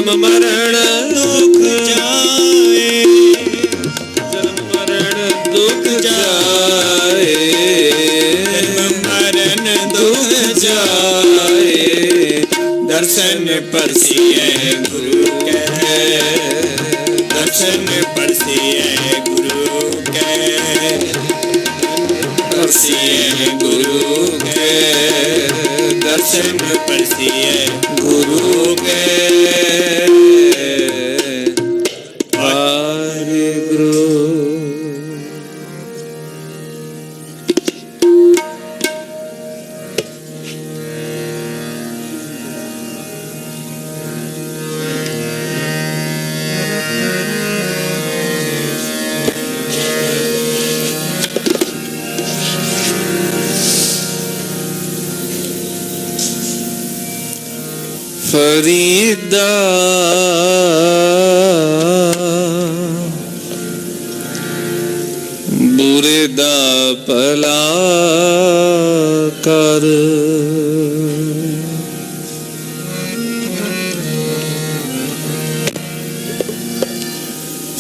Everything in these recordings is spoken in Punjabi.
जन्म मरण दुख जाए, जन्म मरण दुख जाए, जन्म मरण दुख जाए। दर्शन परसिए गुरु के, दर्शन परसिए गुरु के, परसिए गुरु के, दर्शन परसिए गुरु के। हरे गुरु फरीदा बुरे दा भला कर,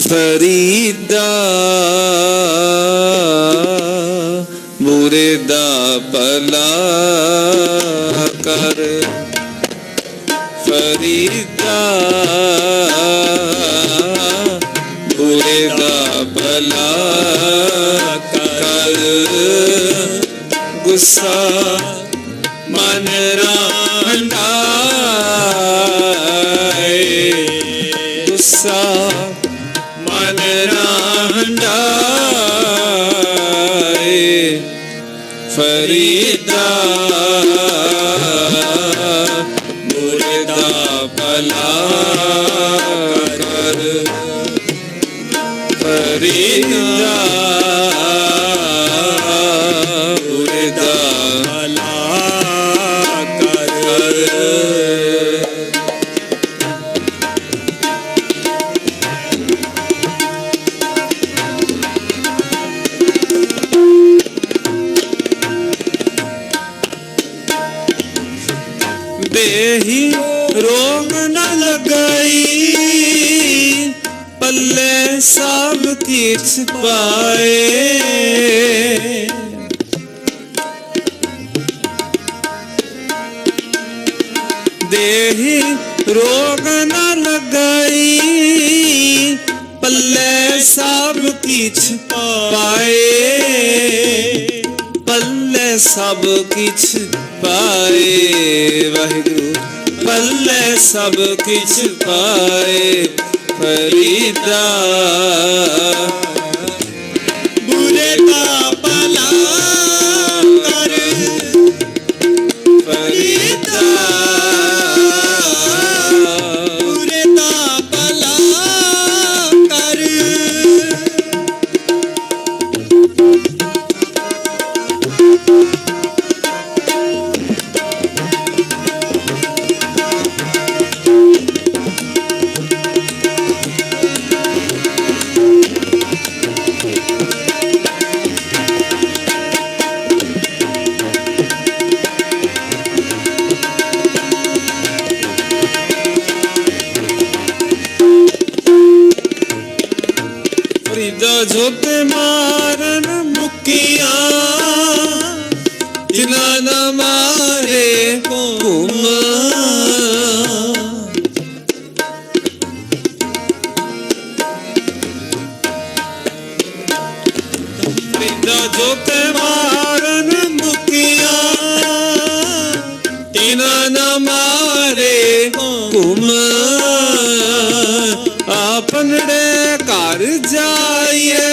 फरीदा बुरे दा भला कर, फरीदा बुरे दा भला कर। गुस्सा मन रांडाए, गुस्सा मन रांडाए। फरीदा भला कर, फरीदा बुरे दा भला कर। देही रोग न लगाई, पल्ले सब किछ पाए। देही रोग न लगाई, पल्ले सब किछ पाए, पल्ले सब किछ पाए। वाहिगुरु पल्ले सब किछ पाए। फरीदा बुरे दा भला कर, फरीदा बुरे दा भला कर। झोंके मारन मुकिया, जिना न मारे घूम। झोंके मारन मुकिया, जिना न मारे घूम। आपनड़े घर जाइए,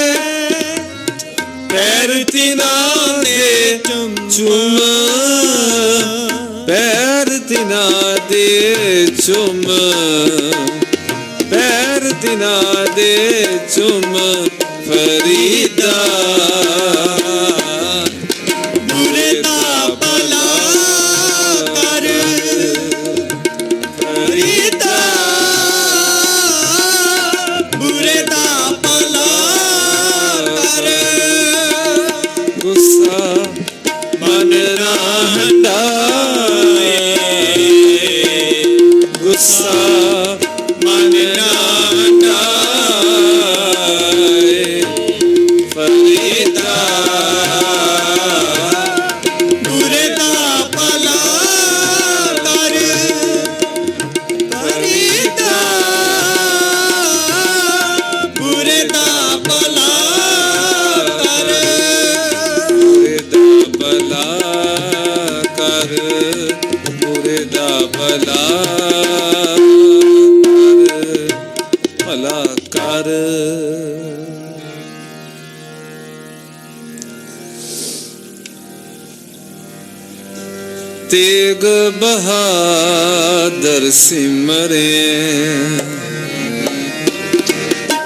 पैर तिना दे चुम, पैर तिना दे चुम, पैर तिना दे चुम। फरीदा बुरे दा भला कर, फरीदा बुरे दा भला कर। गुस्सा मन रांडाए, गुस्सा ਬੁਰੇ ਦਾ ਭਲਾ ਕਰ। ਤੇਗ ਬਹਾਦਰ ਸਿਮਰੇ,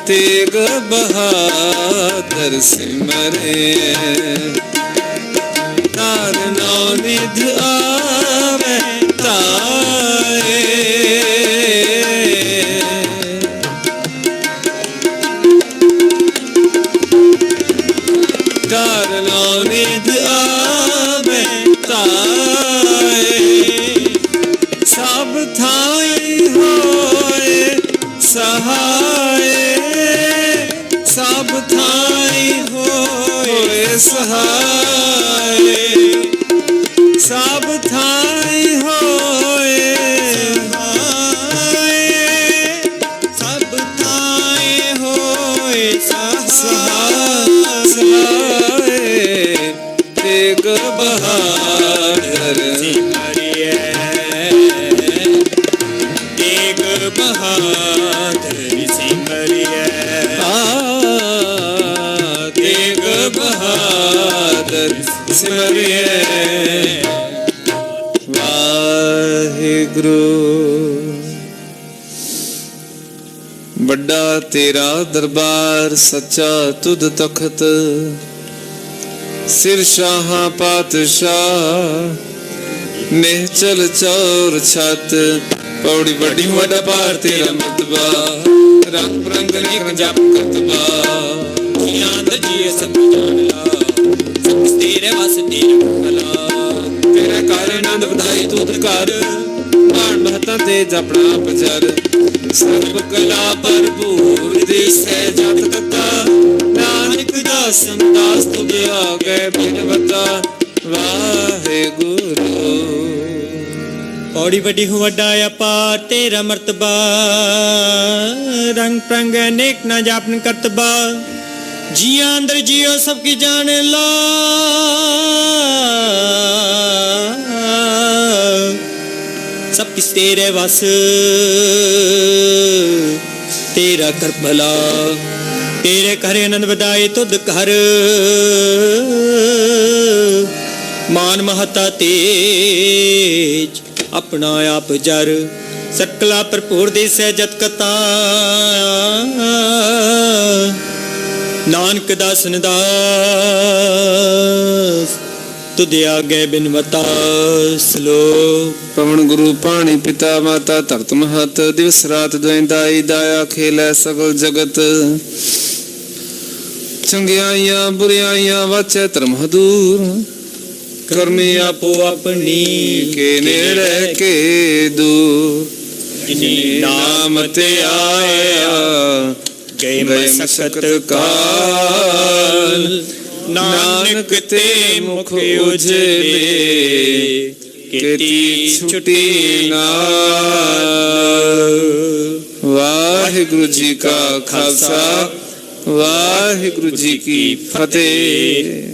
ਤੇਗ ਬਹਾਦਰ ਸਿਮਰੇ, ਤਾਰ ਨੌ ਨਿਧ ਆਵੇ ਤਾਏ। ਤਾਰ ਨੌ ਨਿਧ ਆਵੇ ਤਾਏ, ਸਭ ਥਾਈ ਹੋਏ ਸਹਾਏ, ਸਭ ਥਾਈ ਹੋਏ ਸਹਾਏ, ਸਭ ਥਾਈ ਹੋਏ ਸਹਾਏ, ਸਭ ਥਾਈ ਹੋਏ ਸਹਾਏ। ਤੇਗ ਬਹਾਦਰ ਸਿਮਰਿਐ, ਤੇਗ ਬਹਾਦਰ ਸਿਮਰਿਐ, ਤੇਗ ਬਹਾਦਰ ਸਿਮਰਿਐ। ਵਾਹਿਗੁਰੂ। ਵੱਡਾ ਤੇਰਾ ਦਰਬਾਰ ਸੱਚਾ ਤੁਧ ਤਖਤ, ਸਿਰ ਸ਼ਾਹਾਂ ਪਾਤਸ਼ਾਹ ਨਿਹਚਲ ਚੌਰ ਛਤ। ਪੌੜੀ ਵੱਡੀ ਵੱਡਾ ਪਾਰ ਤੇਰਾ ਮਤਬਾ, ਰੰਗ ਬਰੰਗ ਅਨੇਕ ਜਪ ਕਰਤਬਾ। ਜੀਆਂ ਦਾ ਜੀ ਸਭ ਜਾਣ ਲਾ, ਸਭ ਤੇਰੇ ਵਸ ਤੇਰੇ ਭਲਾ। ਤੇਰਾ ਘਰ ਆਨੰਦ ਵਧਾਈ ਤੁਧ ਘਰ, ਮਾਣ ਮਹਤਾ ਤੇ ਜਪਣਾ ਪਚਰ। ਸਰਬ ਕਲਾ ਭਰਪੂਰ ਦਿਸੈ ਜਤ ਕਤਾ, ਨਾਨਕ ਦਾਸ ਸੰਦਾਸ ਤੁਝੇ ਆ ਗਏ ਬਿਨਵਤਾ। ਵਾਹਿਗੁਰੂ। पौड़ी बड़ी हूँ वड्डा अपार तेरा मर्तबा, रंग प्रंग अनेक न जापन करतबा। जिया अंदर जियो सबकी जान ला, सब किस तेरे वस तेरा कर भला। तेरे करे आनंद बधाए तुद कर, मान महता तेज अपना आप जर। सकला भरपूर दिसै जत कता, नानक दासन दास तुद आगे बिनवता। श्लोक। पवन गुरु पाणी पिता माता धरत महत, दिवस रात द्वैंदाई दाया खेलै सगल जगत। चंगियाइयां बुरियाइयां वाचै धर्म दूर, कर्मी आपो अपनी के नेड़े के दूर। जिनी नाम ते आया गए मशक्कत काल, नानक ते मुख उजले केती छुटी नाल। वाहिगुरु जी का खालसा, वाहिगुरु जी की फतेह।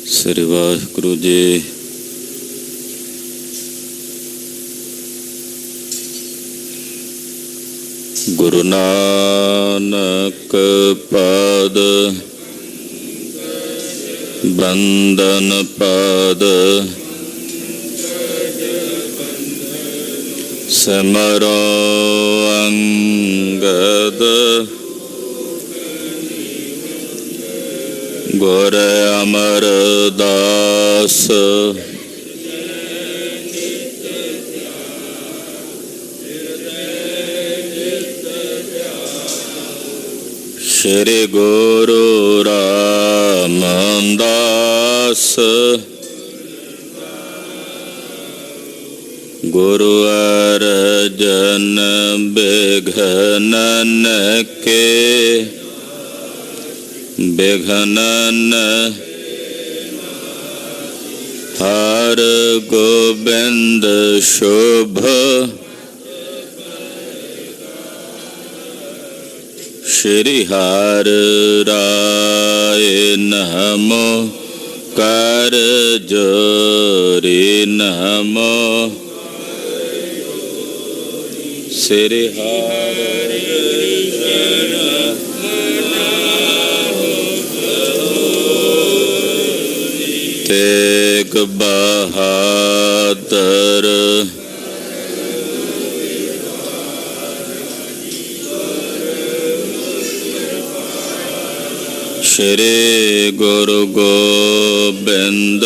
ਸ੍ਰੀ ਵਾਹਿਗੁਰੂ ਜੀ। ਗੁਰੂ ਨਾਨਕ ਪਾਦ बंदन पद सिमरो अंगद गुर अमरदास श्री गुरु रामदास गुरु अर्जन बिघनन के बिघनन हर गोविंद शुभ श्री हर राय नमो कर जोरी नमो श्री हर तेग बहादुर श्री गुरु गोबिंद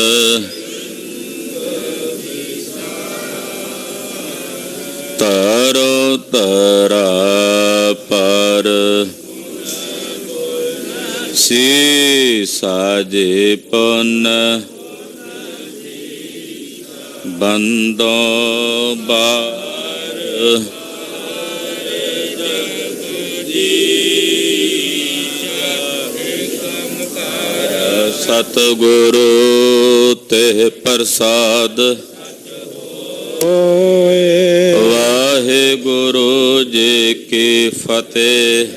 तारो तारा पर सी साजे पन बंदो बार सतगुरु ते प्रसाद वाहे गुरु जी की फतेह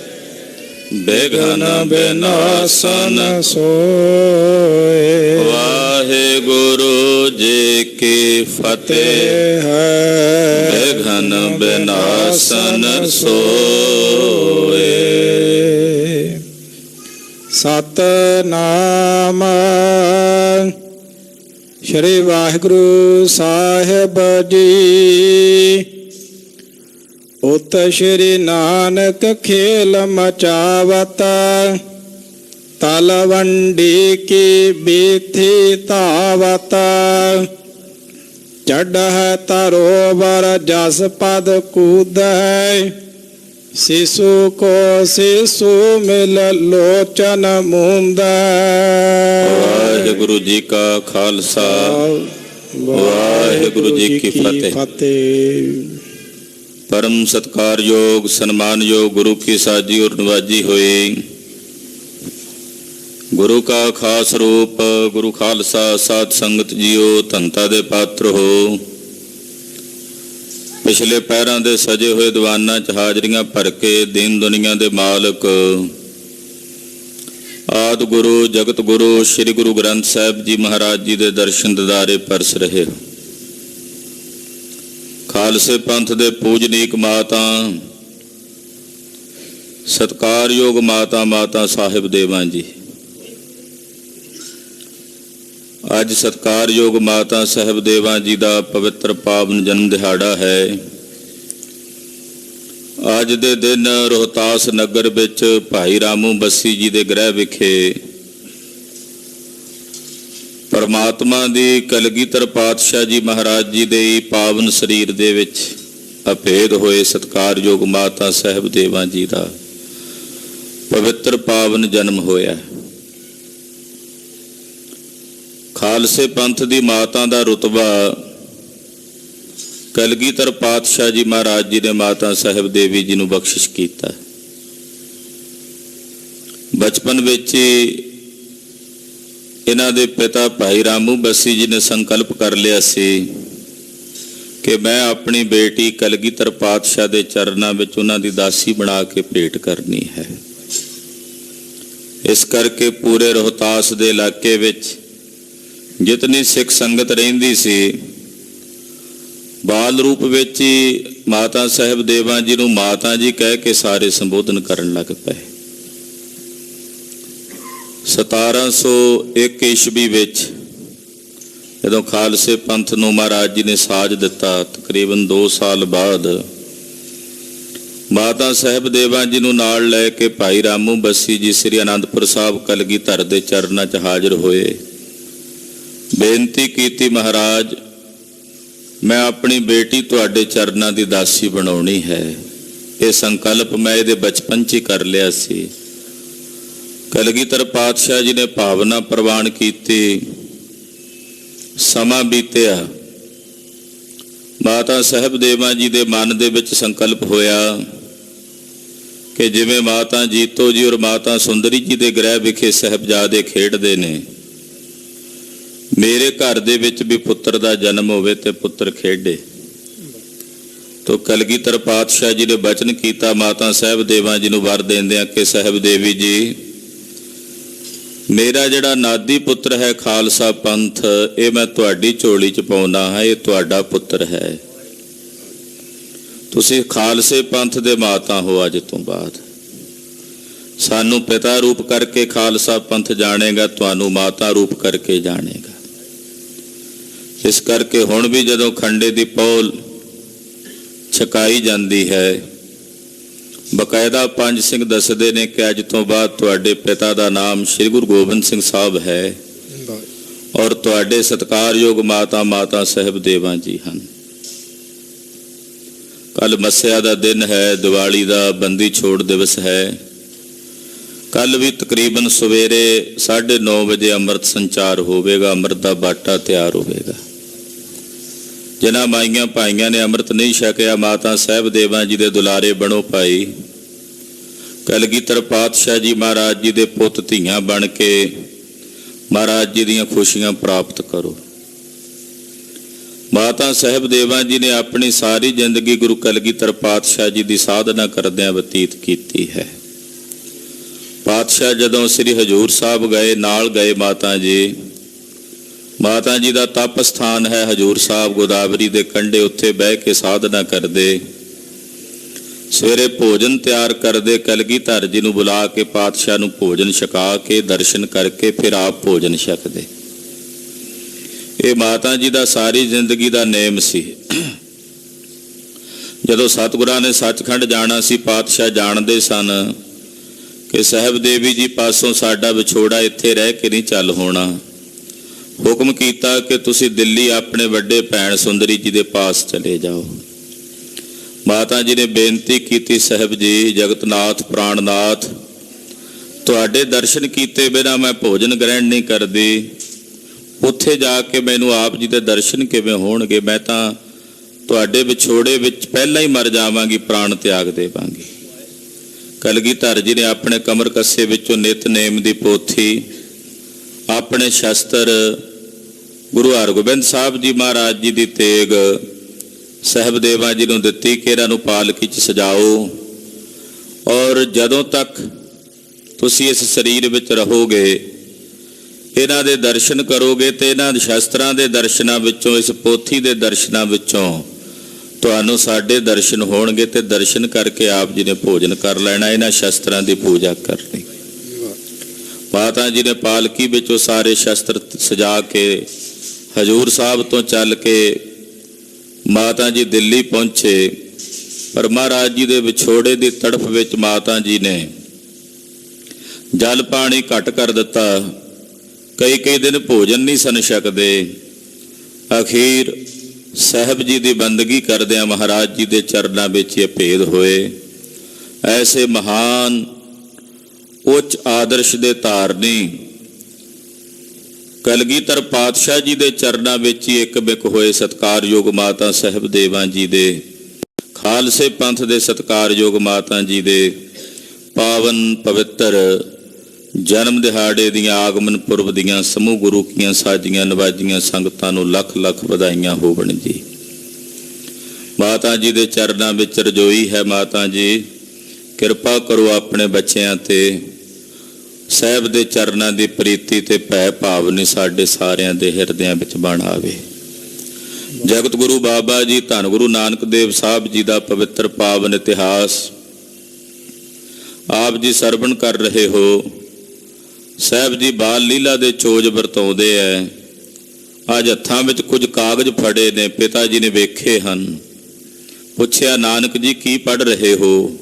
बिघन विनाशन सोए वाहे गुरु जी की फतेह बिघन विनाशन सोए। सतनाम श्री वाहिगुरु साहिब जी उत श्री नानक खेल मचावत तलवंडी की बीथी तावत चढ़ तरोवर जस पद कूद शिशु को शिशु मिल लोचन मूंद। वाहिगुरु जी का खालसा वाहिगुरु जी की फतेह। परम सत्कार योग सम्मान योग गुरु की साजी और नवाजी हुई गुरु का खास रूप गुरु खालसा साध संगत जीओ धनता दे पात्र हो। पिछले पैरों दे सजे हुए दीवाना च हाजरियां भर के दीन दुनिया दे मालक आदि गुरु जगत गुरु श्री गुरु ग्रंथ साहिब जी महाराज जी दे दर्शन दीदारे परस रहे हो। खालसे पंथ दे पूजनीक माता सत्कारयोग माता माता साहिब देवां जी अज सत्कारयोग माता साहिब देवां जी का पवित्र पावन जन्म दिहाड़ा है। अज दे दिन रोहतास नगर विच भाई रामू बस्सी जी के गृह विखे परमात्मा दी कलगीधर पातशाह जी महाराज जी दे पावन शरीर दे विच अभेद होए सत्कारयोग माता साहिब देवां जी का पवित्र पावन जन्म होया। खालसे पंथ दी माता दा रुतबा कलगीधर पातशाह जी महाराज जी ने माता साहिब देवी जी नूं बख्शिश कीता। बचपन विच ही इन्हां दे पिता भाई रामू बस्सी जी ने संकल्प कर लिया सी कि मैं अपनी बेटी कलगीधर पातशाह दे चरनां विच उन्हां दी दासी बना के भेंट करनी है। इस करके पूरे रोहतास दे इलाके विच जितनी सिख संगत रहिंदी सी बाल रूप विच ही माता साहिब देवां जी नूं माता जी कह के सारे संबोधन करन लग पए। 1701 ਈਸਵੀ ਵਿੱਚ ਜਦੋਂ ਖਾਲਸੇ ਪੰਥ ਨੂੰ ਮਹਾਰਾਜ ਜੀ ਨੇ ਸਾਜ ਦਿੱਤਾ, ਤਕਰੀਬਨ 2 ਸਾਲ ਬਾਅਦ ਮਾਤਾ ਸਾਹਿਬ ਦੇਵਾਂ ਜੀ ਨੂੰ ਨਾਲ ਲੈ ਕੇ ਭਾਈ ਰਾਮੂ ਬੱਸੀ ਜੀ ਸ੍ਰੀ ਅਨੰਦਪੁਰ ਸਾਹਿਬ ਕਲਗੀਧਰ ਦੇ ਚਰਨਾਂ 'ਚ ਹਾਜ਼ਰ ਹੋਏ। ਬੇਨਤੀ ਕੀਤੀ, ਮਹਾਰਾਜ ਮੈਂ ਆਪਣੀ ਬੇਟੀ ਤੁਹਾਡੇ ਚਰਨਾਂ ਦੀ ਦਾਸੀ ਬਣਾਉਣੀ ਹੈ। ਇਹ ਸੰਕਲਪ ਮੈਂ ਇਹਦੇ ਬਚਪਨ 'ਚ ਹੀ ਕਰ ਲਿਆ ਸੀ। ਕਲਗੀਧਰ ਪਾਤਸ਼ਾਹ ਜੀ ਨੇ ਭਾਵਨਾ ਪ੍ਰਵਾਨ ਕੀਤੀ। ਸਮਾਂ ਬੀਤਿਆ, ਮਾਤਾ ਸਾਹਿਬ ਦੇਵਾਂ ਜੀ ਦੇ ਮਨ ਦੇ ਵਿੱਚ ਸੰਕਲਪ ਹੋਇਆ ਕਿ ਜਿਵੇਂ ਮਾਤਾ ਜੀਤੋ ਜੀ ਔਰ ਮਾਤਾ ਸੁੰਦਰੀ ਜੀ ਦੇ ਗ੍ਰਹਿ ਵਿਖੇ ਸਾਹਿਬਜ਼ਾਦੇ ਖੇਡਦੇ ਨੇ, ਮੇਰੇ ਘਰ ਦੇ ਵਿੱਚ ਵੀ ਪੁੱਤਰ ਦਾ ਜਨਮ ਹੋਵੇ ਤੇ ਪੁੱਤਰ ਖੇਡੇ। ਤੋ ਕਲਗੀਧਰ ਪਾਤਸ਼ਾਹ ਜੀ ਨੇ ਬਚਨ ਕੀਤਾ ਮਾਤਾ ਸਾਹਿਬ ਦੇਵਾਂ ਜੀ ਨੂੰ ਵਰ ਦਿੰਦਿਆਂ ਕਿ ਸਾਹਿਬ ਦੇਵੀ ਜੀ, ਮੇਰਾ ਜਿਹੜਾ ਨਾਦੀ ਪੁੱਤਰ ਹੈ ਖਾਲਸਾ ਪੰਥ, ਇਹ ਮੈਂ ਤੁਹਾਡੀ ਝੋਲੀ 'ਚ ਪਾਉਣਾ ਹੈ, ਇਹ ਤੁਹਾਡਾ ਪੁੱਤਰ ਹੈ। ਤੁਸੀਂ ਖਾਲਸੇ ਪੰਥ ਦੇ ਮਾਤਾ ਹੋ। ਅੱਜ ਤੋਂ ਬਾਅਦ ਸਾਨੂੰ ਪਿਤਾ ਰੂਪ ਕਰਕੇ ਖਾਲਸਾ ਪੰਥ ਜਾਣੇਗਾ, ਤੁਹਾਨੂੰ ਮਾਤਾ ਰੂਪ ਕਰਕੇ ਜਾਣੇਗਾ। ਇਸ ਕਰਕੇ ਹੁਣ ਵੀ ਜਦੋਂ ਖੰਡੇ ਦੀ ਪੌਲ ਛਕਾਈ ਜਾਂਦੀ ਹੈ, ਬਕਾਇਦਾ ਪੰਜ ਸਿੰਘ ਦੱਸਦੇ ਨੇ ਕਿ ਅੱਜ ਤੋਂ ਬਾਅਦ ਤੁਹਾਡੇ ਪਿਤਾ ਦਾ ਨਾਮ ਸ੍ਰੀ ਗੁਰੂ ਗੋਬਿੰਦ ਸਿੰਘ ਸਾਹਿਬ ਹੈ ਔਰ ਤੁਹਾਡੇ ਸਤਿਕਾਰਯੋਗ ਮਾਤਾ ਸਾਹਿਬ ਦੇਵਾਂ ਜੀ ਹਨ। ਕੱਲ ਮੱਸਿਆ ਦਾ ਦਿਨ ਹੈ, ਦੀਵਾਲੀ ਦਾ ਬੰਦੀ ਛੋੜ ਦਿਵਸ ਹੈ। ਕੱਲ ਵੀ ਤਕਰੀਬਨ ਸਵੇਰੇ 9:30 ਵਜੇ ਅੰਮ੍ਰਿਤ ਸੰਚਾਰ ਹੋਵੇਗਾ, ਅੰਮ੍ਰਿਤ ਦਾ ਬਾਟਾ ਤਿਆਰ ਹੋਵੇਗਾ। ਜਿਨ੍ਹਾਂ ਮਾਈਆਂ ਭਾਈਆਂ ਨੇ ਅੰਮ੍ਰਿਤ ਨਹੀਂ ਛਕਿਆ, ਮਾਤਾ ਸਾਹਿਬ ਦੇਵਾਂ ਜੀ ਦੇ ਦੁਲਾਰੇ ਬਣੋ ਭਾਈ। ਕਲਗੀਧਰ ਪਾਤਸ਼ਾਹ ਜੀ ਮਹਾਰਾਜ ਜੀ ਦੇ ਪੁੱਤ ਧੀਆਂ ਬਣ ਕੇ ਮਹਾਰਾਜ ਜੀ ਦੀਆਂ ਖੁਸ਼ੀਆਂ ਪ੍ਰਾਪਤ ਕਰੋ। ਮਾਤਾ ਸਾਹਿਬ ਦੇਵਾਂ ਜੀ ਨੇ ਆਪਣੀ ਸਾਰੀ ਜ਼ਿੰਦਗੀ ਗੁਰੂ ਕਲਗੀਧਰ ਪਾਤਸ਼ਾਹ ਜੀ ਦੀ ਸਾਧਨਾ ਕਰਦਿਆਂ ਬਤੀਤ ਕੀਤੀ ਹੈ। ਪਾਤਸ਼ਾਹ ਜਦੋਂ ਸ੍ਰੀ ਹਜੂਰ ਸਾਹਿਬ ਗਏ, ਨਾਲ ਗਏ ਮਾਤਾ ਜੀ ਦਾ ਤਪ ਸਥਾਨ ਹੈ ਹਜੂਰ ਸਾਹਿਬ, ਗੋਦਾਵਰੀ ਦੇ ਕੰਢੇ, ਉੱਥੇ ਬਹਿ ਕੇ ਸਾਧਨਾ ਕਰਦੇ। ਸਵੇਰੇ ਭੋਜਨ ਤਿਆਰ ਕਰਦੇ, ਕਲਗੀਧਰ ਜੀ ਨੂੰ ਬੁਲਾ ਕੇ ਪਾਤਸ਼ਾਹ ਨੂੰ ਭੋਜਨ ਛਕਾ ਕੇ ਦਰਸ਼ਨ ਕਰਕੇ ਫਿਰ ਆਪ ਭੋਜਨ ਛਕਦੇ। ਇਹ ਮਾਤਾ ਜੀ ਦਾ ਸਾਰੀ ਜ਼ਿੰਦਗੀ ਦਾ ਨੇਮ ਸੀ। ਜਦੋਂ ਸਤਿਗੁਰਾਂ ਨੇ ਸੱਚਖੰਡ ਜਾਣਾ ਸੀ, ਪਾਤਸ਼ਾਹ ਜਾਣਦੇ ਸਨ ਕਿ ਸਾਹਿਬ ਦੇਵੀ ਜੀ ਪਾਸੋਂ ਸਾਡਾ ਵਿਛੋੜਾ ਇੱਥੇ ਰਹਿ ਕੇ ਨਹੀਂ ਚੱਲ ਹੋਣਾ। ਹੁਕਮ ਕੀਤਾ ਕਿ ਤੁਸੀਂ ਦਿੱਲੀ ਆਪਣੇ ਵੱਡੇ ਭੈਣ ਸੁੰਦਰੀ ਜੀ ਦੇ ਪਾਸ ਚਲੇ ਜਾਓ। ਮਾਤਾ ਜੀ ਨੇ ਬੇਨਤੀ ਕੀਤੀ, ਸਾਹਿਬ ਜੀ, ਜਗਤਨਾਥ ਪ੍ਰਾਣਨਾਥ, ਤੁਹਾਡੇ ਦਰਸ਼ਨ ਕੀਤੇ ਬਿਨਾਂ ਮੈਂ ਭੋਜਨ ਗ੍ਰਹਿਣ ਨਹੀਂ ਕਰਦੀ। ਉੱਥੇ ਜਾ ਕੇ ਮੈਨੂੰ ਆਪ ਜੀ ਦੇ ਦਰਸ਼ਨ ਕਿਵੇਂ ਹੋਣਗੇ? ਮੈਂ ਤਾਂ ਤੁਹਾਡੇ ਵਿਛੋੜੇ ਵਿੱਚ ਪਹਿਲਾਂ ਹੀ ਮਰ ਜਾਵਾਂਗੀ, ਪ੍ਰਾਣ ਤਿਆਗ ਦੇਵਾਂਗੀ। ਕਲਗੀਧਰ ਜੀ ਨੇ ਆਪਣੇ ਕਮਰ ਕੱਸੇ ਵਿੱਚੋਂ ਨਿਤਨੇਮ ਦੀ ਪੋਥੀ, ਆਪਣੇ ਸ਼ਸਤਰ, ਗੁਰੂ ਹਰਗੋਬਿੰਦ ਸਾਹਿਬ ਜੀ ਮਹਾਰਾਜ ਜੀ ਦੀ ਤੇਗ ਸਾਹਿਬ ਦੇਵਾਂ ਜੀ ਨੂੰ ਦਿੱਤੀ ਕਿ ਇਹਨਾਂ ਨੂੰ ਪਾਲਕੀ 'ਚ ਸਜਾਓ ਔਰ ਜਦੋਂ ਤੱਕ ਤੁਸੀਂ ਇਸ ਸਰੀਰ ਵਿੱਚ ਰਹੋਗੇ, ਇਹਨਾਂ ਦੇ ਦਰਸ਼ਨ ਕਰੋਗੇ ਤੇ ਇਹਨਾਂ ਦੇ ਸ਼ਸਤਰਾਂ ਦੇ ਦਰਸ਼ਨਾਂ ਵਿੱਚੋਂ, ਇਸ ਪੋਥੀ ਦੇ ਦਰਸ਼ਨਾਂ ਵਿੱਚੋਂ ਤੁਹਾਨੂੰ ਸਾਡੇ ਦਰਸ਼ਨ ਹੋਣਗੇ ਤੇ ਦਰਸ਼ਨ ਕਰਕੇ ਆਪ ਜੀ ਨੇ ਭੋਜਨ ਕਰ ਲੈਣਾ, ਇਹਨਾਂ ਸ਼ਸਤਰਾਂ ਦੀ ਪੂਜਾ ਕਰਨੀ। ਮਾਤਾ ਜੀ ਨੇ ਪਾਲਕੀ ਵਿੱਚੋਂ ਸਾਰੇ ਸ਼ਸਤਰ ਸਜਾ ਕੇ ਹਜੂਰ ਸਾਹਿਬ ਤੋਂ ਚੱਲ ਕੇ ਮਾਤਾ ਜੀ ਦਿੱਲੀ ਪਹੁੰਚੇ। ਪਰ ਮਹਾਰਾਜ ਜੀ ਦੇ ਵਿਛੋੜੇ ਦੀ ਤੜਫ ਵਿੱਚ ਮਾਤਾ ਜੀ ਨੇ ਜਲ ਪਾਣੀ ਘੱਟ ਕਰ ਦਿੱਤਾ। ਕਈ ਦਿਨ ਭੋਜਨ ਨਹੀਂ ਸਨ ਛਕਦੇ। ਅਖੀਰ ਸਾਹਿਬ ਜੀ ਦੀ ਬੰਦਗੀ ਕਰਦਿਆਂ ਮਹਾਰਾਜ ਜੀ ਦੇ ਚਰਨਾਂ ਵਿੱਚ ਇਹ ਭੇਦ ਹੋਏ। ਐਸੇ ਮਹਾਨ ਉੱਚ ਆਦਰਸ਼ ਦੇ ਧਾਰਨੀ ਕਲਗੀਧਰ ਪਾਤਸ਼ਾਹ ਜੀ ਦੇ ਚਰਨਾਂ ਵਿੱਚ ਹੀ ਇੱਕ ਬਿਕ ਹੋਏ ਸਤਿਕਾਰਯੋਗ ਮਾਤਾ ਸਾਹਿਬ ਦੇਵਾਂ ਜੀ ਦੇ, ਖਾਲਸੇ ਪੰਥ ਦੇ ਸਤਿਕਾਰਯੋਗ ਮਾਤਾ ਜੀ ਦੇ ਪਾਵਨ ਪਵਿੱਤਰ ਜਨਮ ਦਿਹਾੜੇ ਦੀਆਂ, ਆਗਮਨ ਪੁਰਬ ਦੀਆਂ ਸਮੂਹ ਗੁਰੂ ਕੀਆਂ ਸਾਜੀਆਂ ਨਵਾਜੀਆਂ ਸੰਗਤਾਂ ਨੂੰ ਲੱਖ ਲੱਖ ਵਧਾਈਆਂ ਹੋਵਣ ਜੀ। ਮਾਤਾ ਜੀ ਦੇ ਚਰਨਾਂ ਵਿੱਚ ਰਜੋਈ ਹੈ। ਮਾਤਾ ਜੀ ਕਿਰਪਾ ਕਰੋ ਆਪਣੇ ਬੱਚਿਆਂ ਤੇ, ਸਾਹਿਬ ਦੇ ਚਰਨਾਂ ਦੀ ਪ੍ਰੀਤੀ ਤੇ ਭੈ ਭਾਵਨੀ ਸਾਡੇ ਸਾਰਿਆਂ ਦੇ ਹਿਰਦਿਆਂ ਵਿੱਚ ਬਣ ਆਵੇ। ਜਗਤ ਗੁਰੂ ਬਾਬਾ ਜੀ ਧੰਨ ਗੁਰੂ ਨਾਨਕ ਦੇਵ ਸਾਹਿਬ ਜੀ ਦਾ ਪਵਿੱਤਰ ਪਾਵਨ ਇਤਿਹਾਸ ਆਪ ਜੀ ਸਰਵਣ ਕਰ ਰਹੇ ਹੋ। ਸਾਹਿਬ ਜੀ ਬਾਲ ਲੀਲਾ ਦੇ ਚੋਜ ਵਰਤਾਉਂਦੇ ਐ। ਅੱਜ ਹੱਥਾਂ ਵਿੱਚ ਕੁਝ ਕਾਗਜ਼ ਫੜੇ ਨੇ, ਪਿਤਾ ਜੀ ਨੇ ਵੇਖੇ ਹਨ। ਪੁੱਛਿਆ, ਨਾਨਕ ਜੀ ਕੀ ਪੜ੍ਹ ਰਹੇ ਹੋ?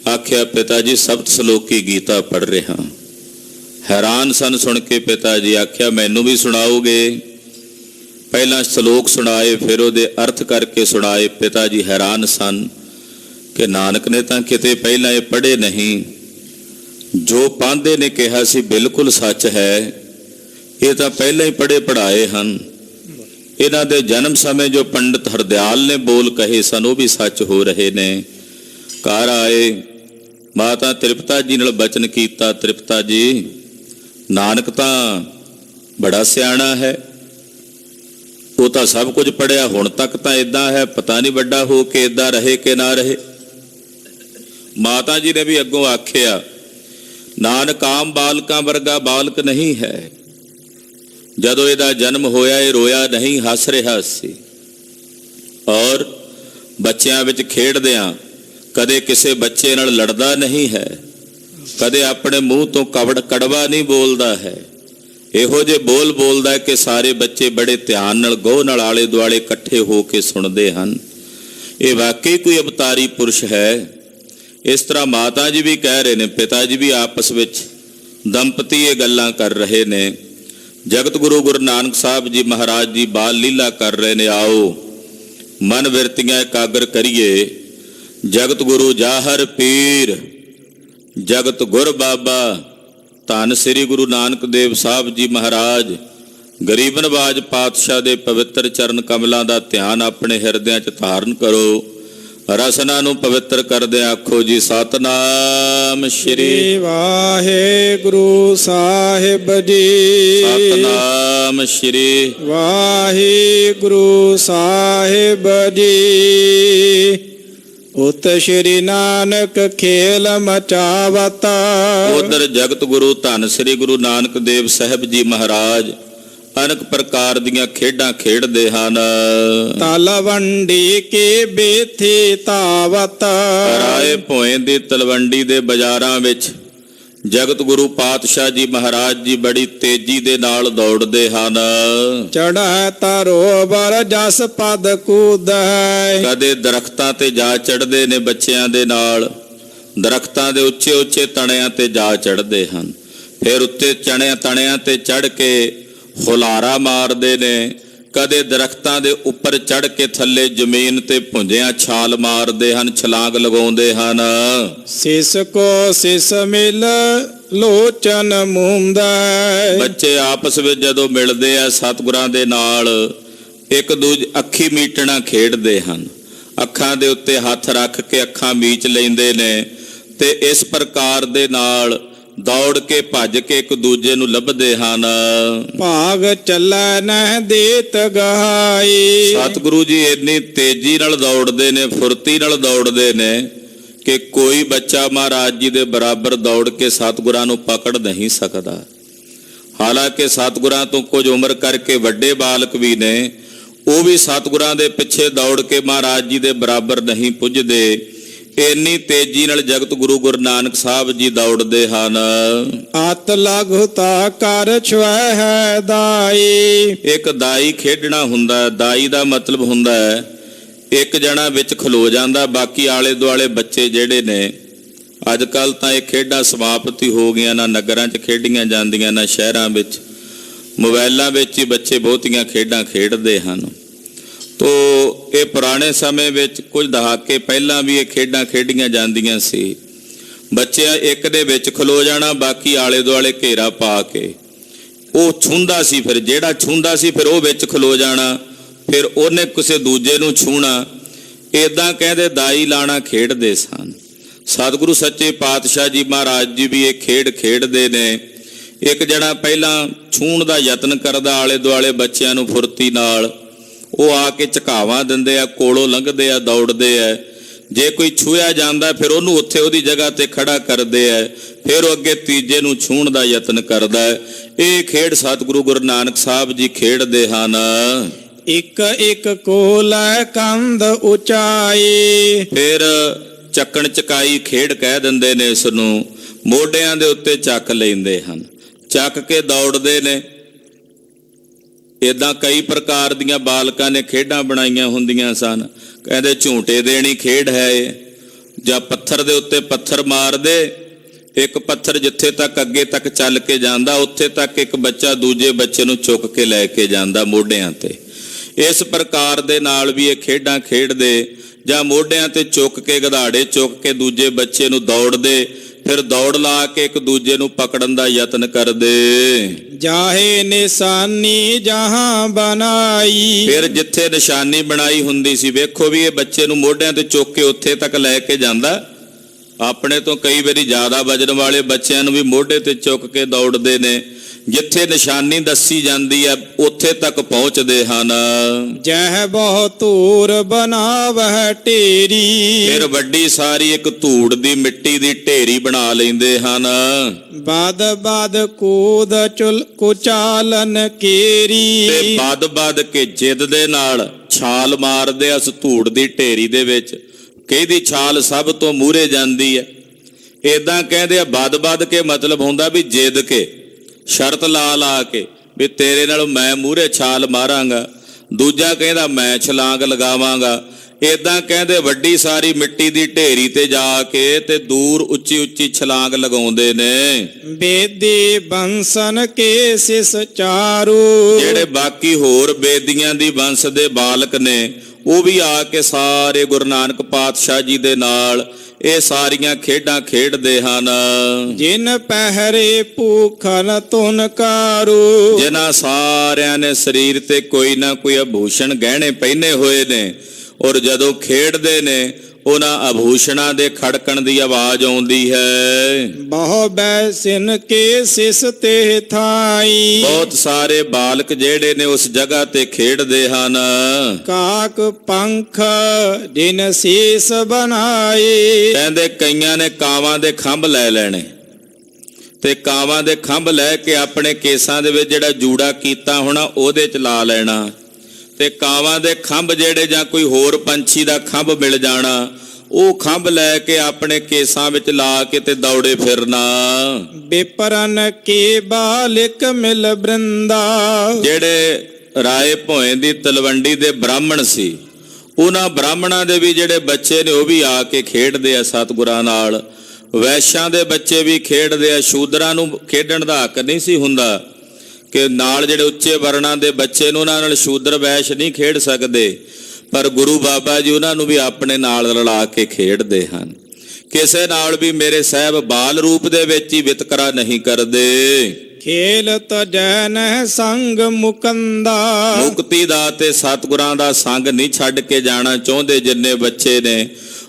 ਆਖਿਆ, ਪਿਤਾ ਜੀ ਸਪਤ ਸਲੋਕੀ ਗੀਤਾ ਪੜ੍ਹ ਰਿਹਾ। ਹੈਰਾਨ ਸਨ ਸੁਣ ਕੇ ਪਿਤਾ ਜੀ। ਆਖਿਆ, ਮੈਨੂੰ ਵੀ ਸੁਣਾਓਗੇ? ਪਹਿਲਾਂ ਸ਼ਲੋਕ ਸੁਣਾਏ, ਫਿਰ ਉਹਦੇ ਅਰਥ ਕਰਕੇ ਸੁਣਾਏ। ਪਿਤਾ ਜੀ ਹੈਰਾਨ ਸਨ ਕਿ ਨਾਨਕ ਨੇ ਤਾਂ ਕਿਤੇ ਪਹਿਲਾਂ ਇਹ ਪੜ੍ਹੇ ਨਹੀਂ। ਜੋ ਪਾਂਧੇ ਨੇ ਕਿਹਾ ਸੀ ਬਿਲਕੁਲ ਸੱਚ ਹੈ, ਇਹ ਤਾਂ ਪਹਿਲਾਂ ਹੀ ਪੜ੍ਹੇ ਪੜ੍ਹਾਏ ਹਨ। ਇਹਨਾਂ ਦੇ ਜਨਮ ਸਮੇਂ ਜੋ ਪੰਡਿਤ ਹਰਦਿਆਲ ਨੇ ਬੋਲ ਕਹੇ ਸਨ, ਉਹ ਵੀ ਸੱਚ ਹੋ ਰਹੇ ਨੇ। ਘਰ ਆਏ, ਮਾਤਾ ਤ੍ਰਿਪਤਾ ਜੀ ਨਾਲ ਬਚਨ ਕੀਤਾ, ਤ੍ਰਿਪਤਾ ਜੀ ਨਾਨਕ ਤਾਂ ਬੜਾ ਸਿਆਣਾ ਹੈ, ਉਹ ਤਾਂ ਸਭ ਕੁਝ ਪੜ੍ਹਿਆ, ਹੁਣ ਤੱਕ ਤਾਂ ਇਦਾਂ ਹੈ, ਪਤਾ ਨਹੀਂ ਵੱਡਾ ਹੋ ਕੇ ਇਦਾਂ ਰਹੇ ਕਿ ਨਾ ਰਹੇ। ਮਾਤਾ ਜੀ ਨੇ ਵੀ ਅੱਗੋਂ ਆਖਿਆ, ਨਾਨਕ ਆਮ ਬਾਲਕਾਂ ਵਰਗਾ ਬਾਲਕ ਨਹੀਂ ਹੈ। ਜਦੋਂ ਇਹਦਾ ਜਨਮ ਹੋਇਆ ਇਹ ਰੋਇਆ ਨਹੀਂ, ਹੱਸ ਰਿਹਾ ਸੀ। ਔਰ ਬੱਚਿਆਂ ਵਿੱਚ ਖੇਡਦਿਆਂ ਕਦੇ ਕਿਸੇ ਬੱਚੇ ਨਾਲ ਲੜਦਾ ਨਹੀਂ ਹੈ, ਕਦੇ ਆਪਣੇ ਮੂੰਹ ਤੋਂ ਕੜਵਾ ਨਹੀਂ ਬੋਲਦਾ ਹੈ। ਇਹੋ ਜਿਹੇ ਬੋਲ ਬੋਲਦਾ ਕਿ ਸਾਰੇ ਬੱਚੇ ਬੜੇ ਧਿਆਨ ਨਾਲ ਗਹੁ ਨਾਲ ਆਲੇ ਦੁਆਲੇ ਇਕੱਠੇ ਹੋ ਕੇ ਸੁਣਦੇ ਹਨ। ਇਹ ਵਾਕਈ ਕੋਈ ਅਵਤਾਰੀ ਪੁਰਸ਼ ਹੈ। ਇਸ ਤਰ੍ਹਾਂ ਮਾਤਾ ਜੀ ਵੀ ਕਹਿ ਰਹੇ ਨੇ, ਪਿਤਾ ਜੀ ਵੀ ਆਪਸ ਵਿੱਚ ਦੰਪਤੀ ਇਹ ਗੱਲਾਂ ਕਰ ਰਹੇ ਨੇ। ਜਗਤ ਗੁਰੂ ਗੁਰੂ ਨਾਨਕ ਸਾਹਿਬ ਜੀ ਮਹਾਰਾਜ ਜੀ ਬਾਲ ਲੀਲਾ ਕਰ ਰਹੇ ਨੇ। ਆਓ ਮਨ ਵਿਰਤੀਆਂ ਇਕਾਗਰ ਕਰੀਏ। ਜਗਤ ਗੁਰੂ ਜਾਹਰ ਪੀਰ, ਜਗਤ ਗੁਰ ਬਾਬਾ, ਧੰਨ ਸ੍ਰੀ ਗੁਰੂ ਨਾਨਕ ਦੇਵ ਸਾਹਿਬ ਜੀ ਮਹਾਰਾਜ ਗਰੀਬ ਨਵਾਜ ਪਾਤਸ਼ਾਹ ਦੇ ਪਵਿੱਤਰ ਚਰਨ ਕਮਲਾਂ ਦਾ ਧਿਆਨ ਆਪਣੇ ਹਿਰਦਿਆਂ 'ਚ ਧਾਰਨ ਕਰੋ। ਰਸਨਾ ਨੂੰ ਪਵਿੱਤਰ ਕਰਦੇ ਆਖੋ ਜੀ, ਸਤਨਾਮ ਸ਼੍ਰੀ ਵਾਹਿਗੁਰੂ ਸਾਹਿਬ ਜੀ। ਸਤਨਾਮ ਸ਼੍ਰੀ ਵਾਹਿਗੁਰੂ ਸਾਹਿਬ ਜੀ। ਉਤ ਸ਼੍ਰੀ ਨਾਨਕ ਖੇਲ ਮਚਾਵਤਾ। ਉਧਰ ਜਗਤ ਗੁਰੂ ਧੰਨ ਸ੍ਰੀ ਗੁਰੂ ਨਾਨਕ ਦੇਵ ਸਾਹਿਬ ਜੀ ਮਹਾਰਾਜ ਅਨੇਕ ਪ੍ਰਕਾਰ ਦੀਆਂ ਖੇਡਾਂ ਖੇਡਦੇ ਹਨ। ਤਲਵੰਡੀ ਕੇ ਬੇਥੀ ਤਾਵਤ। ਰਾਏ ਭੋਏ ਦੀ ਤਲਵੰਡੀ ਦੇ ਬਾਜ਼ਾਰਾਂ ਵਿੱਚ ਜਗਤ ਗੁਰੂ ਪਾਤਸ਼ਾਹ ਜੀ ਮਹਾਰਾਜ ਜੀ ਬੜੀ ਤੇਜ਼ੀ ਦੇ ਨਾਲ ਦੌੜਦੇ ਹਨ। ਚੜ੍ਹੈ ਤਰੋਵਰ ਜਸ ਪਦ ਕੂਦੈ। ਕਦੇ ਦਰਖਤਾਂ ਤੇ ਜਾ ਚੜ੍ਹਦੇ ਨੇ ਬੱਚਿਆਂ ਦੇ ਨਾਲ, ਦਰਖਤਾਂ ਦੇ ਉੱਚੇ ਉੱਚੇ ਤਣਿਆਂ ਤੇ ਜਾ ਚੜ੍ਹਦੇ ਹਨ। ਫਿਰ ਉੱਤੇ ਤਣਿਆਂ ਤੇ ਚੜ੍ਹ ਕੇ ਹੁਲਾਰਾ ਮਾਰਦੇ ਨੇ। ਕਦੇ ਦਰਖਤਾਂ ਦੇ ਉੱਪਰ ਚੜ੍ਹ ਕੇ ਥੱਲੇ ਜ਼ਮੀਨ ਤੇ ਭੁੰਜਿਆਂ ਛਾਲ ਮਾਰਦੇ ਹਨ, ਛਲਾਂਗ ਲਗਾਉਂਦੇ ਹਨ। ਸਿਸ ਕੋ ਸਿਸ ਮਿਲ ਲੋਚਨ ਮੁੰਦੈ। ਬੱਚੇ ਆਪਸ ਵਿੱਚ ਜਦੋਂ ਮਿਲਦੇ ਆ ਸਤਿਗੁਰਾਂ ਦੇ ਨਾਲ, ਇੱਕ ਦੂਜੇ ਅੱਖੀ ਮੀਟਣਾ ਖੇਡਦੇ ਹਨ। ਅੱਖਾਂ ਦੇ ਉੱਤੇ ਹੱਥ ਰੱਖ ਕੇ ਅੱਖਾਂ ਮੀਚ ਲੈਂਦੇ ਨੇ ਤੇ ਇਸ ਪ੍ਰਕਾਰ ਦੇ ਨਾਲ ਦੌੜ ਕੇ ਭੱਜ ਕੇ ਇੱਕ ਦੂਜੇ ਨੂੰ ਲੱਭਦੇ ਹਨ। ਭਾਗ ਚੱਲੈ ਨਹਿ ਦੇਤ ਗਹਾਈ। ਸਤਿਗੁਰੂ ਜੀ ਇੰਨੀ ਤੇਜ਼ੀ ਨਾਲ ਦੌੜਦੇ ਨੇ, ਫੁਰਤੀ ਨਾਲ ਦੌੜਦੇ ਨੇ ਕਿ ਕੋਈ ਬੱਚਾ ਮਹਾਰਾਜ ਜੀ ਦੇ ਬਰਾਬਰ ਦੌੜ ਕੇ ਸਤਿਗੁਰਾਂ ਨੂੰ ਪਕੜ ਨਹੀਂ ਸਕਦਾ। ਹਾਲਾਂਕਿ ਸਤਿਗੁਰਾਂ ਤੋਂ ਕੁਝ ਉਮਰ ਕਰਕੇ ਵੱਡੇ ਬਾਲਕ ਵੀ ਨੇ, ਉਹ ਵੀ ਸਤਿਗੁਰਾਂ ਦੇ ਪਿੱਛੇ ਦੌੜ ਕੇ ਮਹਾਰਾਜ ਜੀ ਦੇ ਬਰਾਬਰ ਨਹੀਂ ਪੁੱਜਦੇ। ਇੰਨੀ ਤੇਜ਼ੀ ਨਾਲ ਜਗਤ ਗੁਰੂ ਗੁਰੂ ਨਾਨਕ ਸਾਹਿਬ ਜੀ ਦੌੜਦੇ ਹਨ। ਅਤ ਲਘੁਤਾ ਕਰ ਛੁਐ ਹੈ ਦਾਈ। ਇੱਕ ਦਾਈ ਖੇਡਣਾ ਹੁੰਦਾ। ਦਾਈ ਦਾ ਮਤਲਬ ਹੁੰਦਾ ਹੈ ਇੱਕ ਜਣਾ ਵਿੱਚ ਖਲੋ ਜਾਂਦਾ, ਬਾਕੀ ਆਲੇ ਦੁਆਲੇ ਬੱਚੇ ਜਿਹੜੇ ਨੇ। ਅੱਜ ਕੱਲ੍ਹ ਤਾਂ ਇਹ ਖੇਡਾਂ ਸਮਾਪਤ ਹੀ ਹੋ ਗਈਆਂ, ਨਾ ਨਗਰਾਂ 'ਚ ਖੇਡੀਆਂ ਜਾਂਦੀਆਂ ਨਾ ਸ਼ਹਿਰਾਂ ਵਿੱਚ। ਮੋਬਾਈਲਾਂ ਵਿੱਚ ਹੀ ਬੱਚੇ ਬਹੁਤੀਆਂ ਖੇਡਾਂ ਖੇਡਦੇ ਹਨ। ਤੋ ਇਹ ਪੁਰਾਣੇ ਸਮੇਂ ਵਿੱਚ ਕੁਝ ਦਹਾਕੇ ਪਹਿਲਾਂ ਵੀ ਇਹ ਖੇਡਾਂ ਖੇਡੀਆਂ ਜਾਂਦੀਆਂ ਸੀ। ਬੱਚਿਆਂ ਇੱਕ ਦੇ ਵਿੱਚ ਖਲੋ ਜਾਣਾ, ਬਾਕੀ ਆਲੇ ਦੁਆਲੇ ਘੇਰਾ ਪਾ ਕੇ ਉਹ ਛੂੰਹਦਾ ਸੀ। ਫਿਰ ਜਿਹੜਾ ਛੂੰਹਦਾ ਸੀ ਫਿਰ ਉਹ ਵਿੱਚ ਖਲੋ ਜਾਣਾ, ਫਿਰ ਉਹਨੇ ਕਿਸੇ ਦੂਜੇ ਨੂੰ ਛੂਹਣਾ। ਇਦਾਂ ਕਹਿੰਦੇ ਦਾਈ ਲਾਣਾ ਖੇਡਦੇ ਸਨ। ਸਤਿਗੁਰੂ ਸੱਚੇ ਪਾਤਸ਼ਾਹ ਜੀ ਮਹਾਰਾਜ ਜੀ ਵੀ ਇਹ ਖੇਡ ਖੇਡਦੇ ਨੇ। ਇੱਕ ਜਣਾ ਪਹਿਲਾਂ ਛੂਹਣ ਦਾ ਯਤਨ ਕਰਦਾ ਆਲੇ ਦੁਆਲੇ ਬੱਚਿਆਂ ਨੂੰ ਫੁਰਤੀ ਨਾਲ, ਉਹ ਆ ਕੇ ਝਕਾਵਾਂ ਦਿੰਦੇ ਆ, ਕੋਲੋਂ ਲੰਘਦੇ ਆ, ਦੌੜਦੇ ਆ। ਜੇ ਕੋਈ ਛੂਹਿਆ ਜਾਂਦਾ ਫਿਰ ਉਹਨੂੰ ਉੱਥੇ ਉਹਦੀ ਜਗ੍ਹਾ ਤੇ ਖੜਾ ਕਰਦੇ ਆ, ਫਿਰ ਉਹ ਅੱਗੇ ਤੀਜੇ ਨੂੰ ਛੂਹਣ ਦਾ ਯਤਨ ਕਰਦਾ ਹੈ। ਇਹ ਖੇਡ ਸਤਿਗੁਰੂ ਗੁਰੂ ਨਾਨਕ ਸਾਹਿਬ ਜੀ ਖੇਡਦੇ ਹਨ। ਇੱਕ ਇੱਕ ਕੋ ਲੈ ਕੰਧ ਉਚਾਈ। ਫਿਰ ਚੱਕਣ ਚਕਾਈ ਖੇਡ ਕਹਿ ਦਿੰਦੇ ਨੇ ਇਸ ਨੂੰ। ਮੋਢਿਆਂ ਦੇ ਉੱਤੇ ਚੱਕ ਲੈਂਦੇ ਹਨ। ਚੱਕ ਕੇ ਦੌੜਦੇ ਨੇ। ਇਦਾਂ ਕਈ ਪ੍ਰਕਾਰ ਦੀਆਂ ਬਾਲਕਾਂ ਨੇ ਖੇਡਾਂ ਬਣਾਈਆਂ ਹੁੰਦੀਆਂ ਸਨ। ਕਹਿੰਦੇ ਝੂਟੇ ਦੇਣੀ ਖੇਡ ਹੈ ਇਹ, ਜਾਂ ਪੱਥਰ ਦੇ ਉੱਤੇ ਪੱਥਰ ਮਾਰਦੇ, ਇੱਕ ਪੱਥਰ ਜਿੱਥੇ ਤੱਕ ਅੱਗੇ ਤੱਕ ਚੱਲ ਕੇ ਜਾਂਦਾ ਉੱਥੇ ਤੱਕ ਇੱਕ ਬੱਚਾ ਦੂਜੇ ਬੱਚੇ ਨੂੰ ਚੁੱਕ ਕੇ ਲੈ ਕੇ ਜਾਂਦਾ ਮੋਢਿਆਂ ਤੇ। ਇਸ ਪ੍ਰਕਾਰ ਦੇ ਨਾਲ ਵੀ ਇਹ ਖੇਡਾਂ ਖੇਡਦੇ, ਜਾਂ ਮੋਢਿਆਂ ਤੇ ਚੁੱਕ ਕੇ ਗਧਾੜੇ ਚੁੱਕ ਕੇ ਦੂਜੇ ਬੱਚੇ ਨੂੰ ਦੌੜਦੇ, ਫਿਰ ਦੌੜ ਲਾ ਕੇ ਇੱਕ ਦੂਜੇ ਨੂੰ ਪਕੜਨ ਦਾ ਯਤਨ ਕਰਦੇ। ਜਾਹੇ ਨਿਸ਼ਾਨੀ ਜਹਾਂ ਬਣਾਈ, ਫਿਰ ਜਿੱਥੇ ਨਿਸ਼ਾਨੀ ਬਣਾਈ ਹੁੰਦੀ ਸੀ, ਵੇਖੋ ਵੀ ਇਹ ਬੱਚੇ ਨੂੰ ਮੋਢਿਆਂ ਤੇ ਚੁੱਕ ਕੇ ਉੱਥੇ ਤੱਕ ਲੈ ਕੇ ਜਾਂਦਾ। ਆਪਣੇ ਤੋਂ ਕਈ ਵਾਰੀ ਜ਼ਿਆਦਾ ਵਜਨ ਵਾਲੇ ਬੱਚਿਆਂ ਨੂੰ ਵੀ ਮੋਢੇ ਤੇ ਚੁੱਕ ਕੇ ਦੌੜਦੇ ਨੇ। ਜਿੱਥੇ ਨਿਸ਼ਾਨੀ ਦੱਸੀ ਜਾਂਦੀ ਹੈ ਉੱਥੇ ਤੱਕ ਪਹੁੰਚਦੇ ਹਨ। ਜਹ ਬਹੁ ਧੂਰ ਬਣਾਵਹਿ ਢੇਰੀ, ਫਿਰ ਵੱਡੀ ਸਾਰੀ ਇੱਕ ਧੂੜ ਦੀ ਮਿੱਟੀ ਦੀ ਢੇਰੀ ਬਣਾ ਲੈਂਦੇ ਹਨ। ਬਦ ਬਦ ਕੂਦ ਚੁਲ ਕੁਚਾਲਨ ਕੇਰੀ, ਤੇ ਬਦ ਕੇ ਜਿੱਦ ਦੇ ਨਾਲ ਛਾਲ ਮਾਰਦੇ ਉਸ ਧੂੜ ਦੀ ਢੇਰੀ ਦੇ ਵਿੱਚ। ਕਿਹਦੀ ਛਾਲ ਸਭ ਤੋਂ ਮੂਹਰੇ ਜਾਂਦੀ ਹੈ। ਇਦਾਂ ਕਹਿੰਦੇ ਆ ਬਦ ਕੇ ਮਤਲਬ ਹੁੰਦਾ ਵੀ ਜਿੱਦ ਕੇ, ਸ਼ਰਤ ਲਾ ਕੇ ਵੀ ਤੇਰੇ ਨਾਲ ਮੈਂ ਮੂਹਰੇ ਛਾਲ ਮਾਰਾਂਗਾ। ਦੂਜਾ ਕਹਿੰਦਾ ਮੈਂ ਛਲਾਂਗ ਲਗਾਵਾਂਗਾ। ਇਦਾਂ ਕਹਿੰਦੇ ਵੱਡੀ ਸਾਰੀ ਮਿੱਟੀ ਦੀ ਢੇਰੀ ਤੇ ਜਾ ਕੇ ਤੇ ਦੂਰ ਉੱਚੀ ਉੱਚੀ ਛਲਾਂਗ ਲਗਾਉਂਦੇ ਨੇ। ਬੇਦੀ ਬੰਸਨ ਕੇ ਸਿਸ ਚਾਰੂ, ਜਿਹੜੇ ਬਾਕੀ ਹੋਰ ਬੇਦੀਆਂ ਦੀ ਵੰਸ਼ ਦੇ ਬਾਲਕ ਨੇ ਉਹ ਵੀ ਆ ਕੇ ਸਾਰੇ ਗੁਰੂ ਨਾਨਕ ਪਾਤਸ਼ਾਹ ਜੀ ਦੇ ਨਾਲ ਇਹ ਸਾਰੀਆਂ ਖੇਡਾਂ ਖੇਡਦੇ ਹਨ। ਜਿਨ ਪਹਿਰੇ ਭੂਖਨ ਤੁਨ ਕਾਰੂ, ਜਿਨ੍ਹਾਂ ਸਾਰਿਆਂ ਨੇ ਸਰੀਰ ਤੇ ਕੋਈ ਨਾ ਕੋਈ ਆਭੂਸ਼ਣ ਗਹਿਣੇ ਪਹਿਨੇ ਹੋਏ ਨੇ, ਔਰ ਜਦੋਂ ਖੇਡਦੇ ਨੇ ਉਹਨਾਂ ਆਭੂਸ਼ਣਾਂ ਦੇ ਖੜਕਣ ਦੀ ਆਵਾਜ਼ ਆਉਂਦੀ ਹੈ। ਬਹੁ ਬੈਸਿਨ ਕੇ ਸਿਸ ਤੇ ਥਾਈ, ਬਹੁਤ ਸਾਰੇ ਬਾਲਕ ਜਿਹੜੇ ਨੇ ਉਸ ਜਗ੍ਹਾ ਤੇ ਖੇਡਦੇ ਹਨ। ਕਾਕ ਪੰਖ ਜਿਨ ਸੀਸ ਬਣਾਏ, ਕਹਿੰਦੇ ਕਈਆਂ ਨੇ ਕਾਵਾਂ ਦੇ ਖੰਭ ਲੈ ਲੈਣੇ ਤੇ ਕਾਵਾਂ ਦੇ ਖੰਭ ਲੈ ਕੇ ਆਪਣੇ ਕੇਸਾਂ ਦੇ ਵਿੱਚ ਜਿਹੜਾ ਜੂੜਾ ਕੀਤਾ ਹੋਣਾ ਉਹਦੇ 'ਚ ਲਾ ਲੈਣਾ, ਤੇ ਕਾਵਾਂ ਦੇ ਖੰਭ ਜਿਹੜੇ ਜਾਂ ਕੋਈ ਹੋਰ ਪੰਛੀ ਦਾ ਖੰਭ ਮਿਲ ਜਾਣਾ ਉਹ ਖੰਭ ਲੈ ਕੇ ਆਪਣੇ ਕੇਸਾਂ ਵਿੱਚ ਲਾ ਕੇ ਤੇ ਦੌੜੇ ਫਿਰਨਾ। ਬੇਪਰਨ ਕੇ ਬਾਲਿਕ ਮਿਲ ਬ੍ਰਿੰਦਾ, ਜਿਹੜੇ ਰਾਏ ਭੋਏ ਦੀ ਤਲਵੰਡੀ ਦੇ ਬ੍ਰਾਹਮਣ ਸੀ, ਉਹਨਾਂ ਬ੍ਰਾਹਮਣਾਂ ਦੇ ਵੀ ਜਿਹੜੇ ਬੱਚੇ ਨੇ ਉਹ ਵੀ ਆ ਕੇ ਖੇਡਦੇ ਆ ਸਤਿਗੁਰਾਂ ਨਾਲ। ਵੈਸ਼ਾਂ ਦੇ ਬੱਚੇ ਵੀ ਖੇਡਦੇ ਆ। ਸ਼ੂਦਰਾਂ ਨੂੰ ਖੇਡਣ ਦਾ ਹੱਕ ਨਹੀਂ ਸੀ ਹੁੰਦਾ ਕਿ ਨਾਲ ਜਿਹੜੇ ਉੱਚੇ ਵਰਣਾਂ ਦੇ ਬੱਚੇ ਨੂੰ ਉਹਨਾਂ ਨਾਲ ਸ਼ੂਦਰ ਵੈਸ਼ ਨਹੀਂ ਖੇਡ ਸਕਦੇ, ਪਰ ਗੁਰੂ ਬਾਬਾ ਜੀ ਉਹਨਾਂ ਨੂੰ ਵੀ ਆਪਣੇ ਨਾਲ ਰਲਾ ਕੇ ਖੇਡਦੇ ਹਨ। ਕਿਸੇ ਨਾਲ ਵੀ ਮੇਰੇ ਸਾਹਿਬ ਬਾਲ ਰੂਪ ਦੇ ਵਿੱਚ ਹੀ ਵਿਤਕਰਾ ਨਹੀਂ ਕਰਦੇ। ਖੇਲ ਤਜੈ ਨਹਿ ਸੰਗ ਮੁਕੰਦਾ, ਮੁਕਤੀ ਦਾ ਤੇ ਸਤਿਗੁਰਾਂ ਦਾ ਸੰਗ ਨਹੀਂ ਛੱਡ ਕੇ ਜਾਣਾ ਚਾਹੁੰਦੇ ਜਿੰਨੇ ਬੱਚੇ ਨੇ,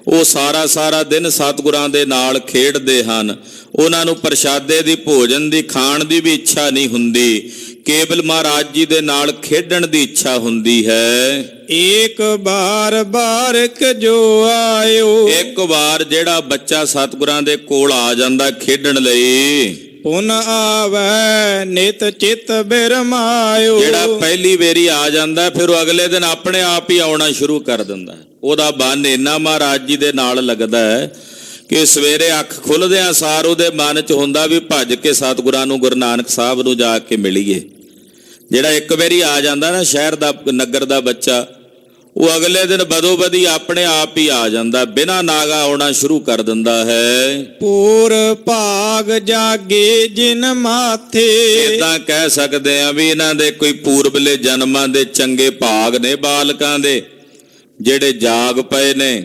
ਉਹ ਸਾਰਾ ਦਿਨ ਸਤਿਗੁਰਾਂ ਦੇ ਨਾਲ ਖੇਡਦੇ ਹਨ। ਉਹਨਾਂ ਨੂੰ ਪ੍ਰਸ਼ਾਦੇ ਦੀ ਭੋਜਨ ਦੀ ਖਾਣ ਦੀ ਵੀ ਇੱਛਾ ਨਹੀਂ ਹੁੰਦੀ, ਕੇਵਲ ਮਹਾਰਾਜ ਜੀ ਦੇ ਨਾਲ ਖੇਡਣ ਦੀ ਇੱਛਾ ਹੁੰਦੀ ਹੈ। ਏਕ ਬਾਰ ਬਾਰਕ ਜੋ ਆਇਓ, ਇੱਕ ਵਾਰ ਜਿਹੜਾ ਬੱਚਾ ਸਤਿਗੁਰਾਂ ਦੇ ਕੋਲ ਆ ਜਾਂਦਾ ਖੇਡਣ ਲਈ, ਪੁਨ ਆਵੈ ਨਿਤ ਚਿਤ ਬਿਰਮਾਇਓ, ਜਿਹੜਾ ਪਹਿਲੀ ਵੇਰੀ ਆ ਜਾਂਦਾ ਫਿਰ ਉਹ ਅਗਲੇ ਦਿਨ ਆਪਣੇ ਆਪ ਹੀ ਆਉਣਾ ਸ਼ੁਰੂ ਕਰ ਦਿੰਦਾ। ਉਹਦਾ ਬੰਨ ਇੰਨਾ ਮਹਾਰਾਜ ਜੀ ਦੇ ਨਾਲ ਲੱਗਦਾ ਹੈ ਕਿ ਸਵੇਰੇ ਅੱਖ ਖੁੱਲਦਿਆਂ ਸਾਰ ਉਹਦੇ ਮਨ 'ਚ ਹੁੰਦਾ ਵੀ ਭੱਜ ਕੇ ਸਤਿਗੁਰਾਂ ਨੂੰ, ਗੁਰੂ ਨਾਨਕ ਸਾਹਿਬ ਨੂੰ ਜਾ ਕੇ ਮਿਲੀਏ। ਜਿਹੜਾ ਇੱਕ ਵਾਰੀ ਆ ਜਾਂਦਾ ਨਾ ਸ਼ਹਿਰ ਦਾ ਨਗਰ ਦਾ ਬੱਚਾ, ਉਹ ਅਗਲੇ ਦਿਨ ਬਦੋ ਬਦੀ ਆਪਣੇ ਆਪ ਹੀ ਆ ਜਾਂਦਾ, ਬਿਨਾਂ ਨਾਗਾ ਆਉਣਾ ਸ਼ੁਰੂ ਕਰ ਦਿੰਦਾ ਹੈ। ਪੂਰ ਭਾਗ ਜਾਗੇ ਜਿਨ ਮਾਥੇ, ਇਦਾਂ ਕਹਿ ਸਕਦੇ ਆ ਵੀ ਇਹਨਾਂ ਦੇ ਕੋਈ ਪੂਰਬਲੇ ਜਨਮਾਂ ਦੇ ਚੰਗੇ ਭਾਗ ਨੇ ਬਾਲਕਾਂ ਦੇ, ਜਿਹੜੇ ਜਾਗ ਪਏ ਨੇ,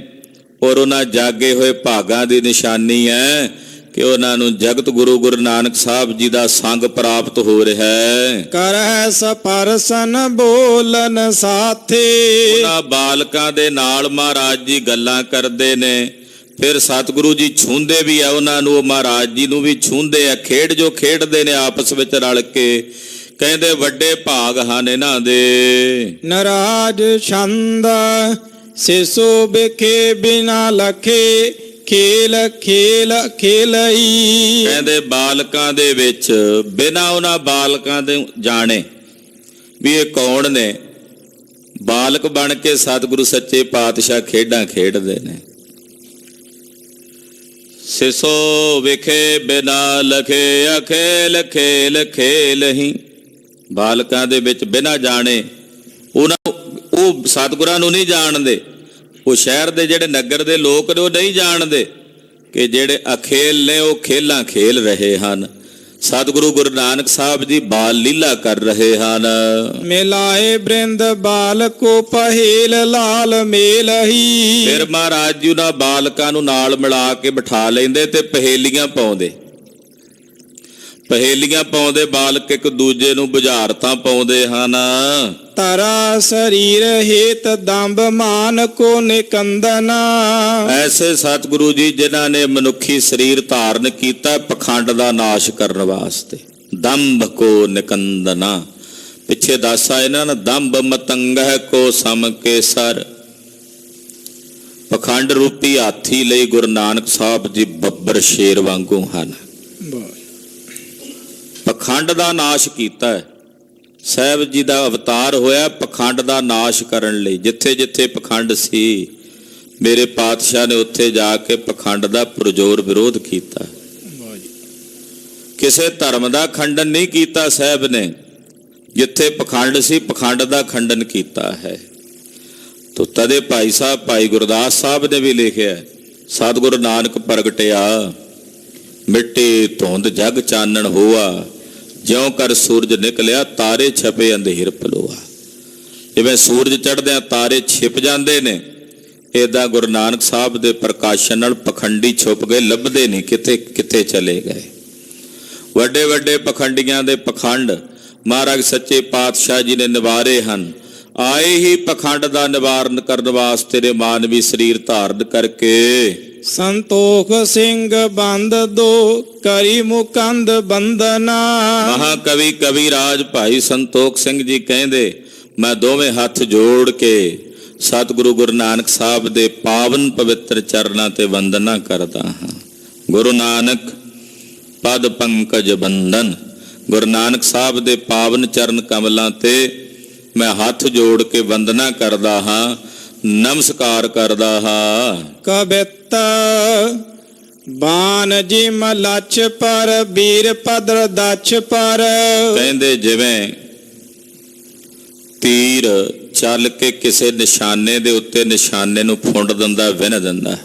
ਔਰ ਉਹਨਾਂ ਜਾਗੇ ਹੋਏ ਭਾਗਾਂ ਦੀ ਨਿਸ਼ਾਨੀ ਹੈ ਕਿ ਉਹਨਾਂ ਨੂੰ ਜਗਤ ਗੁਰੂ ਗੁਰੂ ਨਾਨਕ ਸਾਹਿਬ ਜੀ ਦਾ ਸੰਗ ਪ੍ਰਾਪਤ ਹੋ ਰਿਹਾ ਹੈ। ਕਰਹਿ ਸਪਰਸਨ ਬੋਲਨ ਸਾਥੇ, ਉਹਨਾਂ ਬਾਲਕਾਂ ਦੇ ਨਾਲ ਮਹਾਰਾਜ ਜੀ ਗੱਲਾਂ ਕਰਦੇ ਨੇ, ਫਿਰ ਸਤਿਗੁਰੂ ਜੀ ਛੂੰਹਦੇ ਵੀ ਆ ਉਹਨਾਂ ਨੂੰ, ਉਹ ਮਹਾਰਾਜ ਜੀ ਨੂੰ ਵੀ ਛੂੰਹਦੇ ਆ। ਖੇਡ ਜੋ ਖੇਡਦੇ ਨੇ ਆਪਸ ਵਿੱਚ ਰਲ ਕੇ, ਕਹਿੰਦੇ ਵੱਡੇ ਭਾਗ ਹਨ ਇਹਨਾਂ ਦੇ। ਨਰਾਜ ਛੰਦ ਸਿਸੋ ਬਿਖੇ ਬਿਨਾ ਲਖੇ, ਖੇਲ ਖੇਲ ਖੇਲਈ, ਕਹਿੰਦੇ ਬਾਲਕਾਂ ਦੇ ਵਿੱਚ ਬਿਨਾਂ ਉਹਨਾਂ ਬਾਲਕਾਂ ਦੇ ਜਾਣੇ ਵੀ ਇਹ ਕੌਣ ਨੇ, ਬਾਲਕ ਬਣ ਕੇ ਸਤਿਗੁਰੂ ਸੱਚੇ ਪਾਤਸ਼ਾਹ ਖੇਡਾਂ ਖੇਡਦੇ ਨੇ। ਸਿਸੋ ਵਿਖੇ ਬਿਨਾ ਲਖੇ ਅਖੇਲ ਖੇਲ ਖੇਲਹੀ। ਬਾਲਕਾਂ ਦੇ ਵਿੱਚ ਬਿਨਾ ਜਾਣੇ ਉਹ ਸਤਿਗੁਰਾਂ ਨੂੰ ਨਹੀਂ ਜਾਣਦੇ। ਉਹ ਸ਼ਹਿਰ ਦੇ ਜਿਹੜੇ ਨਗਰ ਦੇ ਲੋਕ ਨੇ ਉਹ ਨਹੀਂ ਜਾਣਦੇ ਕਿ ਜਿਹੜੇ ਅਖੇਲ ਨੇ ਉਹ ਖੇਲਾਂ ਖੇਲ ਰਹੇ ਹਨ। ਸਤਿਗੁਰੂ ਗੁਰੂ ਨਾਨਕ ਸਾਹਿਬ ਜੀ ਬਾਲ ਲੀਲਾ ਕਰ ਰਹੇ ਹਨ। ਮਿਲਾਏ ਬ੍ਰਿੰਦ ਬਾਲ ਕੋ ਪਹੇਲ ਲਾਲ ਮੇਲਹੀ। ਫਿਰ ਮਹਾਰਾਜ ਜੀ ਉਹਨਾਂ ਬਾਲਕਾਂ ਨੂੰ ਨਾਲ ਮਿਲਾ ਕੇ ਬਿਠਾ ਲੈਂਦੇ ਤੇ ਪਹੇਲੀਆਂ ਪਾਉਂਦੇ। ਪਹੇਲੀਆਂ ਪਾਉਂਦੇ ਬਾਲਕ ਇੱਕ ਦੂਜੇ ਨੂੰ ਬੁਝਾਰਤਾਂ ਪਾਉਂਦੇ ਹਨ। ਤਰਾ ਸਰੀਰ ਹੇਤ ਦੰਭ ਮਾਨ ਕੋ ਨਿਕੰਦਨਾ। ਐਸੇ ਸਤਿਗੁਰੂ ਜੀ ਜਿਨ੍ਹਾਂ ਨੇ ਮਨੁੱਖੀ ਸਰੀਰ ਧਾਰਨ ਕੀਤਾ ਪਖੰਡ ਦਾ ਨਾਸ਼ ਕਰਨ ਵਾਸਤੇ। ਦੰਭ ਕੋ ਨਿਕੰਦਨਾ, ਪਿੱਛੇ ਦੱਸਾ ਇਹਨਾਂ ਨੇ ਦੰਭ ਮਤੰਗਹ ਕੋ ਸਮ ਕੇਸਰ। ਪਖੰਡ ਰੂਪੀ ਹਾਥੀ ਲਈ ਗੁਰੂ ਨਾਨਕ ਸਾਹਿਬ ਜੀ ਬੱਬਰ ਸ਼ੇਰ ਵਾਂਗੂ ਹਨ। ਪਖੰਡ ਦਾ ਨਾਸ਼ ਕੀਤਾ ਹੈ। ਸਾਹਿਬ ਜੀ ਦਾ ਅਵਤਾਰ ਹੋਇਆ ਪਖੰਡ ਦਾ ਨਾਸ਼ ਕਰਨ ਲਈ। ਜਿੱਥੇ ਜਿੱਥੇ ਪਖੰਡ ਸੀ ਮੇਰੇ ਪਾਤਸ਼ਾਹ ਨੇ ਉੱਥੇ ਜਾ ਕੇ ਪਖੰਡ ਦਾ ਪੁਰਜੋਰ ਵਿਰੋਧ ਕੀਤਾ। ਕਿਸੇ ਧਰਮ ਦਾ ਖੰਡਨ ਨਹੀਂ ਕੀਤਾ ਸਾਹਿਬ ਨੇ। ਜਿੱਥੇ ਪਖੰਡ ਸੀ ਪਖੰਡ ਦਾ ਖੰਡਨ ਕੀਤਾ ਹੈ। ਤੋ ਤਦੇ ਭਾਈ ਸਾਹਿਬ ਭਾਈ ਗੁਰਦਾਸ ਸਾਹਿਬ ਨੇ ਵੀ ਲਿਖਿਆ, ਸਤਿਗੁਰੂ ਨਾਨਕ ਪ੍ਰਗਟਿਆ ਮਿੱਟੀ ਧੁੰਦ ਜਗ ਚਾਨਣ ਹੋਆ, ਜਿਉਂ ਕਰ ਸੂਰਜ ਨਿਕਲਿਆ ਤਾਰੇ ਛਪੇ ਅੰਧੇਰ ਪਲੋਆ। ਜਿਵੇਂ ਸੂਰਜ ਚੜ੍ਹਦਿਆਂ ਤਾਰੇ ਛਿਪ ਜਾਂਦੇ ਨੇ, ਏਦਾਂ ਗੁਰੂ ਨਾਨਕ ਸਾਹਿਬ ਦੇ ਪ੍ਰਕਾਸ਼ਨ ਨਾਲ ਪਖੰਡੀ ਛੁਪ ਗਏ, ਲੱਭਦੇ ਨਹੀਂ, ਕਿਤੇ ਕਿਤੇ ਚਲੇ ਗਏ। ਵੱਡੇ ਵੱਡੇ ਪਖੰਡੀਆਂ ਦੇ ਪਖੰਡ ਮਹਾਰਾਜ ਸੱਚੇ ਪਾਤਸ਼ਾਹ ਜੀ ਨੇ ਨਿਵਾਰੇ ਹਨ। ਆਏ ਹੀ ਪਖੰਡ ਦਾ ਨਿਵਾਰਨ ਕਰਨ ਵਾਸਤੇ ਨੇ ਮਾਨਵੀ ਸਰੀਰ ਧਾਰਨ ਕਰਕੇ। ਸੰਤੋਖ ਸਿੰਘ ਬੰਦ ਦੋ ਕਰੀ ਮੁਕੰਦ ਬੰਦਨਾ। ਮਹਾਕਵੀ ਕਵੀ ਰਾਜ ਭਾਈ ਸੰਤੋਖ ਸਿੰਘ ਜੀ ਕਹਿੰਦੇ, ਮੈਂ ਦੋਵੇਂ ਹੱਥ ਜੋੜ ਕੇ ਸਤਿਗੁਰੂ ਗੁਰੂ ਨਾਨਕ ਸਾਹਿਬ ਦੇ ਪਾਵਨ ਪਵਿੱਤਰ ਚਰਨਾਂ ਤੇ ਵੰਦਨਾ ਕਰਦਾ ਹਾਂ। ਗੁਰੂ ਨਾਨਕ ਪਦ ਪੰਕਜ ਬੰਦਨ, ਗੁਰੂ ਨਾਨਕ ਸਾਹਿਬ ਦੇ ਪਾਵਨ ਚਰਨ ਕਮਲਾਂ ਤੇ ਮੈਂ ਹੱਥ ਜੋੜ ਕੇ ਵੰਦਨਾ ਕਰਦਾ ਹਾਂ, ਨਮਸਕਾਰ ਕਰਦਾ ਹਾਂ। ਕਬਿਤ ਬਾਨ ਜਿਮ ਲੱਛ ਪਰ ਵੀਰ ਪਦਰ ਦਛ ਪਰ। ਕਹਿੰਦੇ ਜਿਵੇਂ ਤੀਰ ਚੱਲ ਕੇ ਕਿਸੇ ਨਿਸ਼ਾਨੇ ਦੇ ਉੱਤੇ ਨਿਸ਼ਾਨੇ ਨੂੰ ਫੁੰਡ ਦਿੰਦਾ, ਵਿੰਨ ਦਿੰਦਾ।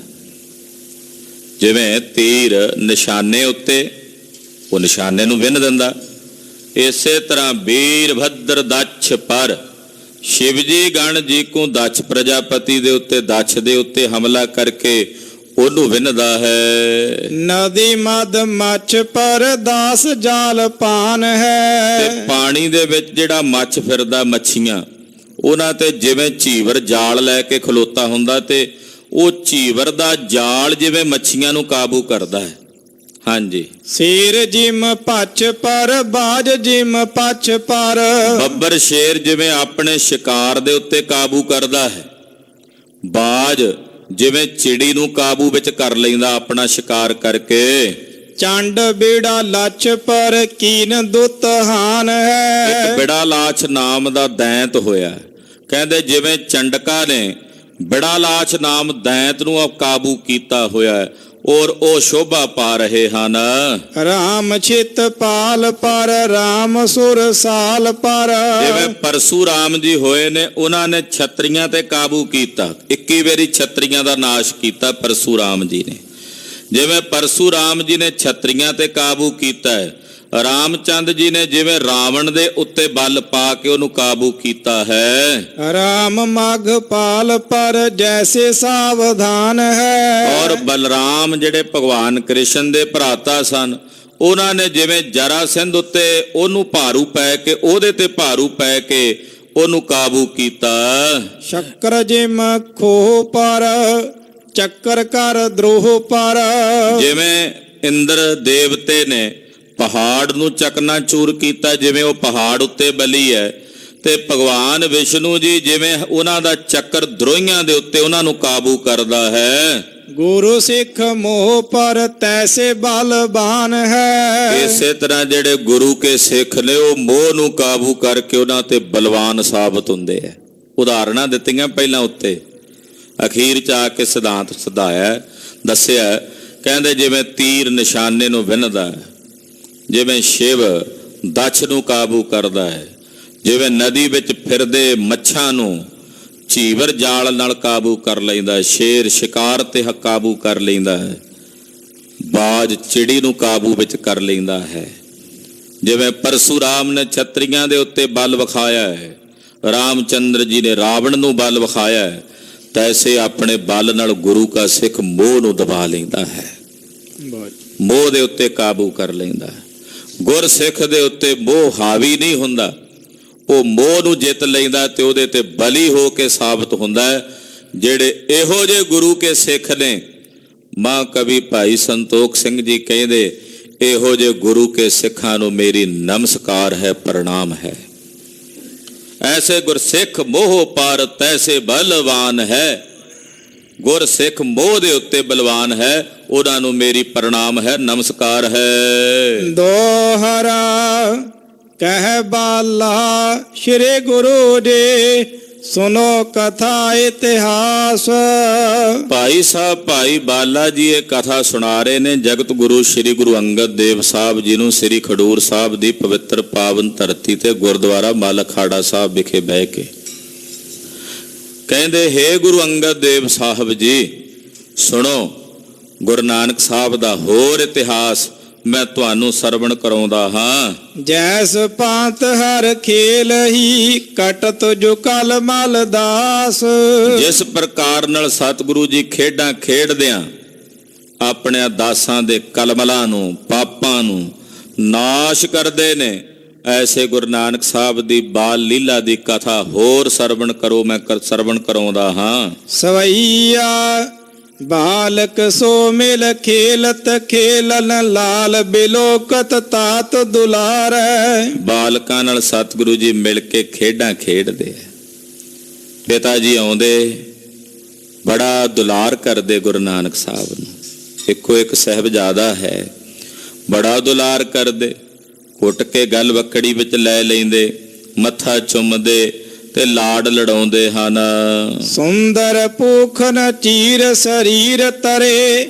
ਜਿਵੇਂ ਤੀਰ ਨਿਸ਼ਾਨੇ ਉੱਤੇ ਉਹ ਨਿਸ਼ਾਨੇ ਨੂੰ ਵਿੰਨ ਦਿੰਦਾ, ਇਸੇ ਤਰ੍ਹਾਂ ਵੀਰ ਭਦਰ ਦਛ ਪਰ। ਸ਼ਿਵ ਜੀ ਗਣ ਜੀ ਕੋ ਦਛ ਪ੍ਰਜਾਪਤੀ ਦੇ ਉੱਤੇ, ਦਛ ਦੇ ਉੱਤੇ ਹਮਲਾ ਕਰਕੇ ਉਹਨੂੰ ਵਿੰਨਦਾ ਹੈ। ਨਦੀ ਮਦ ਮੱਛ ਪਰ ਦਾਸ ਜਾਲ ਪਾਨ ਹੈ। ਤੇ ਪਾਣੀ ਦੇ ਵਿੱਚ ਜਿਹੜਾ ਮੱਛ ਫਿਰਦਾ, ਮੱਛੀਆਂ, ਉਹਨਾਂ ਤੇ ਜਿਵੇਂ ਝੀਵਰ ਜਾਲ ਲੈ ਕੇ ਖਲੋਤਾ ਹੁੰਦਾ ਤੇ ਉਹ ਝੀਵਰ ਦਾ ਜਾਲ ਜਿਵੇਂ ਮੱਛੀਆਂ ਨੂੰ ਕਾਬੂ ਕਰਦਾ ਹੈ। ਹਾਂਜੀ। ਸ਼ੇਰ ਜਿਮ ਪੱਛ ਪਰ ਬਾਜ ਜਿਮ ਪੱਛ ਪਰ। ਬੱਬਰ ਸ਼ੇਰ ਜਿਵੇਂ ਆਪਣੇ ਸ਼ਿਕਾਰ ਦੇ ਉੱਤੇ ਕਾਬੂ ਕਰਦਾ ਹੈ, ਬਾਜ ਜਿਵੇਂ ਚਿੜੀ ਨੂੰ ਕਾਬੂ ਵਿੱਚ ਕਰ ਲੈਂਦਾ ਆਪਣਾ ਸ਼ਿਕਾਰ ਕਰਕੇ। ਚੰਡ ਬਿੜਾ ਲੱਛ ਪਰ ਕੀਨ ਦੁੱਤ ਹਾਨ ਹੈ। ਇੱਕ ਬਿੜਾ ਲਾਛ ਨਾਮ ਦਾ ਦੈਂਤ ਹੋਇਆ। ਕਹਿੰਦੇ ਜਿਵੇਂ ਚੰਡਕਾ ਨੇ ਬਿੜਾ ਲਾਛ ਨਾਮ ਦੈਂਤ ਨੂੰ ਕਾਬੂ ਕੀਤਾ ਹੋਇਆ ਹੈ ਔਰ ਉਹ ਸ਼ੋਭਾ ਪਾ ਰਹੇ ਹਨ। ਰਾਮ ਚਿਤ ਪਾਲ ਪਰ ਰਾਮ ਸੁਰ ਸਾਲ ਪਰ। ਜਿਵੇਂ ਪਰਸ਼ੂਰਾਮ ਜੀ ਹੋਏ ਨੇ, ਉਹਨਾਂ ਨੇ ਛਤਰੀਆਂ ਤੇ ਕਾਬੂ ਕੀਤਾ, 21 ਵਾਰੀ ਛਤਰੀਆਂ ਦਾ ਨਾਸ਼ ਕੀਤਾ ਪਰਸ਼ੂਰਾਮ ਜੀ ਨੇ। ਜਿਵੇਂ ਪਰਸ਼ੂਰਾਮ ਜੀ ਨੇ ਛਤਰੀਆਂ ਤੇ ਕਾਬੂ ਕੀਤਾ ਹੈ, ਰਾਮਚੰਦ ਜੀ ਨੇ ਜਿਵੇਂ ਰਾਵਣ ਦੇ ਉੱਤੇ ਬਲ ਪਾ ਕੇ ਉਹਨੂੰ ਕਾਬੂ ਕੀਤਾ ਹੈ। ਰਾਮ ਮਗ ਪਾਲ ਪਰ ਜੈਸੇ ਸਾਵਧਾਨ ਹੈ। ਔਰ ਬਲਰਾਮ ਜਿਹੜੇ ਭਗਵਾਨ ਕ੍ਰਿਸ਼ਨ ਦੇ ਭਰਾਤਾ ਸਨ, ਉਹਨਾਂ ਨੇ ਜਿਵੇਂ ਜਰਾ ਸਿੰਧ ਉੱਤੇ ਉਹਨੂੰ ਭਾਰੂ ਪੈ ਕੇ, ਉਹਦੇ ਤੇ ਭਾਰੂ ਪੈ ਕੇ ਉਹਨੂੰ ਕਾਬੂ ਕੀਤਾ। ਸ਼ੱਕਰ ਜਿਮ ਖੋਹ ਪਰ ਚੱਕਰ ਕਰ ਦਰੋਹ ਪਰ। ਜਿਵੇਂ ਇੰਦਰ ਦੇਵਤੇ ਨੇ ਪਹਾੜ ਨੂੰ ਚਕਨਾਚੂਰ ਕੀਤਾ, ਜਿਵੇਂ ਉਹ ਪਹਾੜ ਉੱਤੇ ਬਲੀ ਹੈ, ਤੇ ਭਗਵਾਨ ਵਿਸ਼ਨੂੰ ਜੀ ਜਿਵੇਂ ਉਹਨਾਂ ਦਾ ਚੱਕਰ ਦਰੋਹੀਆਂ ਦੇ ਉੱਤੇ ਉਹਨਾਂ ਨੂੰ ਕਾਬੂ ਕਰਦਾ ਹੈ। ਗੁਰੂ ਸਿੱਖ ਮੋਹ ਪਰ ਤੈਸੇ ਬਲਵਾਨ ਹੈ। ਇਸੇ ਤਰ੍ਹਾਂ ਜਿਹੜੇ ਗੁਰੂ ਕੇ ਸਿੱਖ ਨੇ ਉਹ ਮੋਹ ਨੂੰ ਕਾਬੂ ਕਰਕੇ ਉਹਨਾਂ ਤੇ ਬਲਵਾਨ ਸਾਬਤ ਹੁੰਦੇ ਹੈ। ਉਦਾਹਰਨਾਂ ਦਿੱਤੀਆਂ ਪਹਿਲਾਂ ਉੱਤੇ, ਅਖੀਰ ਚ ਆ ਕੇ ਸਿਧਾਂਤ ਸਿਧਾਇਆ, ਦੱਸਿਆ ਕਹਿੰਦੇ ਜਿਵੇਂ ਤੀਰ ਨਿਸ਼ਾਨੇ ਨੂੰ ਵਿੰਨ੍ਹਦਾ ਹੈ, ਜਿਵੇਂ ਸ਼ਿਵ ਦੱਛ ਨੂੰ ਕਾਬੂ ਕਰਦਾ ਹੈ, ਜਿਵੇਂ ਨਦੀ ਵਿੱਚ ਫਿਰਦੇ ਮੱਛਾਂ ਨੂੰ ਝੀਵਰ ਜਾਲ ਨਾਲ ਕਾਬੂ ਕਰ ਲੈਂਦਾ, ਸ਼ੇਰ ਸ਼ਿਕਾਰ ਤੇ ਕਾਬੂ ਕਰ ਲੈਂਦਾ ਹੈ, ਬਾਜ ਚਿੜੀ ਨੂੰ ਕਾਬੂ ਵਿੱਚ ਕਰ ਲੈਂਦਾ ਹੈ, ਜਿਵੇਂ ਪਰਸ਼ੂਰਾਮ ਨੇ ਛਤਰੀਆਂ ਦੇ ਉੱਤੇ ਬਲ ਵਿਖਾਇਆ ਹੈ, ਰਾਮਚੰਦਰ ਜੀ ਨੇ ਰਾਵਣ ਨੂੰ ਬਲ ਵਿਖਾਇਆ ਹੈ, ਤੈਸੇ ਆਪਣੇ ਬਲ ਨਾਲ ਗੁਰੂ ਕਾ ਸਿੱਖ ਮੋਹ ਨੂੰ ਦਬਾ ਲੈਂਦਾ ਹੈ, ਮੋਹ ਦੇ ਉੱਤੇ ਕਾਬੂ ਕਰ ਲੈਂਦਾ ਹੈ। ਗੁਰ ਸਿੱਖ ਦੇ ਉੱਤੇ ਮੋਹ ਹਾਵੀ ਨਹੀਂ ਹੁੰਦਾ, ਉਹ ਮੋਹ ਨੂੰ ਜਿੱਤ ਲੈਂਦਾ ਤੇ ਉਹਦੇ ਤੇ ਬਲੀ ਹੋ ਕੇ ਸਾਬਤ ਹੁੰਦਾ ਹੈ। ਜਿਹੜੇ ਇਹੋ ਜਿਹੇ ਗੁਰੂ ਕੇ ਸਿੱਖ ਨੇ, ਮਾਂ ਕਵੀ ਭਾਈ ਸੰਤੋਖ ਸਿੰਘ ਜੀ ਕਹਿੰਦੇ, ਇਹੋ ਜਿਹੇ ਗੁਰੂ ਕੇ ਸਿੱਖਾਂ ਨੂੰ ਮੇਰੀ ਨਮਸਕਾਰ ਹੈ, ਪ੍ਰਣਾਮ ਹੈ। ਐਸੇ ਗੁਰਸਿੱਖ ਮੋਹ ਪਰ ਤੈਸੇ ਬਲਵਾਨ ਹੈ, ਗੁਰਸਿੱਖ ਮੋਹ ਦੇ ਉੱਤੇ ਬਲਵਾਨ ਹੈ, ਉਹਨਾਂ ਨੂੰ ਮੇਰੀ ਪ੍ਰਣਾਮ ਹੈ, ਨਮਸਕਾਰ ਹੈ। ਦੋਹਰਾ ਕਹਿ ਬਾਲਾ ਸ਼੍ਰੀ ਗੁਰੂ ਜੀ, ਸੁਨੋ ਕਥਾ ਇਤਿਹਾਸ। ਭਾਈ ਸਾਹਿਬ ਭਾਈ ਬਾਲਾ ਜੀ ਇਹ ਕਥਾ ਸੁਣਾ ਰਹੇ ਨੇ ਜਗਤ ਗੁਰੂ ਸ੍ਰੀ ਗੁਰੂ ਅੰਗਦ ਦੇਵ ਸਾਹਿਬ ਜੀ ਨੂੰ, ਸ੍ਰੀ ਖਡੂਰ ਸਾਹਿਬ ਦੀ ਪਵਿੱਤਰ ਪਾਵਨ ਧਰਤੀ ਤੇ ਗੁਰਦੁਆਰਾ ਮਲਖਾੜਾ ਸਾਹਿਬ ਵਿਖੇ ਬਹਿ ਕੇ। ਕਹਿੰਦੇ, ਹੇ ਗੁਰੂ ਅੰਗਦ ਦੇਵ ਸਾਹਿਬ ਜੀ, ਸੁਣੋ ਗੁਰੂ ਨਾਨਕ ਸਾਹਿਬ ਦਾ ਹੋਰ ਇਤਿਹਾਸ ਮੈਂ ਤੁਹਾਨੂੰ ਸਰਵਣ ਕਰਾਉਂਦਾ ਹਾਂ। ਜੈਸ ਪਾਤ ਹਰ ਖੇਲ ਹੀ ਕਟਤ ਜੋ ਕਲ ਮਲ ਦਾਸ। ਜਿਸ ਪ੍ਰਕਾਰ ਨਾਲ ਸਤਿਗੁਰੂ ਜੀ ਖੇਡਾਂ ਖੇਡਦਿਆਂ ਆਪਣੇ ਦਾਸਾਂ ਦੇ ਕਲਮਲਾਂ ਨੂੰ, ਪਾਪਾਂ ਨੂੰ ਨਾਸ਼ ਕਰਦੇ ਨੇ, ਐਸੇ ਗੁਰੂ ਨਾਨਕ ਸਾਹਿਬ ਦੀ ਬਾਲ ਲੀਲਾ ਦੀ ਕਥਾ ਹੋਰ ਸਰਵਣ ਕਰੋ, ਮੈਂ ਸਰਵਣ ਕਰਾਉਂਦਾ ਹਾਂ। ਸਵਈਆ ਬਾਲਕ ਸੋ ਮਿਲ ਖੇਲਤ ਖੇਲਨ ਲਾਲ ਬਿਲੋਕਤ ਤਾਤ ਦੁਲਾਰ। ਬਾਲਕਾਂ ਨਾਲ ਸਤਿਗੁਰੂ ਜੀ ਮਿਲ ਕੇ ਖੇਡਾਂ ਖੇਡਦੇ ਆ। ਪਿਤਾ ਜੀ ਆਉਂਦੇ, ਬੜਾ ਦੁਲਾਰ ਕਰਦੇ ਗੁਰੂ ਨਾਨਕ ਸਾਹਿਬ ਨੂੰ। ਇੱਕੋ ਇੱਕ ਸਾਹਿਬਜ਼ਾਦਾ ਹੈ, ਬੜਾ ਦੁਲਾਰ ਕਰਦੇ। ਕੁੱਟ ਕੇ ਗਲ ਵੱਕੜੀ ਵਿੱਚ ਲੈ ਲੈਂਦੇ, ਮੱਥਾ ਚੁੰਮਦੇ ਤੇ ਲਾਡ ਲੜਾਉਂਦੇ ਹਨ। ਸੁੰਦਰ ਭੂਖਨ ਚੀਰ ਸਰੀਰ ਤਰੇ,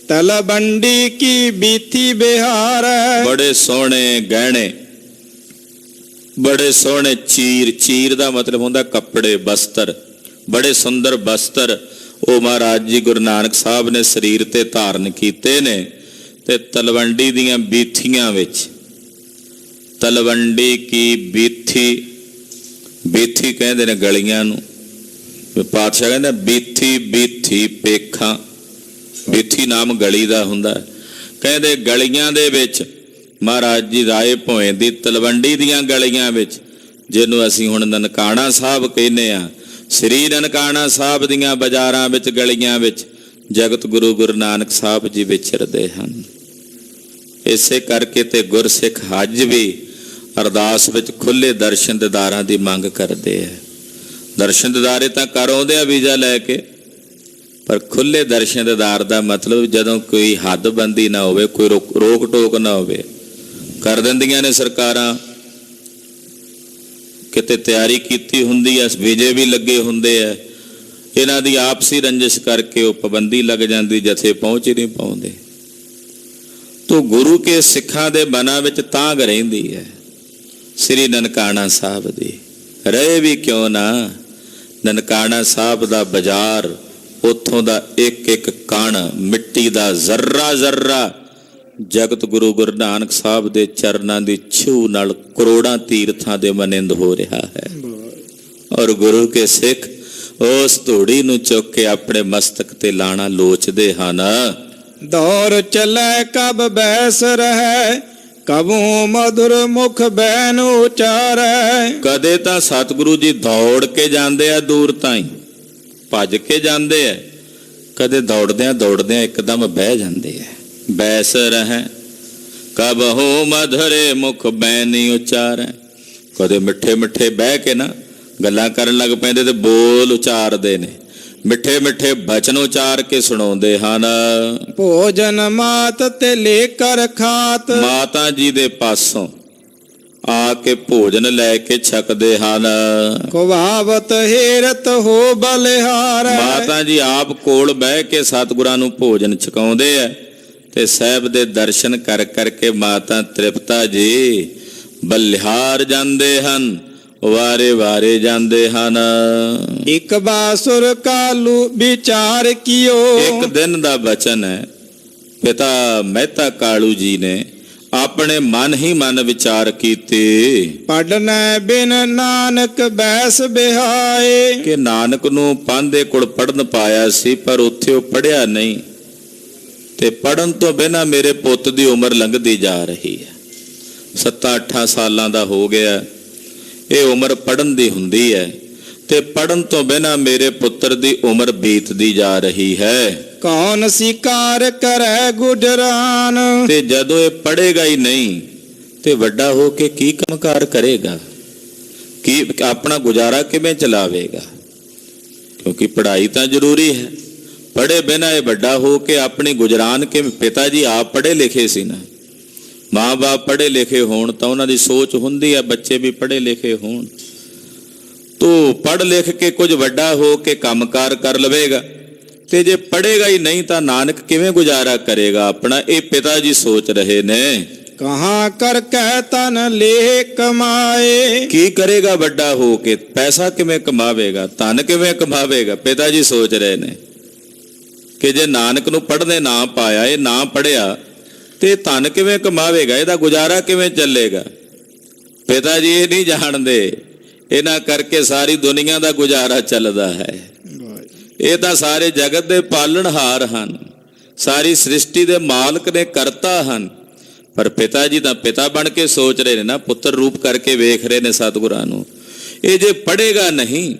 ਤਲਵੰਡੀ ਕੀ ਬੀਥੀ ਬਿਹਾਰ। ਬੜੇ ਸੋਹਣੇ ਗਹਿਣੇ, ਬੜੇ ਸੋਹਣੇ ਚੀਰ, ਚੀਰ ਦਾ ਮਤਲਬ ਹੁੰਦਾ ਕੱਪੜੇ, ਬਸਤਰ, ਬੜੇ ਸੁੰਦਰ ਬਸਤਰ ਉਹ ਮਹਾਰਾਜ ਜੀ ਗੁਰੂ ਨਾਨਕ ਸਾਹਿਬ ਨੇ ਸਰੀਰ ਤੇ ਧਾਰਨ ਕੀਤੇ ਨੇ। ਤੇ ਤਲਵੰਡੀ ਦੀਆਂ ਬੀਥੀਆਂ ਵਿੱਚ, ਤਲਵੰਡੀ ਕੀ ਬੀਥੀ, ਬੀਥੀ ਕਹਿੰਦੇ ਨੇ ਗਲੀਆਂ ਨੂੰ। ਪਾਤਸ਼ਾਹ ਕਹਿੰਦਾ ਬੀਥੀ ਬੀਥੀ ਪੇਖਾਂ, ਬੀਥੀ ਨਾਮ ਗਲੀ ਦਾ ਹੁੰਦਾ। ਕਹਿੰਦੇ ਗਲੀਆਂ ਦੇ ਵਿੱਚ ਮਹਾਰਾਜ ਜੀ ਰਾਏ ਭੋਏ ਦੀ ਤਲਵੰਡੀ ਦੀਆਂ ਗਲੀਆਂ ਵਿੱਚ, ਜਿਹਨੂੰ ਅਸੀਂ ਹੁਣ ਨਨਕਾਣਾ ਸਾਹਿਬ ਕਹਿੰਦੇ ਆ, ਸ੍ਰੀ ਨਨਕਾਣਾ ਸਾਹਿਬ ਦੀਆਂ ਬਾਜ਼ਾਰਾਂ ਵਿੱਚ, ਗਲੀਆਂ ਵਿੱਚ ਜਗਤ ਗੁਰੂ ਗੁਰੂ ਨਾਨਕ ਸਾਹਿਬ ਜੀ ਵਿਚਰਦੇ ਹਨ। ਇਸੇ ਕਰਕੇ ਤੇ ਗੁਰਸਿੱਖ ਅੱਜ ਵੀ ਅਰਦਾਸ ਵਿੱਚ ਖੁੱਲੇ ਦਰਸ਼ਨ ਦੀਦਾਰਾਂ ਦੀ ਮੰਗ ਕਰਦੇ ਆ। ਦਰਸ਼ਨ ਦੀਦਾਰੇ ਤਾਂ ਕਰ ਆਉਂਦੇ ਆ ਵੀਜ਼ਾ ਲੈ ਕੇ, ਪਰ ਖੁੱਲੇ ਦਰਸ਼ਨ ਦੀਦਾਰ ਦਾ ਮਤਲਬ ਜਦੋਂ ਕੋਈ ਹੱਦਬੰਦੀ ਨਾ ਹੋਵੇ, ਕੋਈ ਰੋਕ ਟੋਕ ਨਾ ਹੋਵੇ। ਕਰ ਦਿੰਦੀਆਂ ਨੇ ਸਰਕਾਰਾਂ, ਕਿਤੇ ਤਿਆਰੀ ਕੀਤੀ ਹੁੰਦੀ ਆ, ਵੀਜ਼ੇ ਵੀ ਲੱਗੇ ਹੁੰਦੇ ਆ, ਇਹਨਾਂ ਦੀ ਆਪਸੀ ਰੰਜਿਸ਼ ਕਰਕੇ ਉਹ ਪਾਬੰਦੀ ਲੱਗ ਜਾਂਦੀ, ਜਥੇ ਪਹੁੰਚ ਹੀ ਨਹੀਂ ਪਾਉਂਦੇ। ਤੋ ਗੁਰੂ ਕੇ ਸਿੱਖਾਂ ਦੇ ਮਨਾਂ ਵਿੱਚ ਤਾਂਘ ਰਹਿੰਦੀ ਹੈ ਸ੍ਰੀ ਨਨਕਾਣਾ ਸਾਹਿਬ ਦੀ। ਰਹੇ ਵੀ ਕਿਉਂ ਨਾ, ਨਨਕਾਣਾ ਸਾਹਿਬ ਦਾ ਬਾਜ਼ਾਰ, ਉੱਥੋਂ ਦਾ ਇੱਕ ਇੱਕ ਕਣ, ਮਿੱਟੀ ਦਾ ਜ਼ਰਰਾ ਜ਼ਰਰਾ ਜਗਤ ਗੁਰੂ ਗੁਰੂ ਨਾਨਕ ਸਾਹਿਬ ਦੇ ਚਰਨਾਂ ਦੀ ਛੂਹ ਨਾਲ ਕਰੋੜਾਂ ਤੀਰਥਾਂ ਦੇ ਮਨਿੰਦ ਹੋ ਰਿਹਾ ਹੈ। ਔਰ ਗੁਰੂ ਕੇ ਸਿੱਖ ਉਸ ਧੂੜੀ ਨੂੰ ਚੁੱਕ ਕੇ ਆਪਣੇ ਮਸਤਕ ਤੇ ਲਾਣਾ ਲੋਚਦੇ ਹਨ। ਦੌਰ ਚੱਲੇ ਕਬ ਬੈਸ ਰਹਿ, ਕਬੂ ਮਧੁਰ ਮੁਖ ਬੈਨ ਉਚਾਰੈ। ਕਦੇ ਤਾਂ ਸਤਿਗੁਰੂ ਜੀ ਦੌੜ ਕੇ ਜਾਂਦੇ ਆ, ਦੂਰ ਤਾਈਂ ਭੱਜ ਕੇ ਜਾਂਦੇ ਆ, ਕਦੇ ਦੌੜਦਿਆਂ ਇੱਕਦਮ ਬਹਿ ਜਾਂਦੇ ਆ। ਬੈਸ ਰਹਿ ਕਬਹੂ ਮਧੁਰੇ ਮੁਖ ਬੈਨੀ ਉਚਾਰੈ। ਕਦੇ ਮਿੱਠੇ ਮਿੱਠੇ ਬਹਿ ਕੇ ਨਾ ਗੱਲਾਂ ਕਰਨ ਲੱਗ ਪੈਂਦੇ ਤੇ ਬੋਲ ਉਚਾਰਦੇ ਨੇ, ਮਿੱਠੇ ਮਿੱਠੇ ਬਚਨ ਉਚਾਰ ਕੇ ਸੁਣਾਉਂਦੇ ਹਨ। ਭੋਜਨ ਮਾਤ ਤੇ ਲੈ ਕਰ ਖਾਤ, ਮਾਤਾ ਜੀ ਦੇ ਪਾਸੋਂ ਆ ਕੇ ਭੋਜਨ ਲੈ ਕੇ ਛਕਦੇ ਹਨ। ਖਵਾਵਤ ਹੇਰਤ ਹੋ ਬਲਿਹਾਰ। ਮਾਤਾ ਜੀ ਆਪ ਕੋਲ ਬਹਿ ਕੇ ਸਤਿਗੁਰਾਂ ਨੂੰ ਭੋਜਨ ਛਕਾਉਂਦੇ ਆ ਤੇ ਸਾਹਿਬ ਦੇ ਦਰਸ਼ਨ ਕਰ ਕਰਕੇ ਮਾਤਾ ਤ੍ਰਿਪਤਾ ਜੀ ਬਲਿਹਾਰ ਜਾਂਦੇ ਹਨ, ਵਾਰੇ ਵਾਰੇ ਜਾਂਦੇ ਹਨ। ਇਕ ਬਾਸੁਰ ਕਾਲੂ ਵਿਚਾਰ ਕੀਓ। ਇੱਕ ਦਿਨ ਦਾ ਬਚਨ ਹੈ। ਪਿਤਾ ਮਹਿਤਾ ਕਾਲੂ ਜੀ ਨੇ ਆਪਣੇ ਮਨ ਹੀ ਮਨ ਵਿਚਾਰ ਕੀਤੇ ਪੜਨੈ ਬਿਨ ਨਾਨਕ ਬੈਸ ਬਿਹਾਏ। ਕਿ ਨਾਨਕ ਨੂੰ ਪਾਂਧੇ ਕੋਲ ਪੜਨ ਪਾਇਆ ਸੀ, ਪਰ ਉੱਥੇ ਉਹ ਪੜਿਆ ਨਹੀਂ, ਤੇ ਪੜਨ ਤੋਂ ਬਿਨਾਂ ਮੇਰੇ ਪੁੱਤ ਦੀ ਉਮਰ ਲੰਘਦੀ ਜਾ ਰਹੀ ਹੈ। 7-8 ਸਾਲਾਂ ਦਾ ਹੋ ਗਿਆ, ਇਹ ਉਮਰ ਪੜਨ ਦੀ ਹੁੰਦੀ ਹੈ, ਤੇ ਪੜਨ ਤੋਂ ਬਿਨਾਂ ਮੇਰੇ ਪੁੱਤਰ ਦੀ ਉਮਰ ਬੀਤਦੀ ਜਾ ਰਹੀ ਹੈ। ਕੌਣ ਸਿਕਾਰ ਕਰੈ ਗੁਜਰਾਨ। ਤੇ ਜਦੋਂ ਇਹ ਪੜੇਗਾ ਹੀ ਨਹੀਂ ਤੇ ਵੱਡਾ ਹੋ ਕੇ ਕੀ ਕੰਮਕਾਰ ਕਰੇਗਾ, ਕੀ ਆਪਣਾ ਗੁਜ਼ਾਰਾ ਕਿਵੇਂ ਚਲਾਵੇਗਾ? ਕਿਉਂਕਿ ਪੜ੍ਹਾਈ ਤਾਂ ਜ਼ਰੂਰੀ ਹੈ। ਪੜ੍ਹੇ ਬਿਨਾਂ ਇਹ ਵੱਡਾ ਹੋ ਕੇ ਆਪਣੀ ਗੁਜਰਾਨ ਕਿਵੇਂ? ਪਿਤਾ ਜੀ ਆਪ ਪੜ੍ਹੇ ਲਿਖੇ ਸੀ ਨਾ, ਮਾਂ-ਬਾਪ ਪੜ੍ਹੇ ਲਿਖੇ ਹੋਣ ਤਾਂ ਉਹਨਾਂ ਦੀ ਸੋਚ ਹੁੰਦੀ ਹੈ ਬੱਚੇ ਵੀ ਪੜ੍ਹੇ ਲਿਖੇ ਹੋਣ। ਤੂੰ ਪੜ੍ਹ ਲਿਖ ਕੇ ਕੁਝ ਵੱਡਾ ਹੋ ਕੇ ਕੰਮਕਾਰ ਕਰ ਲਵੇਗਾ, ਤੇ ਜੇ ਪੜ੍ਹੇਗਾ ਹੀ ਨਹੀਂ ਤਾਂ ਨਾਨਕ ਕਿਵੇਂ ਗੁਜ਼ਾਰਾ ਕਰੇਗਾ ਆਪਣਾ? ਇਹ ਪਿਤਾ ਜੀ ਸੋਚ ਰਹੇ ਨੇ। ਕਹਾਂ ਕਰ ਕਹਿ ਤਨ ਲੇ ਕਮਾਏ। ਕੀ ਕਰੇਗਾ ਵੱਡਾ ਹੋ ਕੇ? ਪੈਸਾ ਕਿਵੇਂ ਕਮਾਵੇਗਾ, ਧਨ ਕਿਵੇਂ ਕਮਾਵੇਗਾ? ਪਿਤਾ ਜੀ ਸੋਚ ਰਹੇ ਨੇ ਕਿ ਜੇ ਨਾਨਕ ਨੂੰ ਪੜ੍ਹਨੇ ਨਾ ਪਾਇਆ, ਇਹ ਨਾ ਪੜ੍ਹਿਆ, ਤੇ ਧਨ ਕਿਵੇਂ ਕਮਾਵੇਗਾ? ਇਹਦਾ ਗੁਜ਼ਾਰਾ ਕਿਵੇਂ ਚੱਲੇਗਾ? ਪਿਤਾ ਜੀ ਇਹ ਨਹੀਂ ਜਾਣਦੇ, ਇਹਨਾਂ ਕਰਕੇ ਸਾਰੀ ਦੁਨੀਆ ਦਾ ਗੁਜ਼ਾਰਾ ਚੱਲਦਾ ਹੈ। ਇਹ ਤਾਂ ਸਾਰੇ ਜਗਤ ਦੇ ਪਾਲਣਹਾਰ ਹਨ, ਸਾਰੀ ਸ੍ਰਿਸ਼ਟੀ ਦੇ ਮਾਲਕ ਨੇ, ਕਰਤਾ ਹਨ। ਪਰ ਪਿਤਾ ਜੀ ਤਾਂ ਪਿਤਾ ਬਣ ਕੇ ਸੋਚ ਰਹੇ ਨੇ ਨਾ, ਪੁੱਤਰ ਰੂਪ ਕਰਕੇ ਵੇਖ ਰਹੇ ਨੇ ਸਤਿਗੁਰਾਂ ਨੂੰ। ਇਹ ਜੇ ਪੜ੍ਹੇਗਾ ਨਹੀਂ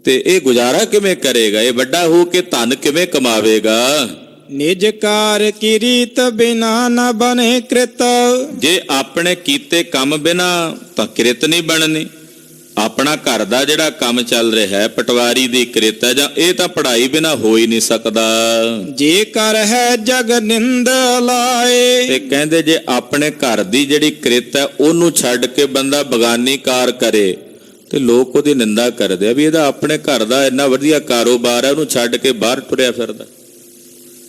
ਤੇ ਇਹ ਗੁਜ਼ਾਰਾ ਕਿਵੇਂ ਕਰੇਗਾ? ਇਹ ਵੱਡਾ ਹੋ ਕੇ ਧਨ ਕਿਵੇਂ ਕਮਾਵੇਗਾ? ਨਿਜ ਕਾਰ ਕੀ ਰੀਤ ਬਿਨਾ ਨ ਬਨੇ ਕ੍ਰਿਤ। ਜੇ ਆਪਣੇ ਕੀਤੇ ਕੰਮ ਬਿਨਾ ਤਾਂ ਕਿਰਤ ਨਹੀਂ ਬਣਨੀ। ਆਪਣਾ ਘਰ ਦਾ ਜਿਹੜਾ ਕੰਮ ਚੱਲ ਰਿਹਾ ਹੈ, ਪਟਵਾਰੀ ਦੀ ਕਿਰਤ ਹੈ, ਜਾਂ ਇਹ ਤਾਂ ਪੜ੍ਹਾਈ ਬਿਨਾ ਹੋ ਹੀ ਨਹੀਂ ਸਕਦਾ। ਜੇ ਕਰ ਹੈ ਜਗ ਨਿੰਦ ਲਾਏ। ਤੇ ਕਹਿੰਦੇ ਜੇ ਆਪਣੇ ਘਰ ਦੀ ਜਿਹੜੀ ਕਿਰਤ ਹੈ ਉਹਨੂੰ ਛੱਡ ਕੇ ਬੰਦਾ ਬਗਾਨੀ ਕਾਰ ਕਰੇ ਤੇ ਲੋਕ ਉਹਦੀ ਨਿੰਦਾ ਕਰਦੇ ਆ ਵੀ ਇਹਦਾ ਆਪਣੇ ਘਰ ਦਾ ਇੰਨਾ ਵਧੀਆ ਕਾਰੋਬਾਰ ਹੈ, ਉਹਨੂੰ ਛੱਡ ਕੇ ਬਾਹਰ ਤੁਰਿਆ ਫਿਰਦਾ।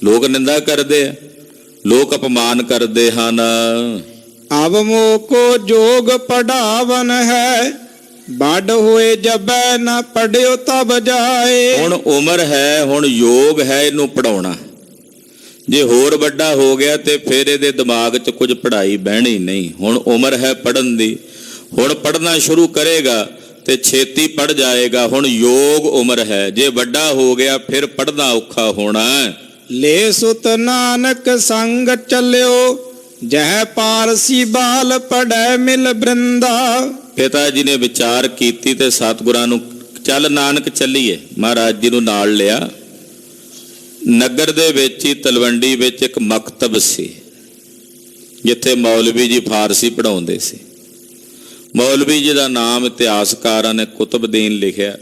ਲੋਕ ਨਿੰਦਾ ਕਰਦੇ ਆ, ਲੋਕ ਅਪਮਾਨ ਕਰਦੇ ਹਨ। ਅਬ ਮੋ ਕੋ ਜੋਗ ਪੜਾਵਨ ਹੈ, ਵੱਡ ਹੋਏ ਜਬੈ ਨਾ ਪੜਿਓ ਤਬ ਜਾਏ। ਹੁਣ ਉਮਰ ਹੈ, ਹੁਣ ਯੋਗ ਹੈ ਇਹਨੂੰ ਪੜਾਉਣਾ। ਜੇ ਹੋਰ ਵੱਡਾ ਹੋ ਗਿਆ ਤੇ ਫਿਰ ਇਹਦੇ ਦਿਮਾਗ 'ਚ ਕੁਝ ਪੜ੍ਹਾਈ ਬਹਿਣੀ ਨਹੀਂ। ਹੁਣ ਉਮਰ ਹੈ ਪੜਨ ਦੀ, ਹੁਣ ਪੜਨਾ ਸ਼ੁਰੂ ਕਰੇਗਾ ਤੇ ਛੇਤੀ ਪੜ ਜਾਏਗਾ। ਹੁਣ ਯੋਗ ਉਮਰ ਹੈ, ਜੇ ਵੱਡਾ ਹੋ ਗਿਆ ਫਿਰ ਪੜਨਾ ਔਖਾ ਹੋਣਾ। ਲੈ ਸੁਤ ਨਾਨਕ ਸੰਗ ਚੱਲਿਓ, ਜਹ ਪਾਰਸੀ ਬਾਲ ਪੜੈ ਮਿਲ ਬ੍ਰਿੰਦਾ। ਪਿਤਾ ਜੀ ਨੇ ਵਿਚਾਰ ਕੀਤੀ ਤੇ ਸਤਿਗੁਰਾਂ ਨੂੰ ਚੱਲ ਨਾਨਕ ਚੱਲੀਏ, ਮਹਾਰਾਜ ਜੀ ਨੂੰ ਨਾਲ ਲਿਆ। ਨਗਰ ਦੇ ਵਿੱਚ ਹੀ ਤਲਵੰਡੀ ਵਿੱਚ ਇੱਕ ਮਕਤਬ ਸੀ, ਜਿੱਥੇ ਮੌਲਵੀ ਜੀ ਫਾਰਸੀ ਪੜ੍ਹਾਉਂਦੇ ਸੀ। ਮੌਲਵੀ ਜੀ ਦਾ ਨਾਮ ਇਤਿਹਾਸਕਾਰਾਂ ਨੇ ਕੁਤਬਦੀਨ ਲਿਖਿਆ।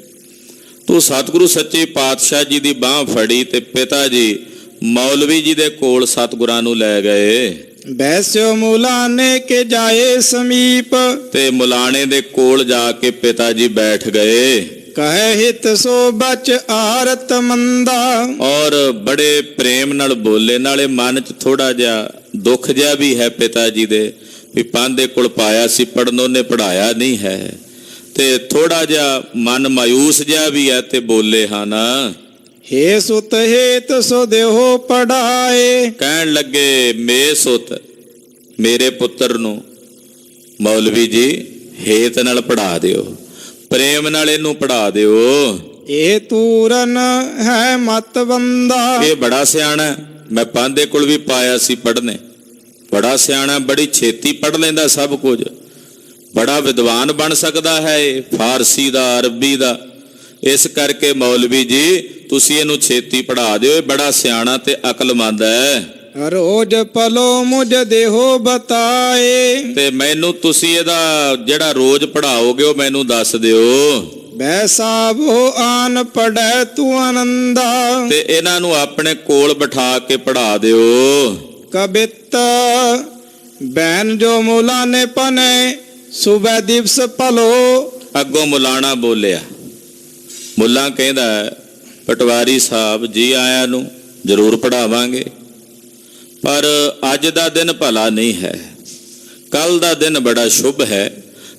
ਤੂੰ ਸਤਿਗੁਰੂ ਸੱਚੇ ਪਾਤਸ਼ਾਹ ਜੀ ਦੀ ਬਾਹ ਫੜੀ ਤੇ ਪਿਤਾ ਜੀ ਮੌਲਵੀ ਜੀ ਦੇ ਕੋਲ ਸਤਿਗੁਰਾਂ ਨੂੰ ਲੈ ਗਏ। ਬੈਸਿਓ ਮੁਲਾਨੇ ਕੇ ਜਾਏ ਸਮੀਪ। ਤੇ ਮੁਲਾਣੇ ਦੇ ਕੋਲ ਜਾ ਕੇ ਪਿਤਾ ਜੀ ਬੈਠ ਗਏ। ਕਹੇ ਹਿਤ ਸੋ ਬਚ ਆਰਤ ਮੰਦਾ। ਔਰ ਬੜੇ ਪ੍ਰੇਮ ਨਾਲ ਬੋਲੇ, ਨਾਲੇ ਮਨ 'ਚ ਥੋੜਾ ਜਿਹਾ ਦੁੱਖ ਜਿਹਾ ਵੀ ਹੈ ਪਿਤਾ ਜੀ ਦੇ ਵੀ ਪਾਂਧੇ ਕੋਲ ਪਾਇਆ ਸੀ ਪੜਨ, ਉਹਨੇ ਪੜਾਇਆ ਨਹੀਂ ਹੈ, ਤੇ ਥੋੜਾ ਜਿਹਾ ਮਨ ਮਾਯੂਸ ਜਿਹਾ ਵੀ ਹੈ। ਤੇ ਬੋਲੇ ਹਨ, ਹੇ ਸੁਤ ਹੇਤ ਸੋ ਦੇਹੋ ਪੜਾਏ। ਕਹਿਣ ਲੱਗੇ ਮੇ ਸੁਤ, ਮੇਰੇ ਪੁੱਤਰ ਨੂੰ ਮੌਲਵੀ ਜੀ ਹੇਤ ਨਾਲ ਪੜਾ ਦਿਓ, ਪ੍ਰੇਮ ਨਾਲ ਇਹਨੂੰ ਪੜਾ ਦਿਓ। ਇਹ ਤੂਰਨ ਹੈ ਮਤ ਬੰਦਾ। ਇਹ ਬੜਾ ਸਿਆਣਾ, ਮੈਂ ਪਾਂਧੇ ਕੋਲ ਵੀ ਪਾਇਆ ਸੀ ਪੜਨੇ, ਬੜਾ ਸਿਆਣਾ, ਬੜੀ ਛੇਤੀ ਪੜ ਲੈਂਦਾ ਸਭ ਕੁਝ, ਬੜਾ ਵਿਦਵਾਨ ਬਣ ਸਕਦਾ ਹੈ ਇਹ ਫਾਰਸੀ ਦਾ, ਅਰਬੀ ਦਾ। ਇਸ ਕਰਕੇ ਮੌਲਵੀ ਜੀ ਤੁਸੀਂ ਇਹਨੂੰ ਛੇਤੀ ਪੜਾ ਦਿਓ, ਇਹ ਬੜਾ ਸਿਆਣਾ ਤੇ ਅਕਲਮੰਦ ਹੈ। ਰੋਜ਼ ਪਲੋ ਮੁਝ ਦੇਹੋ ਬਤਾਏ। ਤੇ ਮੈਨੂੰ ਤੁਸੀਂ ਇਹਦਾ ਜਿਹੜਾ ਰੋਜ਼ ਪੜਾਓਗੇ ਉਹ ਮੈਨੂੰ ਦੱਸ ਦਿਓ। ਬੈਸਾਬੋ ਆਨ ਪੜੈ ਤੂੰ ਆਨੰਦਾ। ਤੇ ਇਹਨਾਂ ਨੂੰ ਆਪਣੇ ਕੋਲ ਬਿਠਾ ਕੇ ਪੜਾ ਦਿਓ। ਕਬਿਤ ਬੈਨ ਜੋ ਮੁਲਾਨੇ ਪਨੇ ਸੁਬਹ ਦਿਵਸ ਪਲੋ। ਅੱਗੋਂ ਮੁਲਾਣਾ ਬੋਲਿਆ। ਮੁੱਲਾ ਕਹਿੰਦਾ ਪਟਵਾਰੀ ਸਾਹਿਬ ਜੀ ਆਇਆਂ ਨੂੰ ਜ਼ਰੂਰ ਪੜਾਵਾਂਗੇ, ਪਰ ਅੱਜ ਦਾ ਦਿਨ ਭਲਾ ਨਹੀਂ ਹੈ, ਕੱਲ ਦਾ ਦਿਨ ਬੜਾ ਸ਼ੁਭ ਹੈ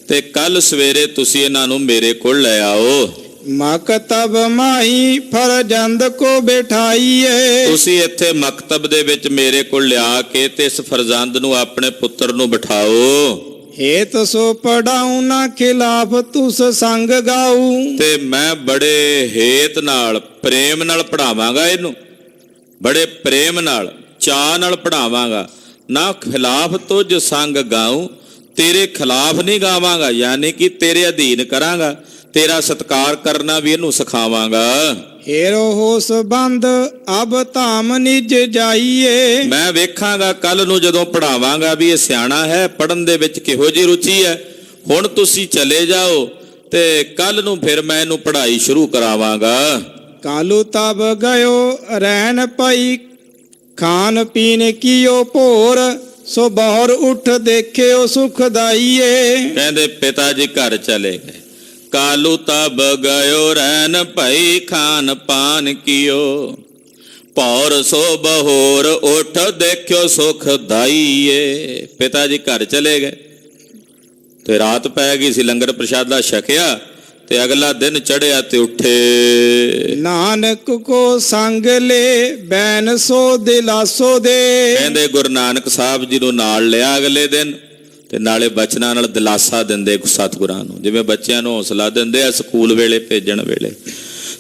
ਤੇ ਕੱਲ ਸਵੇਰੇ ਤੁਸੀਂ ਇਹਨਾਂ ਨੂੰ ਮੇਰੇ ਕੋਲ ਲੈ ਆਓ। ਮਕਤਬ ਮਾਹੀ ਫਰਜ਼ੰਦ ਕੋ ਬਿਠਾਈਏ। ਤੁਸੀਂ ਇੱਥੇ ਮਕਤਬ ਦੇ ਵਿੱਚ ਮੇਰੇ ਕੋਲ ਲਿਆ ਕੇ ਤੇ ਇਸ ਫਰਜ਼ੰਦ ਨੂੰ ਆਪਣੇ ਪੁੱਤਰ ਨੂੰ ਬਿਠਾਓ। ਹੇਤ ਸੋ ਪੜਾਉ ਨਾ ਖਿਲਾਫ ਤੁਸ ਸੰਗ ਗਾਉ। ਤੇ ਮੈਂ ਬੜੇ ਹੇਤ ਨਾਲ, ਪ੍ਰੇਮ ਨਾਲ ਪੜਾਵਾਂਗਾ ਇਹਨੂੰ, ਬੜੇ ਪ੍ਰੇਮ ਨਾਲ, ਚਾਅ ਨਾਲ ਪੜਾਵਾਂਗਾ। ਨਾ ਖਿਲਾਫ ਤੁਝ ਸੰਗ ਗਾਉ, ਤੇਰੇ ਖਿਲਾਫ ਨਹੀਂ ਗਾਵਾਂਗਾ, ਯਾਨੀ ਕਿ ਤੇਰੇ ਅਧੀਨ ਕਰਾਂਗਾ, ਤੇਰਾ ਸਤਿਕਾਰ ਕਰਨਾ ਵੀ ਇਹਨੂੰ ਸਿਖਾਵਾਂਗਾ। ਏਰੋ ਹੋਸ ਬੰਦ ਅਬ ਧਾਮ ਨਿਜ ਜਾਈਏ। ਮੈਂ ਵੇਖਾਂਗਾ ਕੱਲ ਨੂੰ ਜਦੋਂ ਪੜਾਵਾਂਗਾ ਵੀ ਇਹ ਸਿਆਣਾ ਹੈ, ਪੜਨ ਦੇ ਵਿੱਚ ਕਿਹੋ ਜਿਹੀ ਰੁਚੀ ਹੈ। ਹੁਣ ਤੁਸੀਂ ਚਲੇ ਜਾਓ ਤੇ ਕੱਲ ਨੂੰ ਫਿਰ ਮੈਂ ਇਹਨੂੰ ਪੜ੍ਹਾਈ ਸ਼ੁਰੂ ਕਰਾਵਾਂਗਾ। ਕਾਲੂ ਤਬ ਗਇਓ ਰਹਿਣ ਪਈ ਖਾਨ ਪੀਣ ਕੀਓ ਭੋਰ। ਸੋ ਬਹੁਰ ਉੱਠ ਦੇਖਿਓ ਸੁਖਦਾਈਏ। ਕਹਿੰਦੇ ਪਿਤਾ ਜੀ ਘਰ ਚਲੇ ਗਏ। ਕਾਲੂ ਤਬ ਗਇਓ ਰਹਿਣ ਭਈ ਖਾਨ ਪਾਨ ਕੀਓ ਭੌਰ ਸੋ ਬਹੋਰ ਉੱਠ ਦੇਖਿਓ ਸੁਖਦਾਈਏ। ਪਿਤਾ ਜੀ ਘਰ ਚਲੇ ਗਏ ਤੇ ਰਾਤ ਪੈ ਗਈ ਸੀ, ਲੰਗਰ ਪ੍ਰਸ਼ਾਦਾ ਛਕਿਆ ਤੇ ਅਗਲਾ ਦਿਨ ਚੜਿਆ ਤੇ ਉੱਠੇ। ਨਾਨਕ ਕੋ ਸੰਗ ਲੈ ਬੈਨ ਸੋ ਦਿਲਾਸੋ ਦੇ। ਕਹਿੰਦੇ ਗੁਰੂ ਨਾਨਕ ਸਾਹਿਬ ਜੀ ਨੂੰ ਨਾਲ ਲਿਆ ਅਗਲੇ ਦਿਨ ਤੇ ਨਾਲੇ ਬਚਨਾਂ ਨਾਲ ਦਿਲਾਸਾ ਦਿੰਦੇ ਸਤਿਗੁਰਾਂ ਨੂੰ, ਜਿਵੇਂ ਬੱਚਿਆਂ ਨੂੰ ਹੌਸਲਾ ਦਿੰਦੇ ਆ ਸਕੂਲ ਵੇਲੇ ਭੇਜਣ ਵੇਲੇ,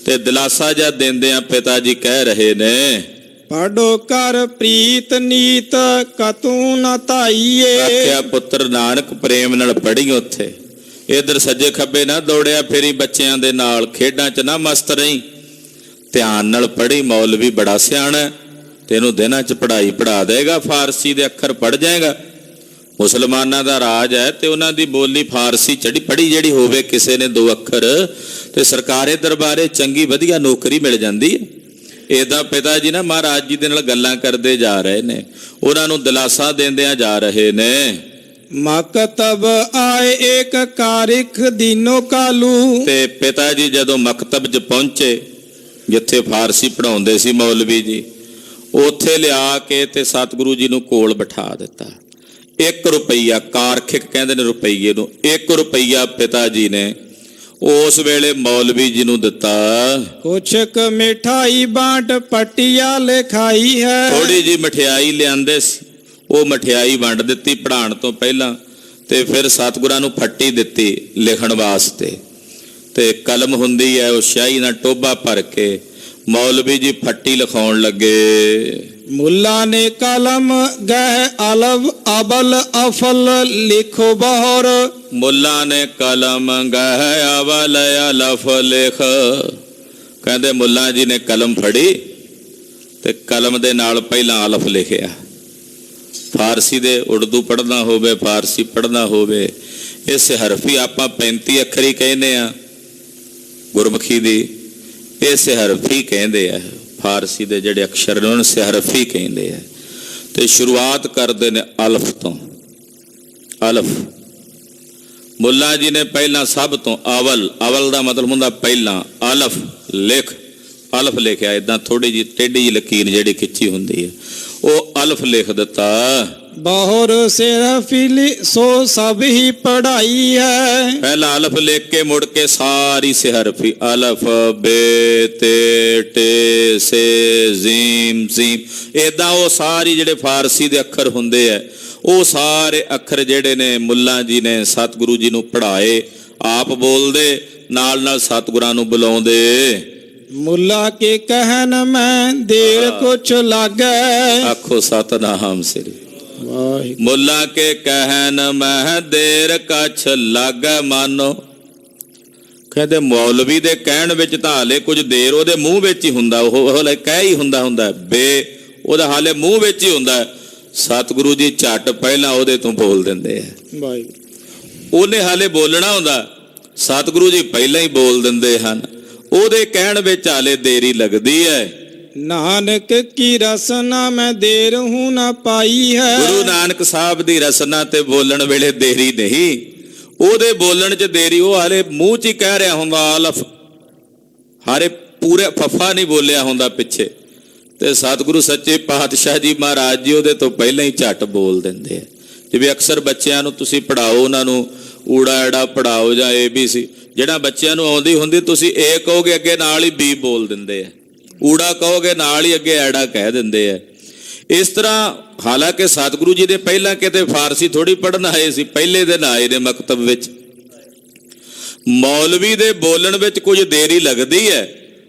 ਤੇ ਦਿਲਾਸਾ ਜਦ ਦਿੰਦੇ ਆ ਪਿਤਾ ਜੀ ਕਹਿ ਰਹੇ ਨੇ, ਪੜੋ ਕਰ ਪ੍ਰੀਤ ਨੀਤ ਕਤੂ ਨ ਧਾਈਏ। ਆਖਿਆ ਪੁੱਤਰ ਨਾਨਕ ਪ੍ਰੇਮ ਨਾਲ ਪੜ੍ਹੀ, ਉੱਥੇ ਇਧਰ ਸੱਜੇ ਖੱਬੇ ਨਾ ਦੌੜਿਆ ਫੇਰੀ, ਬੱਚਿਆਂ ਦੇ ਨਾਲ ਖੇਡਾਂ 'ਚ ਨਾ ਮਸਤ ਰਹੀ, ਧਿਆਨ ਨਾਲ ਪੜ੍ਹੀ। ਮੌਲਵੀ ਬੜਾ ਸਿਆਣਾ, ਤੈਨੂੰ ਦਿਨਾਂ 'ਚ ਪੜ੍ਹਾਈ ਪੜ੍ਹਾ ਦੇਗਾ, ਫਾਰਸੀ ਦੇ ਅੱਖਰ ਪੜ੍ਹ ਜਾਏਗਾ। ਮੁਸਲਮਾਨਾਂ ਦਾ ਰਾਜ ਹੈ ਤੇ ਉਹਨਾਂ ਦੀ ਬੋਲੀ ਫਾਰਸੀ ਪੜ੍ਹੀ ਜਿਹੜੀ ਹੋਵੇ ਕਿਸੇ ਨੇ 2 ਅੱਖਰ, ਤੇ ਸਰਕਾਰੀ ਦਰਬਾਰੇ ਚੰਗੀ ਵਧੀਆ ਨੌਕਰੀ ਮਿਲ ਜਾਂਦੀ ਹੈ। ਇਹਦਾ ਪਿਤਾ ਜੀ ਨਾ ਮਹਾਰਾਜ ਜੀ ਦੇ ਨਾਲ ਗੱਲਾਂ ਕਰਦੇ ਜਾ ਰਹੇ ਨੇ, ਉਹਨਾਂ ਨੂੰ ਦਿਲਾਸਾ ਦਿੰਦਿਆਂ ਜਾ ਰਹੇ ਨੇ। ਮਕਤਬ ਆਏ ਏਕ ਕਾਰਿਕ ਦੀਨੋ ਕਾਲੂ। ਤੇ ਪਿਤਾ ਜੀ ਜਦੋਂ ਮਕਤਬ 'ਚ ਪਹੁੰਚੇ, ਜਿੱਥੇ ਫਾਰਸੀ ਪੜ੍ਹਾਉਂਦੇ ਸੀ ਮੌਲਵੀ ਜੀ, ਉੱਥੇ ਲਿਆ ਕੇ ਤੇ ਸਤਿਗੁਰੂ ਜੀ ਨੂੰ ਕੋਲ ਬਿਠਾ ਦਿੱਤਾ। 1 ਰੁਪਈਆ, ਕਾਰਖਿਕ ਕਹਿੰਦੇ ਨੇ ਰੁਪਈਏ ਨੂੰ, 1 ਰੁਪਈਆ ਪਿਤਾ ਜੀ ਨੇ ਉਸ ਵੇਲੇ ਮੌਲਵੀ ਜੀ ਨੂੰ ਦਿੱਤਾ। ਕੁਛ ਕ ਮਿਠਾਈ ਬਾਂਟ ਪਟਿਆ ਲਿਖਾਈ ਹੈ। ਥੋੜੀ ਜੀ ਮਠਿਆਈ ਲਿਆਂਦੇ ਸੀ, ਉਹ ਮਠਿਆਈ ਵੰਡ ਦਿੱਤੀ ਪੜ੍ਹਾਉਣ ਤੋਂ ਪਹਿਲਾਂ, ਤੇ ਫਿਰ ਸਤਿਗੁਰਾਂ ਨੂੰ ਫੱਟੀ ਦਿੱਤੀ ਲਿਖਣ ਵਾਸਤੇ, ਤੇ ਕਲਮ ਹੁੰਦੀ ਹੈ ਉਹ ਸਿਆਹੀ ਨਾਲ ਟੋਭਾ ਭਰ ਕੇ ਮੌਲਵੀ ਜੀ ਫੱਟੀ ਲਿਖਾਉਣ ਲੱਗੇ। ਮੁੱਲਾ ਨੇ ਕਲਮ ਗਹਿ ਅਲਵ ਅਬਲ ਅਫਲ ਲਿਖੋ ਬਹਰ। ਮੁੱਲਾ ਨੇ ਕਲਮ ਗਹਿ ਅਵਲ ਅਲਫ ਲਿਖ। ਕਹਿੰਦੇ ਮੁੱਲਾ ਜੀ ਨੇ ਕਲਮ ਫੜੀ ਤੇ ਕਲਮ ਦੇ ਨਾਲ ਪਹਿਲਾਂ ਅਲਫ ਲਿਖਿਆ। ਫਾਰਸੀ ਦੇ ਉਰਦੂ ਪੜ੍ਹਨਾ ਹੋਵੇ, ਫਾਰਸੀ ਪੜ੍ਹਨਾ ਹੋਵੇ, ਇਸ ਹਰਫੀ ਆਪਾਂ 35 ਅੱਖਰੀ ਕਹਿੰਦੇ ਆ ਗੁਰਮੁਖੀ ਦੀ, ਇਹ ਸਿਹਰਫੀ ਕਹਿੰਦੇ ਆ। ਫਾਰਸੀ ਦੇ ਜਿਹੜੇ ਅਕਸ਼ਰ ਨੇ ਉਹਨਾਂ ਨੂੰ ਸਿਹਰਫੀ ਕਹਿੰਦੇ ਆ। ਤੇ ਸ਼ੁਰੂਆਤ ਕਰਦੇ ਨੇ ਅਲਫ ਤੋਂ। ਅਲਫ ਮੁੱਲਾ ਜੀ ਨੇ ਪਹਿਲਾਂ ਸਭ ਤੋਂ ਅਵਲ, ਅਵਲ ਦਾ ਮਤਲਬ ਹੁੰਦਾ ਪਹਿਲਾਂ, ਅਲਫ ਲਿਖ, ਅਲਫ ਲਿਖਿਆ। ਇਦਾਂ ਥੋੜੀ ਜਿਹੀ ਟੇਢੀ ਜਿਹੀ ਲਕੀਰ ਜਿਹੜੀ ਖਿੱਚੀ ਹੁੰਦੀ ਹੈ, ਉਹ ਅਲਫ ਲਿਖ ਦਿੱਤਾ। ਬਹੁਰ ਸਿਰਫੀ ਸੋ ਸਭ ਹੀ ਪੜ੍ਹਾਈ ਹੈ। ਪਹਿਲਾ ਅਲਫ ਲਿਖ ਕੇ ਮੁੜ ਕੇ ਸਾਰੀ ਸਿਹਰਫੀ, ਅਲਫ ਬੇ ਤੇ ਟੇ ਸੇ ਜ਼ੀਮ ਜ਼ੀਮ, ਏਦਾਂ ਉਹ ਸਾਰੀ ਜਿਹੜੇ ਫਾਰਸੀ ਦੇ ਅੱਖਰ ਹੁੰਦੇ ਆ, ਉਹ ਸਾਰੇ ਅੱਖਰ ਜਿਹੜੇ ਨੇ ਮੁੱਲਾ ਜੀ ਨੇ ਸਤਿਗੁਰੂ ਜੀ ਨੂੰ ਪੜ੍ਹਾਏ। ਆਪ ਬੋਲਦੇ, ਨਾਲ ਨਾਲ ਸਤਿਗੁਰਾਂ ਨੂੰ ਬੁਲਾਉਂਦੇ। ਮੁੱਲਾ ਕੇ ਕਹਿਣ ਮੈਂ ਦੇਰ ਕੁਛ ਲਾਗੈ। ਆਖੋ ਸਤਨਾਮ ਸ੍ਰੀ ਵਾਹਿਗੁਰੂ। ਮੁੱਲਾ ਕੇ ਕਹਿਣ ਮੈਂ ਦੇਰ ਕਛ ਲਾਗੈ ਮਾਨੋ। ਕਹਿੰਦੇ ਮੌਲਵੀ ਦੇ ਕਹਿਣ ਵਿੱਚ ਤਾਂ ਹਾਲੇ ਕੁਝ ਦੇਰ ਉਹਦੇ ਮੂੰਹ ਵਿੱਚ ਹੀ ਹੁੰਦਾ, ਉਹ ਹਲੇ ਕਹਿ ਹੀ ਹੁੰਦਾ ਬੇ, ਉਹਦਾ ਹਾਲੇ ਮੂੰਹ ਵਿੱਚ ਹੀ ਹੁੰਦਾ। ਸਤਿਗੁਰੂ ਜੀ ਝੱਟ ਪਹਿਲਾਂ ਉਹਦੇ ਤੋਂ ਬੋਲ ਦਿੰਦੇ ਆ। ਵਾਹਿਗੁਰੂ। ਉਹਨੇ ਹਾਲੇ ਬੋਲਣਾ ਹੁੰਦਾ, ਸਤਿਗੁਰੂ ਜੀ ਪਹਿਲਾਂ ਹੀ ਬੋਲ ਦਿੰਦੇ ਹਨ। ਉਹਦੇ ਕਹਿਣ ਵਿੱਚ ਹਾਲੇ ਦੇਰੀ ਲੱਗਦੀ ਹੈ। ਨਾਨਕ ਕੀ ਰਸਨਾ ਮੈਂ ਦੇਰ ਹੂੰ ਨਾ ਪਾਈ ਹੈ। ਗੁਰੂ ਨਾਨਕ ਸਾਹਿਬ ਦੀ ਰਸਨਾ ਤੇ ਬੋਲਣ ਵੇਲੇ ਦੇਰੀ ਨਹੀਂ, ਉਹਦੇ ਬੋਲਣ 'ਚ ਦੇਰੀ। ਉਹ ਹਾਲੇ ਮੂੰਹ 'ਚ ਹੀ ਕਹਿ ਰਿਹਾ ਹੁੰਦਾ ਅਲਫ, ਹਾਰੇ ਪੂਰੇ ਫੱਫਾ ਨਹੀਂ ਬੋਲਿਆ ਹੁੰਦਾ ਪਿੱਛੇ, ਤੇ ਸਤਿਗੁਰੂ ਸੱਚੇ ਪਾਤਸ਼ਾਹ ਜੀ ਮਹਾਰਾਜ ਜੀ ਉਹਦੇ ਤੋਂ ਪਹਿਲਾਂ ਹੀ ਝੱਟ ਬੋਲ ਦਿੰਦੇ ਆ। ਜਿਵੇਂ ਅਕਸਰ ਬੱਚਿਆਂ ਨੂੰ ਤੁਸੀਂ ਪੜ੍ਹਾਓ, ਉਹਨਾਂ ਨੂੰ ਊੜਾ ਐੜਾ ਪੜ੍ਹਾਓ ਜਾਂ ABC, ਜਿਹੜਾ ਬੱਚਿਆਂ ਨੂੰ ਆਉਂਦੀ ਹੁੰਦੀ ਤੁਸੀਂ ਏ ਕਹੋਗੇ ਅੱਗੇ ਨਾਲ ਹੀ B ਬੋਲ ਦਿੰਦੇ ਆ, ਊੜਾ ਕਹੋਗੇ ਨਾਲ ਹੀ ਅੱਗੇ ਐੜਾ ਕਹਿ ਦਿੰਦੇ ਆ। ਇਸ ਤਰ੍ਹਾਂ ਹਾਲਾਂਕਿ ਸਤਿਗੁਰੂ ਜੀ ਦੇ ਪਹਿਲਾਂ ਕਿਤੇ ਫਾਰਸੀ ਥੋੜੀ ਪੜ੍ਹਨ ਆਏ ਸੀ, ਪਹਿਲੇ ਦਿਨ ਆਏ ਨੇ ਮਕਤਬ ਵਿੱਚ। ਮੌਲਵੀ ਦੇ ਬੋਲਣ ਵਿੱਚ ਕੁਝ ਦੇਰੀ ਲੱਗਦੀ ਹੈ,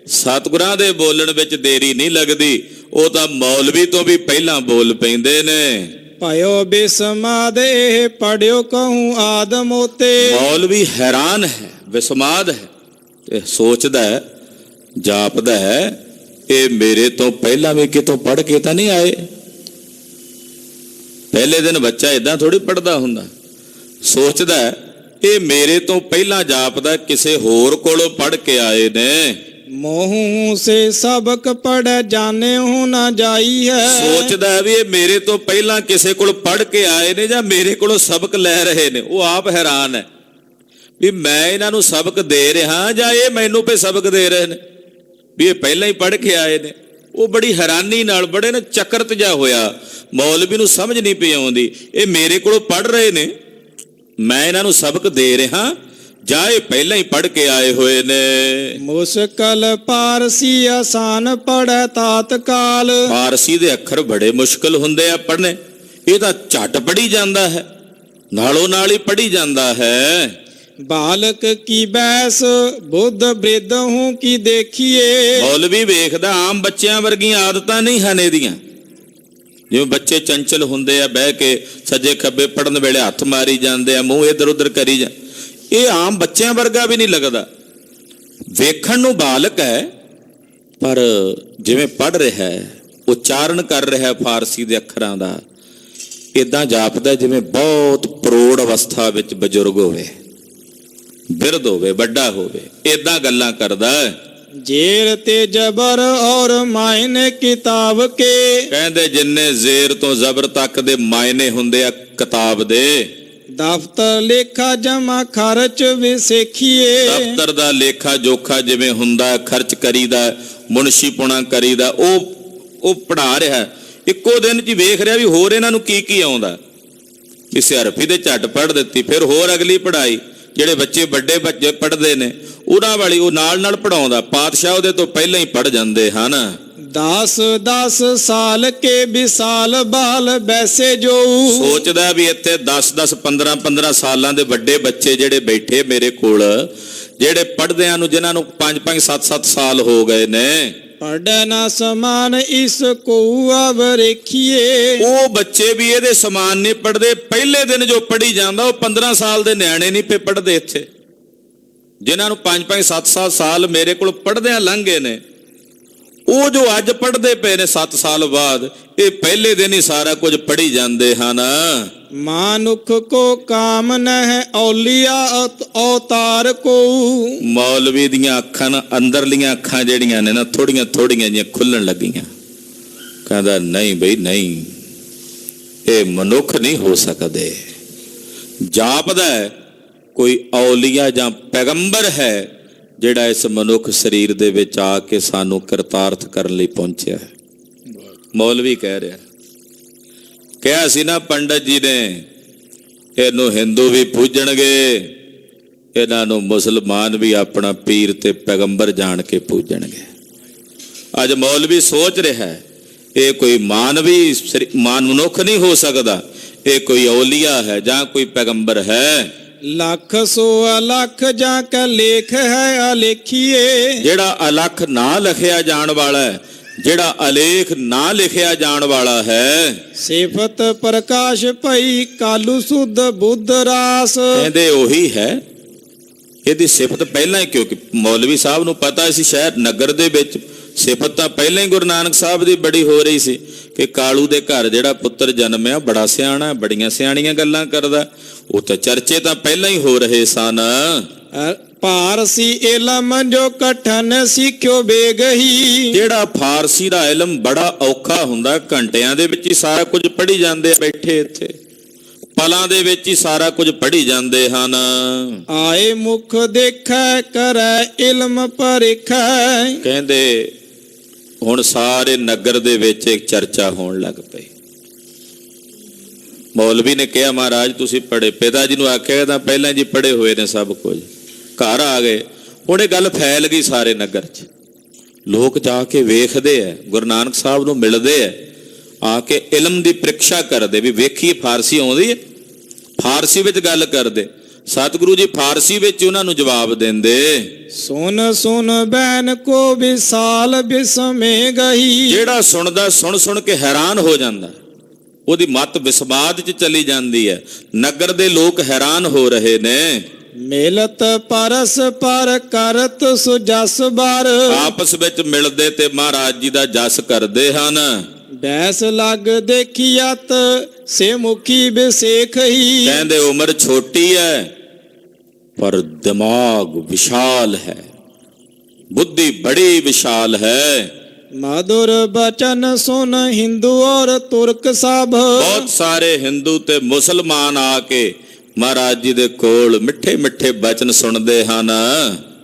ਸਤਿਗੁਰਾਂ ਦੇ ਬੋਲਣ ਵਿੱਚ ਦੇਰੀ ਨਹੀਂ ਲੱਗਦੀ। ਉਹ ਤਾਂ ਮੌਲਵੀ ਤੋਂ ਵੀ ਪਹਿਲਾਂ ਬੋਲ ਪੈਂਦੇ ਨੇ। ਭਇਓ ਬਿਸਮਾਦ ਇਹ ਪੜਿਓ ਕਹੂੰ ਆਦਮ ਉਤੇ। ਮੌਲਵੀ ਹੈਰਾਨ ਹੈ, ਵਿਸਮਾਦ ਹੈ, ਤੇ ਸੋਚਦਾ ਹੈ, ਜਾਪਦਾ ਹੈ ਇਹ ਮੇਰੇ ਤੋਂ ਪਹਿਲਾਂ ਵੀ ਕਿਤੋਂ ਪੜ੍ਹ ਕੇ ਤਾਂ ਨਹੀਂ ਆਏ। ਪਹਿਲੇ ਦਿਨ ਬੱਚਾ ਇਦਾਂ ਥੋੜੀ ਪੜ੍ਹਦਾ ਹੁੰਦਾ, ਸੋਚਦਾ ਹੈ ਇਹ ਮੇਰੇ ਤੋਂ ਪਹਿਲਾਂ ਜਾਪਦਾ ਕਿਸੇ ਹੋਰ ਕੋਲੋਂ ਪੜ੍ਹ ਕੇ ਆਏ ਨੇ। ਮੋਹੂ ਸੇ ਸਬਕ ਪੜ੍ਹ ਜਾਣੇ ਹੋ ਨਾ ਜਾਈ ਹੈ। ਸੋਚਦਾ ਹੈ ਵੀ ਇਹ ਮੇਰੇ ਤੋਂ ਪਹਿਲਾਂ ਕਿਸੇ ਕੋਲ ਪੜ੍ਹ ਕੇ ਆਏ ਨੇ ਜਾਂ ਮੇਰੇ ਕੋਲੋਂ ਸਬਕ ਲੈ ਰਹੇ ਨੇ। ਉਹ ਆਪ ਹੈਰਾਨ ਹੈ ਵੀ ਮੈਂ ਇਹਨਾਂ ਨੂੰ ਸਬਕ ਦੇ ਰਿਹਾ ਜਾਂ ਇਹ ਮੈਨੂੰ ਪੇ ਸਬਕ ਦੇ ਰਹੇ ਨੇ, ਵੀ ਇਹ ਪਹਿਲਾਂ ਹੀ ਪੜ੍ਹ ਕੇ ਆਏ ਨੇ। ਉਹ ਬੜੀ ਹੈਰਾਨੀ ਨਾਲ, ਬੜੇ ਨਾ ਚੱਕਰਤ ਜਿਹਾ ਹੋਇਆ। ਮੌਲਵੀ ਨੂੰ ਸਮਝ ਨਹੀਂ ਪਈ ਆਉਂਦੀ, ਇਹ ਮੇਰੇ ਕੋਲੋਂ ਪੜ੍ਹ ਰਹੇ ਨੇ, ਮੈਂ ਇਹਨਾਂ ਨੂੰ ਸਬਕ ਦੇ ਰਿਹਾ ਜਾਂ ਇਹ ਪਹਿਲਾਂ ਹੀ ਪੜ੍ਹ ਕੇ ਆਏ ਹੋਏ ਨੇ। ਮੁਸ਼ਕਲ ਪਾਰਸੀ ਆਸਾਨ ਪੜ੍ਹੈ ਤਾਤਕਾਲ। ਫਾਰਸੀ ਦੇ ਅੱਖਰ ਬੜੇ ਮੁਸ਼ਕਲ ਹੁੰਦੇ ਆ ਪੜ੍ਹਨੇ, ਇਹ ਤਾਂ ਝੱਟ ਪੜ੍ਹੀ ਜਾਂਦਾ ਹੈ, ਨਾਲੋਂ ਨਾਲ ਹੀ ਪੜ੍ਹੀ ਜਾਂਦਾ ਹੈ। ਬਾਲਕ ਕੀ ਬੈਸ ਬੁੱਧ ਬ੍ਰਿਧ ਹੂੰ ਕੀ ਦੇਖੀਏ। ਮੌਲਵੀ ਵੇਖਦਾ ਆਮ ਬੱਚਿਆਂ ਵਰਗੀਆਂ ਆਦਤਾਂ ਨਹੀਂ ਹਨ ਇਹਦੀਆਂ। ਜਿਵੇਂ ਬੱਚੇ ਚੰਚਲ ਹੁੰਦੇ ਆ, ਬਹਿ ਕੇ ਸੱਜੇ ਖੱਬੇ ਪੜਨ ਵੇਲੇ ਹੱਥ ਮਾਰੀ ਜਾਂਦੇ ਆ, ਮੂੰਹ ਇੱਧਰ ਉੱਧਰ ਕਰੀ ਜਾ, ਇਹ ਆਮ ਬੱਚਿਆਂ ਵਰਗਾ ਵੀ ਨਹੀਂ ਲੱਗਦਾ। ਵੇਖਣ ਨੂੰ ਬਾਲਕ ਹੈ, ਪਰ ਜਿਵੇਂ ਪੜ੍ਹ ਰਿਹਾ ਹੈ, ਉਚਾਰਨ ਕਰ ਰਿਹਾ ਫਾਰਸੀ ਦੇ ਅੱਖਰਾਂ ਦਾ, ਇਦਾਂ ਜਾਪਦਾ ਜਿਵੇਂ ਬਹੁਤ ਪ੍ਰੋੜ ਅਵਸਥਾ ਵਿੱਚ ਬਜ਼ੁਰਗ ਹੋਵੇ, ਬਿਰਧ ਹੋਵੇ, ਵੱਡਾ ਹੋਵੇ, ਇਦਾਂ ਗੱਲਾਂ ਕਰਦਾ ਹੈ। ਜੇਰ ਤੇ ਜ਼ਬਰ ਔਰ ਮਾਇਨੇ ਕਿਤਾਬ ਕੇ। ਕਹਿੰਦੇ ਜਿੰਨੇ ਜ਼ੇਰ ਤੋਂ ਜ਼ਬਰ ਤੱਕ ਦੇ ਮਾਇਨੇ ਹੁੰਦੇ ਆ ਕਿਤਾਬ ਦੇ। ਦਫ਼ਤਰ ਲੇਖਾ ਜਮਾ ਖਰਚ ਵਿਸੇਖੀਏ। ਦਫ਼ਤਰ ਦਾ ਲੇਖਾ ਜੋਖਾ ਜਿਵੇਂ ਹੁੰਦਾ, ਖਰਚ ਕਰੀਦਾ, ਮੁਨਸ਼ੀਪੁਣਾ ਕਰੀਦਾ, ਉਹ ਪੜ੍ਹਾ ਰਿਹਾ। ਇੱਕੋ ਦਿਨ 'ਚ ਹੀ ਵੇਖ ਰਿਹਾ ਵੀ ਹੋਰ ਇਹਨਾਂ ਨੂੰ ਕੀ ਕੀ ਆਉਂਦਾ। ਕਿਸੇ ਹਰਫੀ ਦੇ ਝੱਟ ਪੜ੍ਹ ਦਿੱਤੀ, ਫਿਰ ਹੋਰ ਅਗਲੀ ਪੜ੍ਹਾਈ। ਜਿਹੜੇ ਬੱਚੇ ਵੱਡੇ ਬੱਚੇ ਪੜ੍ਹਦੇ ਨੇ ਉਹਨਾਂ ਵਾਲੀ ਉਹ ਨਾਲ ਪੜ੍ਹਾਉਂਦਾ। ਪਾਤਸ਼ਾਹ ਉਹਦੇ ਤੋਂ ਪਹਿਲਾਂ ਹੀ ਪੜ੍ਹ ਜਾਂਦੇ ਹਨ। 10 ਸਾਲ ਕੇ ਵਿਸਾਲ ਬਾਲ ਬੈਸੇ ਜੋ। ਸੋਚਦਾ ਵੀ ਇੱਥੇ 10 15 ਸਾਲਾਂ ਦੇ ਵੱਡੇ ਬੱਚੇ ਜਿਹੜੇ ਬੈਠੇ ਮੇਰੇ ਕੋਲ, ਜਿਹੜੇ ਪੜ੍ਹਦਿਆਂ ਨੂੰ, ਜਿਨ੍ਹਾਂ ਨੂੰ 5 7 ਸਾਲ ਹੋ ਗਏ ਨੇ। ਪੜ੍ਹੈ ਨਾ ਸਮਾਨ ਇਸ ਕੋ ਅਬ ਰੇਖੀਏ। ਉਹ ਬੱਚੇ ਵੀ ਇਹਦੇ ਸਮਾਨ ਨਹੀਂ ਪੜ੍ਹਦੇ। ਪਹਿਲੇ ਦਿਨ ਜੋ ਪੜ੍ਹੀ ਜਾਂਦਾ ਉਹ 15 ਸਾਲ ਦੇ ਨਿਆਣੇ ਨਹੀਂ ਪੜ੍ਹਦੇ ਇੱਥੇ, ਜਿਨ੍ਹਾਂ ਨੂੰ 5 7 ਸਾਲ ਮੇਰੇ ਕੋਲ ਪੜ੍ਹਦਿਆਂ ਲੰਘ ਗਏ ਨੇ। ਉਹ ਜੋ ਅੱਜ ਪੜ੍ਹਦੇ ਪਏ ਨੇ 7 ਸਾਲ ਬਾਅਦ, ਇਹ ਪਹਿਲੇ ਦਿਨ ਹੀ ਸਾਰਾ ਕੁਝ ਪੜ੍ਹੀ ਜਾਂਦੇ ਹਨ। ਮਾਨੁਖ ਕੋ ਕਾਮ ਨਹਿ ਔਲੀਆ ਅਵਤਾਰ ਕੋ। ਮੌਲਵੀ ਦੀਆਂ ਅੱਖਾਂ, ਅੰਦਰਲੀਆਂ ਅੱਖਾਂ ਜਿਹੜੀਆਂ ਨੇ ਨਾ, ਥੋੜੀਆਂ ਜਿਹੀਆਂ ਖੁੱਲਣ ਲੱਗੀਆਂ। ਕਹਿੰਦਾ ਨਹੀਂ ਬਈ ਨਹੀਂ, ਇਹ ਮਨੁੱਖ ਨਹੀਂ ਹੋ ਸਕਦੇ। ਜਾਪਦਾ ਕੋਈ ਔਲੀਆ ਜਾਂ ਪੈਗੰਬਰ ਹੈ ਜਿਹੜਾ ਇਸ ਮਨੁੱਖ ਸਰੀਰ ਦੇ ਵਿੱਚ ਆ ਕੇ ਸਾਨੂੰ ਕਰਤਾਰਥ ਕਰਨ ਲਈ ਪਹੁੰਚਿਆ ਹੈ। ਮੌਲਵੀ ਕਹਿ ਰਿਹਾ, ਕਿਹਾ ਸੀ ਨਾ ਪੰਡਤ ਜੀ ਨੇ, ਇਹਨੂੰ ਹਿੰਦੂ ਵੀ ਪੂਜਣਗੇ, ਇਹਨਾਂ ਨੂੰ ਮੁਸਲਮਾਨ ਵੀ ਆਪਣਾ ਪੀਰ ਤੇ ਪੈਗੰਬਰ ਜਾਣ ਕੇ ਪੂਜਣਗੇ। ਅੱਜ ਮੌਲਵੀ ਸੋਚ ਰਿਹਾ ਹੈ ਇਹ ਕੋਈ ਮਾਨਵੀ ਮਨੁੱਖ ਨਹੀਂ ਹੋ ਸਕਦਾ, ਇਹ ਕੋਈ ਔਲੀਆ ਹੈ ਜਾਂ ਕੋਈ ਪੈਗੰਬਰ ਹੈ। ਲੱਖ ਸੋ ਅਲਖ ਜਾਂ ਕਾ ਲੇਖ ਹੈ ਅਲੇਖੀਏ। ਜਿਹੜਾ ਅਲਖ ਨਾ ਲਿਖਿਆ ਜਾਣ ਵਾਲਾ ਹੈ, ਜਿਹੜਾ ਅਲੇਖ ਨਾ ਲਿਖਿਆ ਜਾਣ ਵਾਲਾ ਹੈ। ਸਿਫਤ ਪ੍ਰਕਾਸ਼ ਭਈ ਕਾਲੂ ਸੁਧ ਬੁੱਧ ਰਾਸ। ਕਹਿੰਦੇ ਉਹੀ ਹੈ। ਇਹਦੀ ਸਿਫਤ ਪਹਿਲਾਂ ਹੀ, ਕਿਉਂਕਿ ਮੌਲਵੀ ਸਾਹਿਬ ਨੂੰ ਪਤਾ ਸੀ ਸ਼ਹਿਰ ਨਗਰ ਦੇ ਵਿੱਚ ਸਿਫਤ ਤਾਂ ਪਹਿਲਾਂ ਹੀ ਗੁਰੂ ਨਾਨਕ ਸਾਹਿਬ ਦੀ ਬੜੀ ਹੋ ਰਹੀ ਸੀ ਕਿ ਕਾਲੂ ਦੇ ਘਰ ਜਿਹੜਾ ਪੁੱਤਰ ਜਨਮਿਆ ਬੜਾ ਸਿਆਣਾ, ਬੜੀਆਂ ਸਿਆਣੀਆਂ ਗੱਲਾਂ ਕਰਦਾ। ਉਹ ਤਾਂ ਚਰਚੇ ਤਾਂ ਪਹਿਲਾਂ ਹੀ ਹੋ ਰਹੇ ਸਨ। ਫਾਰਸੀ ਇਲਮ ਜੋ ਕਠਨ ਸਿੱਖਿਓ ਬੇਗਹੀ। ਜਿਹੜਾ ਫਾਰਸੀ ਦਾ ਇਲਮ ਬੜਾ ਔਖਾ ਹੁੰਦਾ, ਘੰਟਿਆਂ ਦੇ ਵਿੱਚ ਹੀ ਸਾਰਾ ਕੁਝ ਪੜ੍ਹੀ ਜਾਂਦੇ, ਬੈਠੇ ਇੱਥੇ ਪਲਾਂ ਦੇ ਵਿੱਚ ਹੀ ਸਾਰਾ ਕੁਝ ਪੜ੍ਹੀ ਜਾਂਦੇ ਹਨ। ਆਏ ਮੁਖ ਦੇਖੈ ਕਰੈ ਇਲਮ ਪਰਿਖੈ। ਕਹਿੰਦੇ ਹੁਣ ਸਾਰੇ ਨਗਰ ਦੇ ਵਿੱਚ ਇੱਕ ਚਰਚਾ ਹੋਣ ਲੱਗ ਪਈ। ਮੌਲਵੀ ਨੇ ਕਿਹਾ ਮਹਾਰਾਜ ਤੁਸੀਂ ਪੜ੍ਹੇ, ਪਿਤਾ ਜੀ ਨੂੰ ਆਖਿਆ ਤਾਂ ਪਹਿਲਾਂ ਜੀ ਪੜ੍ਹੇ ਹੋਏ ਨੇ ਸਭ ਕੁਝ। ਘਰ ਆ ਗਏ, ਹੁਣ ਇਹ ਗੱਲ ਫੈਲ ਗਈ ਸਾਰੇ ਨਗਰ 'ਚ। ਲੋਕ ਜਾ ਕੇ ਵੇਖਦੇ ਆ, ਗੁਰੂ ਨਾਨਕ ਸਾਹਿਬ ਨੂੰ ਮਿਲਦੇ ਆ, ਆ ਕੇ ਇਲਮ ਦੀ ਪ੍ਰੀਖਿਆ ਕਰਦੇ ਵੀ ਵੇਖੀਏ ਫਾਰਸੀ ਆਉਂਦੀ ਹੈ। ਫਾਰਸੀ ਵਿੱਚ ਗੱਲ ਕਰਦੇ, ਸਤਿਗੁਰੂ ਜੀ ਫਾਰਸੀ ਵਿੱਚ ਉਹਨਾਂ ਨੂੰ ਜਵਾਬ ਦਿੰਦੇ। ਸੁਨ ਸੁਨ ਬੈਨ ਕੋ ਵਿਸਾਲ ਬਿਸਮੇ ਗਈ। ਜਿਹੜਾ ਸੁਣਦਾ ਸੁਣ ਸੁਣ ਕੇ ਹੈਰਾਨ ਹੋ ਜਾਂਦਾ, ਉਹਦੀ ਮੱਤ ਵਿਸਮਾਦ 'ਚ ਚਲੀ ਜਾਂਦੀ ਹੈ। ਨਗਰ ਦੇ ਲੋਕ ਹੈਰਾਨ ਹੋ ਰਹੇ ਨੇ। ਮਿਲਤ ਪਰਸ ਪਰ ਕਰਤ ਸੁ ਜਸ ਬਾਰ। ਆਪਸ ਵਿੱਚ ਮਿਲਦੇ ਤੇ ਮਹਾਰਾਜ ਜੀ ਦਾ ਜਸ ਕਰਦੇ ਹਨ। ਬੈਸ ਲੱਗ ਦੇਖੀਅਤ ਸੇ ਮੁਖੀ ਬਿਸੇਖ ਹੀ। ਕਹਿੰਦੇ ਉਮਰ ਛੋਟੀ ਹੈ ਪਰ ਦਿਮਾਗ ਵਿਸ਼ਾਲ ਹੈ, ਬੁੱਧੀ ਬੜੀ ਵਿਸ਼ਾਲ ਹੈ। ਮధుਰ ਬਚਨ ਸੁਨ ਹਿੰਦੂ ਔਰ ਤੁਰਕ ਸਭ। ਬਹੁਤ ਸਾਰੇ ਹਿੰਦੂ ਤੇ ਮੁਸਲਮਾਨ ਆ ਕੇ ਮਹਾਰਾਜ ਜੀ ਦੇ ਕੋਲ ਮਿੱਠੇ ਮਿੱਠੇ ਬਚਨ ਸੁਣਦੇ ਹਨ।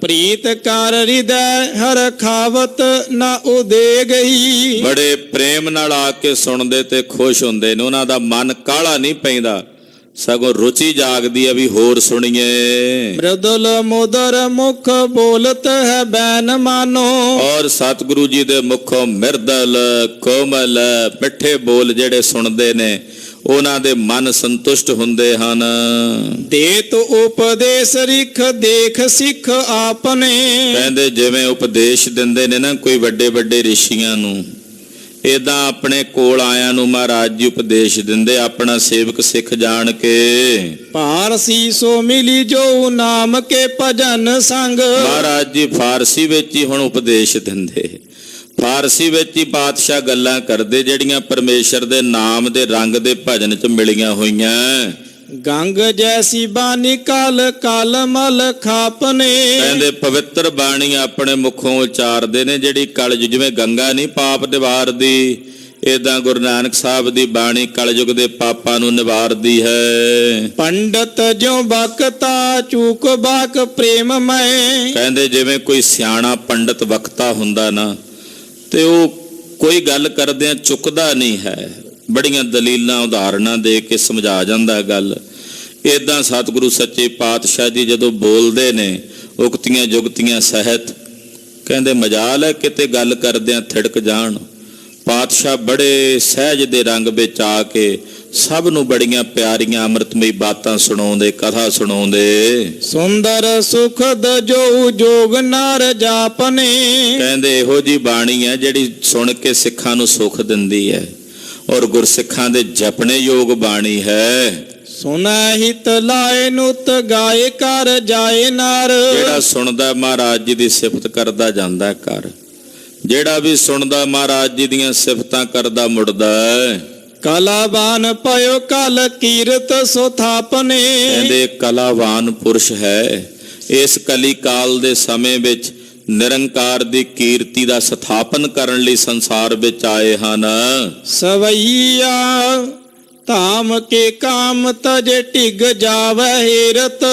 ਪ੍ਰੀਤ ਕਰ ਹਿਰਦੈ ਹਰ ਖਾਵਤ ਨਾ ਉਦੇ ਗਈ। ਬੜੇ ਪ੍ਰੇਮ ਨਾਲ ਆ ਕੇ ਸੁਣਦੇ ਤੇ ਖੁਸ਼ ਹੁੰਦੇ ਨੇ। ਉਹਨਾਂ ਦਾ ਮਨ ਕਾਹਲਾ ਨਹੀਂ ਪੈਂਦਾ, ਸਗੋਂ ਰੁਚੀ ਜਾਗਦੀ ਹੈ ਵੀ ਹੋਰ ਸੁਣੀਏ। ਮ੍ਰਿਦੁਲ ਮੁਦਰ ਮੁਖ ਬੋਲਤ ਹੈ ਬੈਨ ਮਾਨੋ। ਔਰ ਸਤਿਗੁਰੂ ਜੀ ਦੇ ਮੁਖੋਂ ਮਿਰਦਲ ਕੋਮਲ ਮਿੱਠੇ ਬੋਲ ਜਿਹੜੇ ਸੁਣਦੇ ਨੇ, ਉਹਨਾਂ ਦੇ ਮਨ ਸੰਤੁਸ਼ਟ ਹੁੰਦੇ ਹਨ। ਦੇਤ ਉਪਦੇਸ਼ ਰਿਖ ਦੇਖ ਸਿੱਖ ਆਪਨੇ। ਕਹਿੰਦੇ ਜਿਵੇਂ ਉਪਦੇਸ਼ ਦਿੰਦੇ ਨੇ ਨਾ ਕੋਈ ਵੱਡੇ ਵੱਡੇ ਰਿਸ਼ੀਆਂ ਨੂੰ, ਏਦਾਂ ਆਪਣੇ ਕੋਲ ਆਇਆਂ ਨੂੰ ਮਹਾਰਾਜ ਜੀ ਉਪਦੇਸ਼ ਦਿੰਦੇ, ਆਪਣਾ ਸੇਵਕ ਸਿੱਖ ਜਾਣ ਕੇ। ਫਾਰਸੀ ਸੋ ਮਿਲੀ ਜੋ ਨਾਮ ਕੇ ਭਜਨ ਸੰਗ। ਮਹਾਰਾਜ ਜੀ ਫਾਰਸੀ ਵਿੱਚ ਹੀ ਹੁਣ ਉਪਦੇਸ਼ ਦਿੰਦੇ, ਫਾਰਸੀ ਵਿੱਚ ਹੀ ਪਾਤਸ਼ਾਹ ਗੱਲਾਂ ਕਰਦੇ ਜਿਹੜੀਆਂ ਪਰਮੇਸ਼ਰ ਦੇ ਨਾਮ ਦੇ ਰੰਗ ਦੇ ਭਜਨ 'ਚ ਮਿਲੀਆਂ ਹੋਈਆਂ। ਗੰਗ ਜੈਸੀ ਬਾਣੀ ਕਲ ਕਲ ਮਲ ਖਾਪਨੇ। ਕਹਿੰਦੇ ਪਵਿੱਤਰ ਬਾਣੀ ਆਪਣੇ ਮੁਖੋਂ ਉਚਾਰਦੇ ਨੇ, ਜਿਹੜੀ ਕਲਯੁਗ ਜਿਵੇਂ ਗੰਗਾ ਨਹੀਂ ਪਾਪ ਨਿਵਾਰਦੀ, ਏਦਾਂ ਗੁਰੂ ਨਾਨਕ ਸਾਹਿਬ ਦੀ ਬਾਣੀ ਕਲਯੁਗ ਦੇ ਪਾਪਾਂ ਨੂੰ ਨਿਵਾਰਦੀ ਹੈ। ਪੰਡਤ ਜਿਉ ਬਖਤਾ ਚੂਕ ਬਾਕ ਪ੍ਰੇਮ ਮੈਂ। ਕਹਿੰਦੇ ਜਿਵੇਂ ਕੋਈ ਸਿਆਣਾ ਪੰਡਤ ਵਕਤਾ ਹੁੰਦਾ ਨਾ, ਤੇ ਉਹ ਕੋਈ ਗੱਲ ਕਰਦਿਆਂ ਚੁੱਕਦਾ ਨਹੀਂ ਹੈ, ਬੜੀਆਂ ਦਲੀਲਾਂ ਉਦਾਹਰਨਾਂ ਦੇ ਕੇ ਸਮਝਾ ਜਾਂਦਾ ਗੱਲ। ਏਦਾਂ ਸਤਿਗੁਰੂ ਸੱਚੇ ਪਾਤਸ਼ਾਹ ਜੀ ਜਦੋਂ ਬੋਲਦੇ ਨੇ ਉਕਤੀਆਂ ਜੁਗਤੀਆਂ ਸਹਿਤ, ਕਹਿੰਦੇ ਮਜਾਲ ਹੈ ਕਿਤੇ ਗੱਲ ਕਰਦਿਆਂ ਥਿੜਕ ਜਾਣ। ਪਾਤਸ਼ਾਹ ਬੜੇ ਸਹਿਜ ਦੇ ਰੰਗ ਵਿੱਚ ਆ ਕੇ ਸਭ ਨੂੰ ਬੜੀਆਂ ਪਿਆਰੀਆਂ ਅੰਮ੍ਰਿਤਮਈ ਬਾਤਾਂ ਸੁਣਾਉਂਦੇ, ਕਥਾ ਸੁਣਾਉਂਦੇ। ਸੁੰਦਰ ਸੁਖਦ ਜੋ ਜੋਗ ਨਰ ਜਾਪਨੇ। ਕਹਿੰਦੇ ਇਹੋ ਜੀ ਬਾਣੀ ਹੈ ਜਿਹੜੀ ਸੁਣ ਕੇ ਸਿੱਖਾਂ ਨੂੰ ਸੁਖ ਦਿੰਦੀ ਹੈ, ਔਰ ਗੁਰਸਿੱਖਾਂ ਦੇ ਜਪਣੇ ਯੋਗ ਬਾਣੀ ਹੈ। ਸੁਨੈ ਹਿਤ ਲਾਏ ਨੁਤ ਗਾਏ ਕਰ ਜਾਏ ਨਰ। ਜਿਹੜਾ ਸੁਣਦਾ ਮਹਾਰਾਜ ਜੀ ਦੀ ਸਿਫਤ ਕਰਦਾ ਜਾਂਦਾ ਕਰ, ਜਿਹੜਾ ਵੀ ਸੁਣਦਾ ਮਹਾਰਾਜ ਜੀ ਦੀਆਂ ਸਿਫਤਾਂ ਕਰਦਾ ਮੁੜਦਾ ਹੈ। ਕਲਾਵਾਨ ਪਇਓ ਕਲ ਕੀਰਤ ਸੋ ਥਾਪਨੇ। ਕਹਿੰਦੇ ਕਲਾਵਾਨ ਪੁਰਸ਼ ਹੈ, ਇਸ ਕਲੀ ਕਾਲ ਦੇ ਸਮੇਂ ਵਿੱਚ ਨਿਰੰਕਾਰ ਦੀ ਕੀਰਤੀ ਦਾ ਸਥਾਪਨ ਕਰਨ ਲਈ ਸੰਸਾਰ ਵਿੱਚ ਆਏ ਹਨ। ਸਵਈਆ ਧਾਮ ਕੇ ਕਾਮ ਤਜੇ ਢਿਗ ਜਾਵੈ ਹੇਰਤ।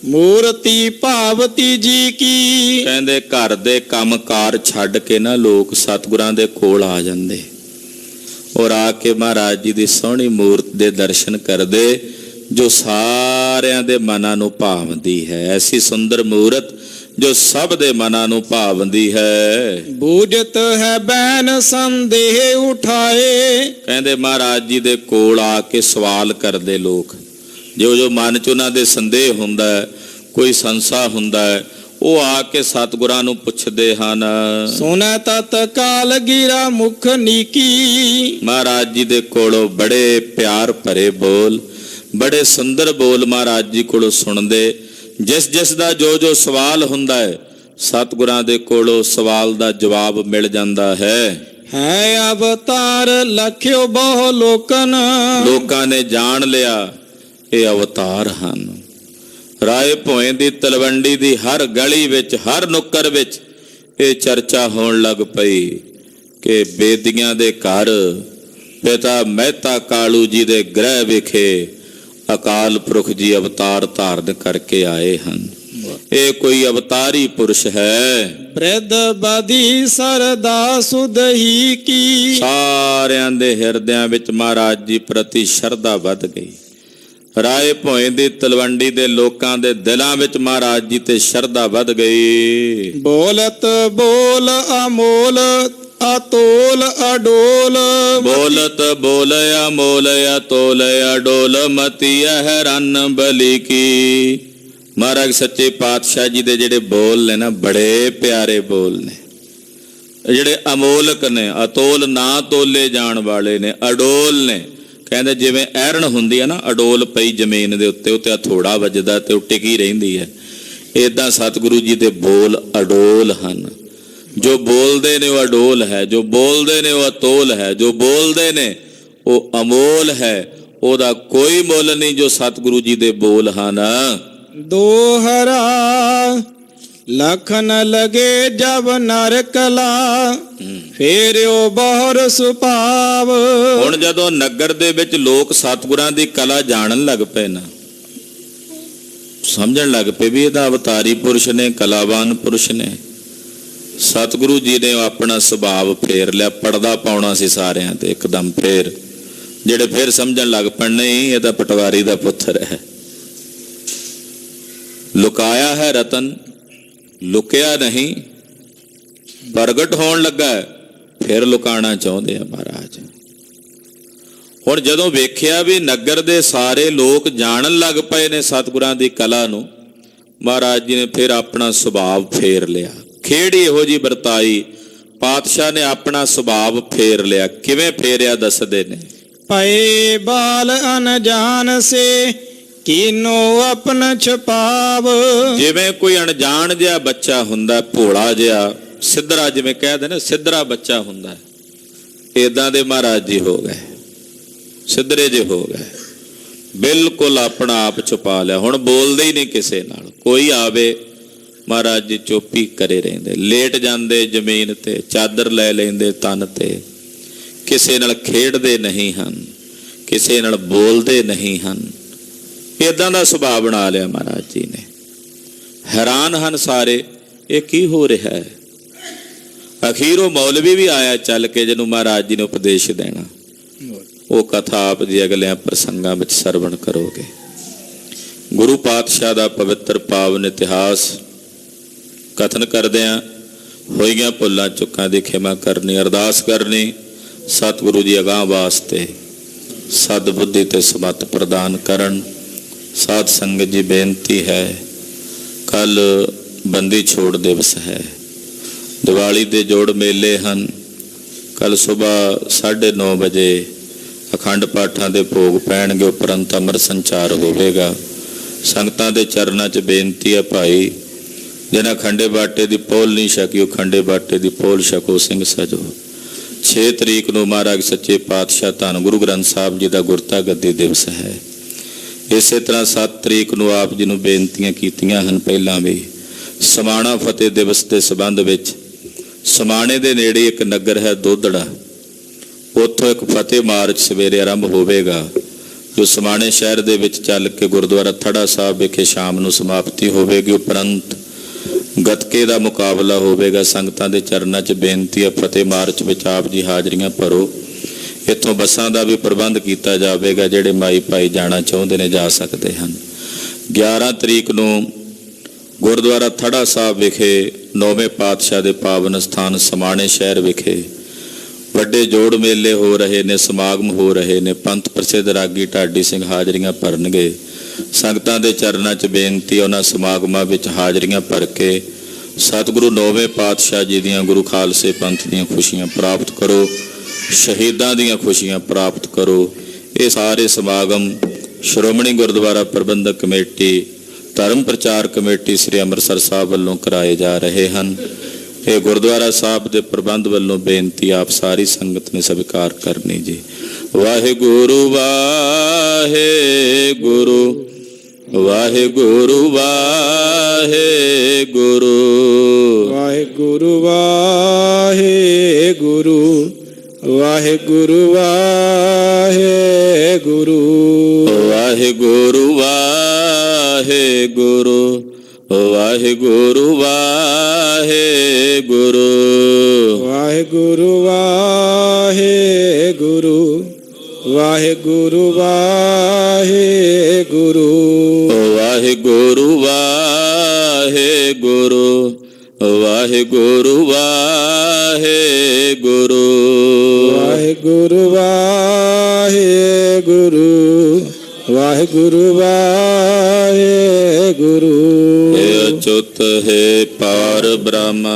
ਮੂਰਤੀ ਭਾਵਤੀ ਜੀ ਕੀ। ਕਹਿੰਦੇ ਘਰ ਦੇ ਕੰਮਕਾਰ ਛੱਡ ਕੇ ਨਾ ਲੋਕ ਸਤਿਗੁਰਾਂ ਦੇ ਕੋਲ ਆ ਜਾਂਦੇ, ਔਰ ਆ ਕੇ ਮਹਾਰਾਜ ਜੀ ਦੀ ਸੋਹਣੀ ਮੂਰਤ ਦੇ ਦਰਸ਼ਨ ਕਰਦੇ ਜੋ ਸਾਰਿਆਂ ਦੇ ਮਨਾਂ ਨੂੰ ਭਾਵਦੀ ਹੈ। ਐਸੀ ਸੁੰਦਰ ਮੂਰਤ ਜੋ ਸਭ ਦੇ ਮਨਾਂ ਨੂੰ ਭਾਵਦੀ ਹੈ। ਬੂਝਤ ਹੈ ਬੈਨ ਸੰਦੇਹ ਉਠਾਏ। ਕਹਿੰਦੇ ਮਹਾਰਾਜ ਜੀ ਦੇ ਕੋਲ ਆ ਕੇ ਸਵਾਲ ਕਰਦੇ ਲੋਕ, ਜੋ ਮਨ 'ਚ ਉਹਨਾਂ ਦੇ ਸੰਦੇਹ ਹੁੰਦਾ, ਕੋਈ ਸੰਸਾ ਹੁੰਦਾ, ਉਹ ਆ ਕੇ ਸਤਿਗੁਰਾਂ ਨੂੰ ਪੁੱਛਦੇ ਹਨ। ਸੁਨੈ ਤਤ ਕਾਲ ਗਿਰਾ ਮੁਖ ਨੀਕੀ। ਮਹਾਰਾਜ ਜੀ ਦੇ ਕੋਲੋਂ ਬੜੇ ਪਿਆਰ ਭਰੇ ਬੋਲ, ਬੜੇ ਸੁੰਦਰ ਬੋਲ ਮਹਾਰਾਜ ਜੀ ਕੋਲੋਂ ਸੁਣਦੇ। ਜਿਸ ਜਿਸ ਦਾ ਜੋ ਸਵਾਲ ਹੁੰਦਾ ਹੈ ਸਤਿਗੁਰਾਂ ਦੇ ਕੋਲੋਂ ਸਵਾਲ ਦਾ ਜਵਾਬ ਮਿਲ ਜਾਂਦਾ ਹੈ। ਅਵਤਾਰ ਲਖਿਓ ਬਹੁ ਲੋਕਨ। ਲੋਕਾਂ ਨੇ ਜਾਣ ਲਿਆ ਇਹ ਅਵਤਾਰ ਹਨ। ਰਾਏ ਭੋਏ ਦੀ ਤਲਵੰਡੀ ਦੀ ਹਰ ਗਲੀ ਵਿੱਚ, ਹਰ ਨੁੱਕਰ ਵਿੱਚ ਇਹ ਚਰਚਾ ਹੋਣ ਲੱਗ ਪਈ ਕਿ ਬੇਦੀਆਂ ਦੇ ਘਰ ਪਿਤਾ ਮਹਿਤਾ ਕਾਲੂ ਜੀ ਦੇ ਗ੍ਰਹਿ ਵਿਖੇ ਅਕਾਲ ਪੁਰਖ ਜੀ ਅਵਤਾਰ ਧਾਰਨ ਕਰਕੇ ਆਏ ਹਨ। ਇਹ ਕੋਈ ਅਵਤਾਰੀ ਪੁਰਸ਼ ਹੈ। ਬ੍ਰਿਧ ਬਦੀ ਸਰਦਾ ਸੁਧਹੀ ਕੀ। ਸਾਰਿਆਂ ਦੇ ਹਿਰਦਿਆਂ ਵਿੱਚ ਮਹਾਰਾਜ ਜੀ ਪ੍ਰਤੀ ਸ਼ਰਧਾ ਵੱਧ ਗਈ। ਰਾਏ ਭੋਏ ਦੀ ਤਲਵੰਡੀ ਦੇ ਲੋਕਾਂ ਦੇ ਦਿਲਾਂ ਵਿੱਚ ਮਹਾਰਾਜ ਜੀ ਤੇ ਸ਼ਰਧਾ ਵੱਧ ਗਈ। ਬੋਲਤ ਬੋਲ ਅਮੋਲ ਅਤੋਲ ਅਡੋਲ। ਬੋਲਤ ਬੋਲ ਅਮੋਲ ਅਤੋਲ ਅਡੋਲ ਮਤੀ ਹੈਰਾਨ ਬਲੀ ਕੀ। ਮਹਾਰਾਜ ਸੱਚੇ ਪਾਤਸ਼ਾਹ ਜੀ ਦੇ ਜਿਹੜੇ ਬੋਲ ਨੇ ਨਾ, ਬੜੇ ਪਿਆਰੇ ਬੋਲ ਨੇ, ਜਿਹੜੇ ਅਮੋਲਕ ਨੇ, ਅਤੋਲ ਨਾ ਤੋਲੇ ਜਾਣ ਵਾਲੇ ਨੇ, ਅਡੋਲ ਨੇ। ਕਹਿੰਦੇ ਜਿਵੇਂ ਐਰਨ ਹੁੰਦੀ ਹੈ ਨਾ, ਅਡੋਲ ਪਈ ਜ਼ਮੀਨ ਦੇ ਉੱਤੇ, ਉੱਤੇ ਹਥੋੜਾ ਵੱਜਦਾ ਤੇ ਉਹ ਟਿਕੀ ਰਹਿੰਦੀ ਹੈ। ਇਦਾਂ ਸਤਿਗੁਰੂ ਜੀ ਦੇ ਬੋਲ ਅਡੋਲ ਹਨ। ਜੋ ਬੋਲਦੇ ਨੇ ਉਹ ਅਡੋਲ ਹੈ, ਜੋ ਬੋਲਦੇ ਨੇ ਉਹ ਅਤੋਲ ਹੈ, ਜੋ ਬੋਲਦੇ ਨੇ ਉਹ ਅਮੋਲ ਹੈ। ਉਹਦਾ ਕੋਈ ਮੁੱਲ ਨਹੀਂ ਜੋ ਸਤਿਗੁਰੂ ਜੀ ਦੇ ਬੋਲ ਹਨ। ਦੋਹਰਾ ਲਖਨ ਲਗੇ ਜਬ ਨਰ ਕਲਾ, ਫੇਰਿਓ ਬਹੁਰ ਸੁਭਾਵ। ਹੁਣ ਜਦੋਂ ਨਗਰ ਦੇ ਵਿੱਚ ਲੋਕ ਸਤਿਗੁਰਾਂ ਦੀ ਕਲਾ ਜਾਣਨ ਲੱਗ ਪਏ ਨਾ, ਸਮਝਣ ਲੱਗ ਪਏ ਵੀ ਇਹਦਾ ਅਵਤਾਰੀ ਪੁਰਸ਼ ਨੇ, ਕਲਾਵਾਨ ਪੁਰਸ਼ ਨੇ, ਸਤਿਗੁਰੂ ਜੀ ਨੇ ਆਪਣਾ ਸੁਭਾਵ ਫੇਰ ਲਿਆ। ਪਰਦਾ ਪਾਉਣਾ ਸੀ ਸਾਰਿਆਂ ਤੇ ਇੱਕਦਮ। ਫੇਰ ਜਿਹੜੇ ਫੇਰ ਸਮਝਣ ਲੱਗ ਪਏ ਨਹੀਂ, ਇਹਦਾ ਪਟਵਾਰੀ ਦਾ ਪੁੱਤਰ ਹੈ। ਲੁਕਾਇਆ ਹੈ ਰਤਨ, ਲੁਕਿਆ ਨਹੀਂ, ਪ੍ਰਗਟ ਹੋਣ ਲੱਗਾ, ਫਿਰ ਲੁਕਾਉਣਾ ਚਾਹੁੰਦੇ ਆ ਮਹਾਰਾਜ। ਹੁਣ ਜਦੋਂ ਵੇਖਿਆ ਵੀ ਨਗਰ ਦੇ ਸਾਰੇ ਲੋਕ ਜਾਣਨ ਲੱਗ ਪਏ ਨੇ ਸਤਿਗੁਰਾਂ ਦੀ ਕਲਾ ਨੂੰ, ਮਹਾਰਾਜ ਜੀ ਨੇ ਫਿਰ ਆਪਣਾ ਸੁਭਾਵ ਫੇਰ ਲਿਆ। ਖੇਡ ਇਹੋ ਜੀ ਵਰਤਾਈ, ਪਾਤਸ਼ਾਹ ਨੇ ਆਪਣਾ ਸੁਭਾਵ ਫੇਰ ਲਿਆ। ਕਿਵੇਂ ਫੇਰਿਆ ਦੱਸਦੇ ਨੇ। ਪਏ ਬਾਲ ਅਨਜਾਨ ਸੇ ਕੀਨੋ ਆਪਨ ਛਪਾਵ। ਜਿਵੇਂ ਕੋਈ ਅਣਜਾਣ ਜਿਹਾ ਬੱਚਾ ਹੁੰਦਾ, ਭੋਲਾ ਜਿਹਾ, ਸਿੱਧਰਾ, ਜਿਵੇਂ ਕਹਿੰਦੇ ਨੇ ਸਿੱਧਰਾ ਬੱਚਾ ਹੁੰਦਾ, ਏਦਾਂ ਦੇ ਮਹਾਰਾਜ ਜੀ ਹੋ ਗਏ, ਸਿੱਧਰੇ ਜਿਹੇ ਹੋ ਗਏ। ਬਿਲਕੁਲ ਆਪਣਾ ਆਪ ਛੁਪਾ ਲਿਆ। ਹੁਣ ਬੋਲਦੇ ਹੀ ਨਹੀਂ ਕਿਸੇ ਨਾਲ। ਕੋਈ ਆਵੇ ਮਹਾਰਾਜ ਜੀ ਚੁੱਪੀ ਕਰੇ ਰਹਿੰਦੇ। ਲੇਟ ਜਾਂਦੇ ਜ਼ਮੀਨ ਤੇ, ਚਾਦਰ ਲੈ ਲੈਂਦੇ ਤਨ ਤੇ। ਕਿਸੇ ਨਾਲ ਖੇਡਦੇ ਨਹੀਂ ਹਨ, ਕਿਸੇ ਨਾਲ ਬੋਲਦੇ ਨਹੀਂ ਹਨ। ਇਦਾਂ ਦਾ ਸੁਭਾਅ ਬਣਾ ਲਿਆ ਮਹਾਰਾਜ ਜੀ ਨੇ। ਹੈਰਾਨ ਹਨ ਸਾਰੇ, ਇਹ ਕੀ ਹੋ ਰਿਹਾ ਹੈ। ਅਖੀਰ ਉਹ ਮੌਲਵੀ ਵੀ ਆਇਆ ਚੱਲ ਕੇ, ਜਿਹਨੂੰ ਮਹਾਰਾਜ ਜੀ ਨੇ ਉਪਦੇਸ਼ ਦੇਣਾ। ਉਹ ਕਥਾ ਆਪ ਜੀ ਅਗਲਿਆਂ ਪ੍ਰਸੰਗਾਂ ਵਿੱਚ ਸਰਵਣ ਕਰੋਗੇ। ਗੁਰੂ ਪਾਤਸ਼ਾਹ ਦਾ ਪਵਿੱਤਰ ਪਾਵਨ ਇਤਿਹਾਸ ਕਥਨ ਕਰਦਿਆਂ ਹੋਈਆਂ ਭੁੱਲਾਂ ਚੁੱਕਾਂ ਦੀ ਖਿਮਾ ਕਰਨੀ, ਅਰਦਾਸ ਕਰਨੀ। ਸਤਿਗੁਰੂ ਜੀ ਅਗਾਂਹ ਵਾਸਤੇ ਸਦ ਬੁੱਧੀ ਤੇ ਸਮਤ ਪ੍ਰਦਾਨ ਕਰਨ। ਸਾਧ ਸੰਗਤ ਜੀ ਬੇਨਤੀ ਹੈ, ਕੱਲ ਬੰਦੀ ਛੋੜ ਦਿਵਸ ਹੈ, ਦੀਵਾਲੀ ਦੇ ਜੋੜ ਮੇਲੇ ਹਨ। ਕੱਲ ਸਵੇਰ 9:30 ਵਜੇ ਅਖੰਡ ਪਾਠਾਂ ਦੇ ਭੋਗ ਪੈਣਗੇ, ਉਪਰੰਤ ਅੰਮ੍ਰਿਤ ਸੰਚਾਰ ਹੋਵੇਗਾ। ਸੰਗਤਾਂ ਦੇ ਚਰਨਾਂ 'ਚ ਬੇਨਤੀ ਹੈ, ਭਾਈ ਜਿਹਨਾਂ ਖੰਡੇ ਬਾਟੇ ਦੀ ਪੋਲ ਨਹੀਂ ਛਕੀ, ਉਹ ਖੰਡੇ ਬਾਟੇ ਦੀ ਪੋਲ ਛਕੋ, ਸਿੰਘ ਸਜੋ। 6 ਤਰੀਕ ਨੂੰ ਮਹਾਰਾਜ ਸੱਚੇ ਪਾਤਸ਼ਾਹ ਧੰਨ ਗੁਰੂ ਗ੍ਰੰਥ ਸਾਹਿਬ ਜੀ ਦਾ ਗੁਰਤਾ ਗੱਦੀ ਦਿਵਸ ਹੈ। ਇਸੇ ਤਰ੍ਹਾਂ 7 ਤਰੀਕ ਨੂੰ ਆਪ ਜੀ ਨੂੰ ਬੇਨਤੀਆਂ ਕੀਤੀਆਂ ਹਨ ਪਹਿਲਾਂ ਵੀ। ਸਮਾਣਾ ਫਤਿਹ ਦਿਵਸ ਦੇ ਸੰਬੰਧ ਵਿੱਚ ਸਮਾਣੇ ਦੇ ਨੇੜੇ ਇੱਕ ਨਗਰ ਹੈ ਦੋਦੜਾ, ਉੱਥੋਂ ਇੱਕ ਫਤਿਹ ਮਾਰਚ ਸਵੇਰੇ ਆਰੰਭ ਹੋਵੇਗਾ, ਜੋ ਸਮਾਣੇ ਸ਼ਹਿਰ ਦੇ ਵਿੱਚ ਚੱਲ ਕੇ ਗੁਰਦੁਆਰਾ ਥੜਾ ਸਾਹਿਬ ਵਿਖੇ ਸ਼ਾਮ ਨੂੰ ਸਮਾਪਤੀ ਹੋਵੇਗੀ। ਉਪਰੰਤ ਗੱਤਕੇ ਦਾ ਮੁਕਾਬਲਾ ਹੋਵੇਗਾ। ਸੰਗਤਾਂ ਦੇ ਚਰਨਾਂ 'ਚ ਬੇਨਤੀ ਹੈ, ਫਤਿਹ ਮਾਰਚ ਵਿੱਚ ਆਪ ਜੀ ਹਾਜ਼ਰੀਆਂ ਭਰੋ। ਇੱਥੋਂ ਬੱਸਾਂ ਦਾ ਵੀ ਪ੍ਰਬੰਧ ਕੀਤਾ ਜਾਵੇਗਾ, ਜਿਹੜੇ ਮਾਈ ਭਾਈ ਜਾਣਾ ਚਾਹੁੰਦੇ ਨੇ ਜਾ ਸਕਦੇ ਹਨ। 11 ਤਰੀਕ ਨੂੰ ਗੁਰਦੁਆਰਾ ਥੜਾ ਸਾਹਿਬ ਵਿਖੇ 9ਵੇਂ ਪਾਤਸ਼ਾਹ ਦੇ ਪਾਵਨ ਸਥਾਨ ਸਮਾਣੇ ਸ਼ਹਿਰ ਵਿਖੇ ਵੱਡੇ ਜੋੜ ਮੇਲੇ ਹੋ ਰਹੇ ਨੇ, ਸਮਾਗਮ ਹੋ ਰਹੇ ਨੇ। ਪੰਥ ਪ੍ਰਸਿੱਧ ਰਾਗੀ ਢਾਡੀ ਸਿੰਘ ਹਾਜ਼ਰੀਆਂ ਭਰਨਗੇ। ਸੰਗਤਾਂ ਦੇ ਚਰਨਾਂ 'ਚ ਬੇਨਤੀ, ਉਹਨਾਂ ਸਮਾਗਮਾਂ ਵਿੱਚ ਹਾਜ਼ਰੀਆਂ ਭਰ ਕੇ ਸਤਿਗੁਰੂ 9ਵੇਂ ਪਾਤਸ਼ਾਹ ਜੀ ਦੀਆਂ, ਗੁਰੂ ਖਾਲਸੇ ਪੰਥ ਦੀਆਂ ਖੁਸ਼ੀਆਂ ਪ੍ਰਾਪਤ ਕਰੋ, ਸ਼ਹੀਦਾਂ ਦੀਆਂ ਖੁਸ਼ੀਆਂ ਪ੍ਰਾਪਤ ਕਰੋ। ਇਹ ਸਾਰੇ ਸਮਾਗਮ ਸ਼੍ਰੋਮਣੀ ਗੁਰਦੁਆਰਾ ਪ੍ਰਬੰਧਕ ਕਮੇਟੀ, ਧਰਮ ਪ੍ਰਚਾਰ ਕਮੇਟੀ ਸ੍ਰੀ ਅੰਮ੍ਰਿਤਸਰ ਸਾਹਿਬ ਵੱਲੋਂ ਕਰਾਏ ਜਾ ਰਹੇ ਹਨ। ਇਹ ਗੁਰਦੁਆਰਾ ਸਾਹਿਬ ਦੇ ਪ੍ਰਬੰਧ ਵੱਲੋਂ ਬੇਨਤੀ ਆਪ ਸਾਰੀ ਸੰਗਤ ਨੇ ਸਵੀਕਾਰ ਕਰਨੀ ਜੀ। ਵਾਹਿਗੁਰੂ ਵਾਹਿਗੁਰੂ ਵਾਹਿਗੁਰੂ ਵਾਹਿਗੁਰੂ ਵਾਹਿਗੁਰੂ ਵਾਹਿਗੁਰੂ ਵਾਹਿਗੁਰੂ ਵਾਹਿਗੁਰੂ ਵਾਹਿਗੁਰੂ ਵਾਹਿਗੁਰੂ ਵਾਹਿਗੁਰੂ ਵਾਹਿਗੁਰੂ ਵਾਹਿਗੁਰੂ ਵਾਹਿਗੁਰੂ ਵਾਹਿਗੁਰੂ ਵਾਹਿਗੁਰੂ ਵਾਹਿਗੁਰੂ ਵਾਹਿਗੁਰੂ ਵਾਹਿਗੁਰੂ ਵਾਹਿਗੁਰੂ ਵਾਹਿਗੁਰੂ ਵਾਹਿਗੁਰੂ ਵਾਹਿਗੁਰੂ ਵਾਹਿਗੁਰੂ हे अच्युत हे पार ब्रह्म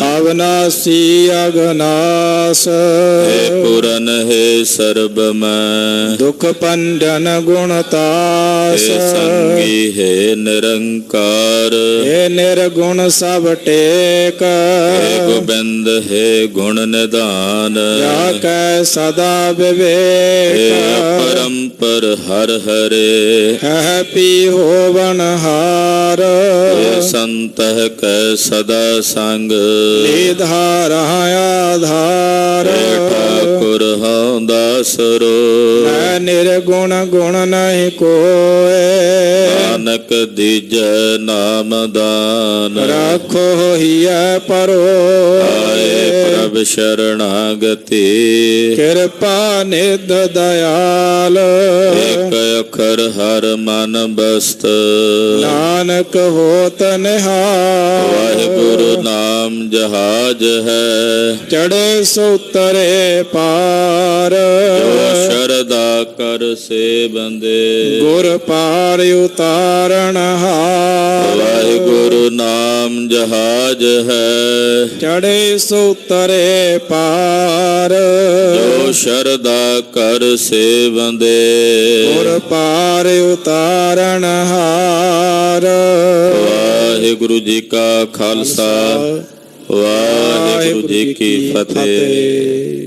अविनाशी अगनाश हे पूरन हे सर्वमय दुख पंडन हे गुणतास संगी हे निरंकार हे निर्गुण सब टेक हे गोबिंद हे गुण निधान जा कै सदा हे विवेक अपरंपर हर हरे कह पी होवन हार हे संत कै सदा संग निधारा आधार हे ठाकुर हौं दासरो मैं निर्गुण गुण नहीं कोय नानक दीजै नाम दान रखो हिय परो आए प्रभ शरणागति कृपा निध दयाल एक अखर हर मन बस्त नानक होत निहाल वाहिगुरु नाम जहाज है चढ़े सुतरे पार जो शरदा कर से बंदे गुर पार उतारण हार वाहिगुरु नाम जहाज है चढ़े सुतरे पार जो शरदा कर से बंदे गुर पार उतारण हार वाहिगुरु जी का खालसा वाहिगुरु जी की फतेह।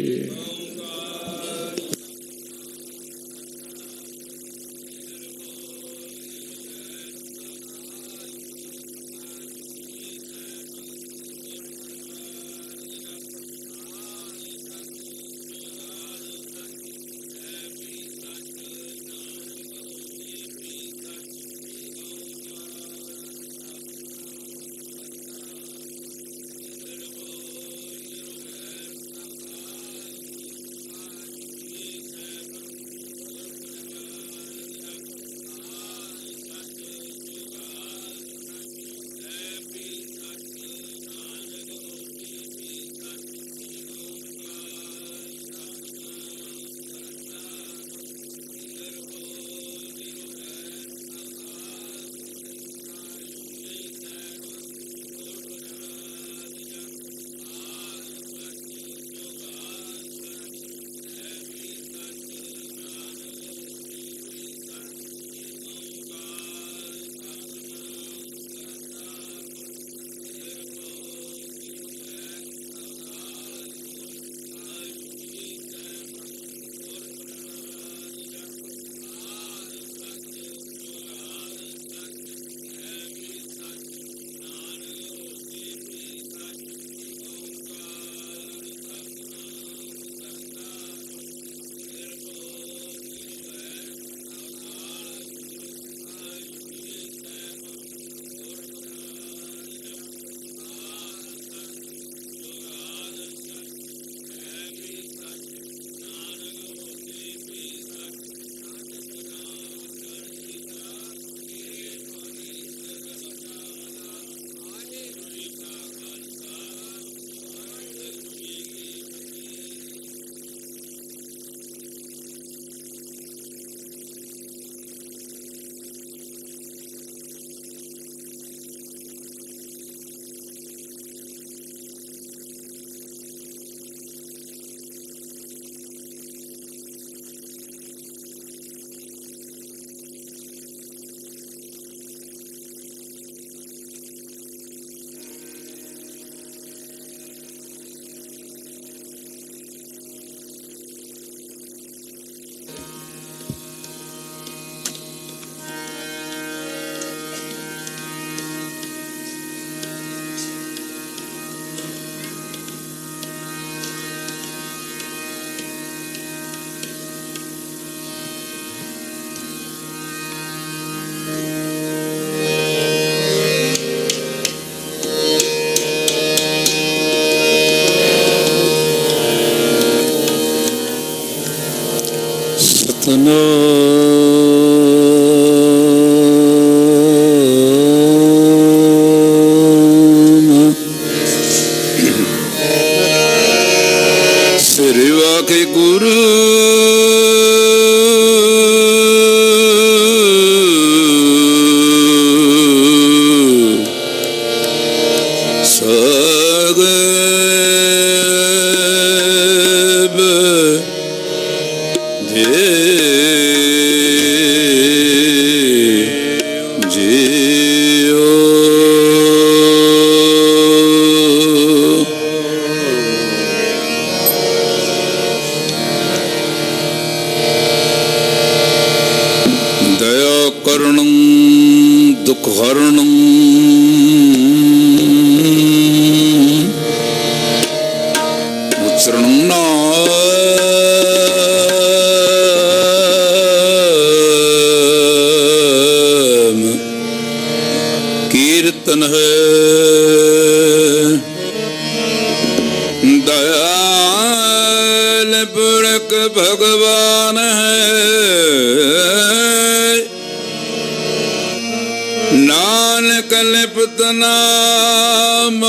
ਸਤਨਾਮ। ਸ੍ਰੀ ਵਾਹਿਗੁਰੂ ਕੀਰਤਨ ਹੈ ਦਇਆਲ ਪੁਰਖ ਭਗਵਾਨ ਹੈ ਨਾਨਕ ਲਿਪਤ ਨਾਮ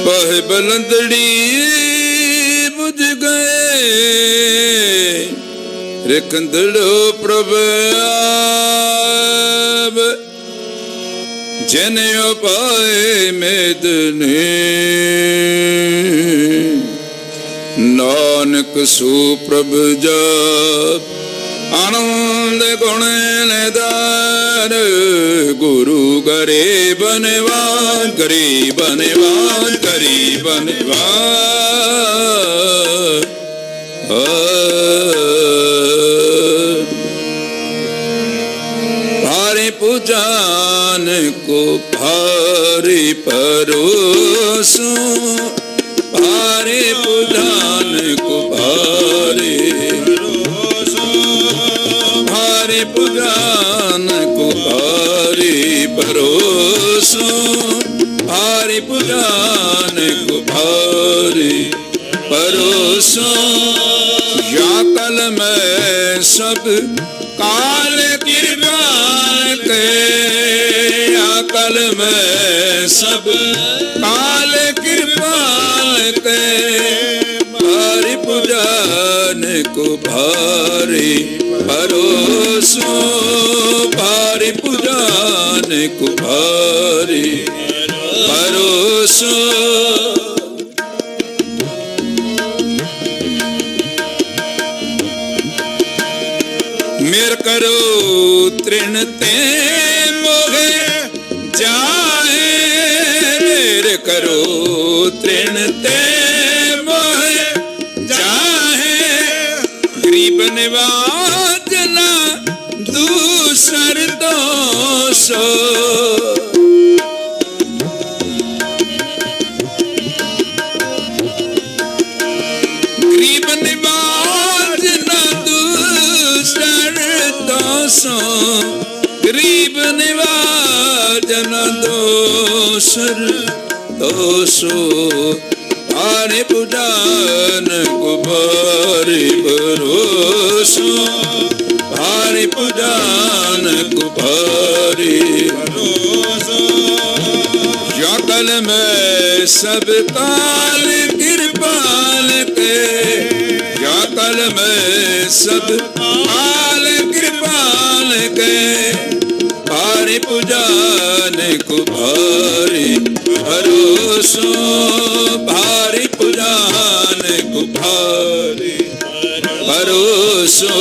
ਪਹਿ ਬਲੰਦੜੀ ਬੁਝ ਗਏ ਰਿਕੰਦੜੋ ਪ੍ਰਭ ਆਬ ਜਿਨ ਉਪਾਏ ਮੇਦਨੇ ਨਾਨਕ ਸੋ ਪ੍ਰਭ ਜਪ ਆਨੰਦ ਗੁਣ ਨਿਦਾਨ ਗੁਰੂ ਗਰੀਬ ਨਿਵਾਨ ਗਰੀਬ ਨਿਵਾਨ ਗਰੀਬ ਨਿਵਾਨ ਭਾਰੇ पूजान को भारी परोसो भारे पूजान को भारी भारे पूजान को भारी परोसो भारे पूजान को भारी परोसो या कल में सब काल कृपाल के अकल में सब काल कृपाल के भारी पूजन को भारी परोसो भारी पूजन को भारी परोसो मेर करो तृण ते मोहे जाए मेर करो तृण ते मोहे जाए गरीब निवाजना दूसर दोषो गरीब निवाजना गरीब निवाजन दोसर दोषो भारे पूजन को भारी भरोसो भारे पूजन को भारी भरोसो या कल में सब काल कृपाल के या कल में सब काल कृपाल के भारी पूजन को भारी भरोसो भारी पूजन को भारी भरोसो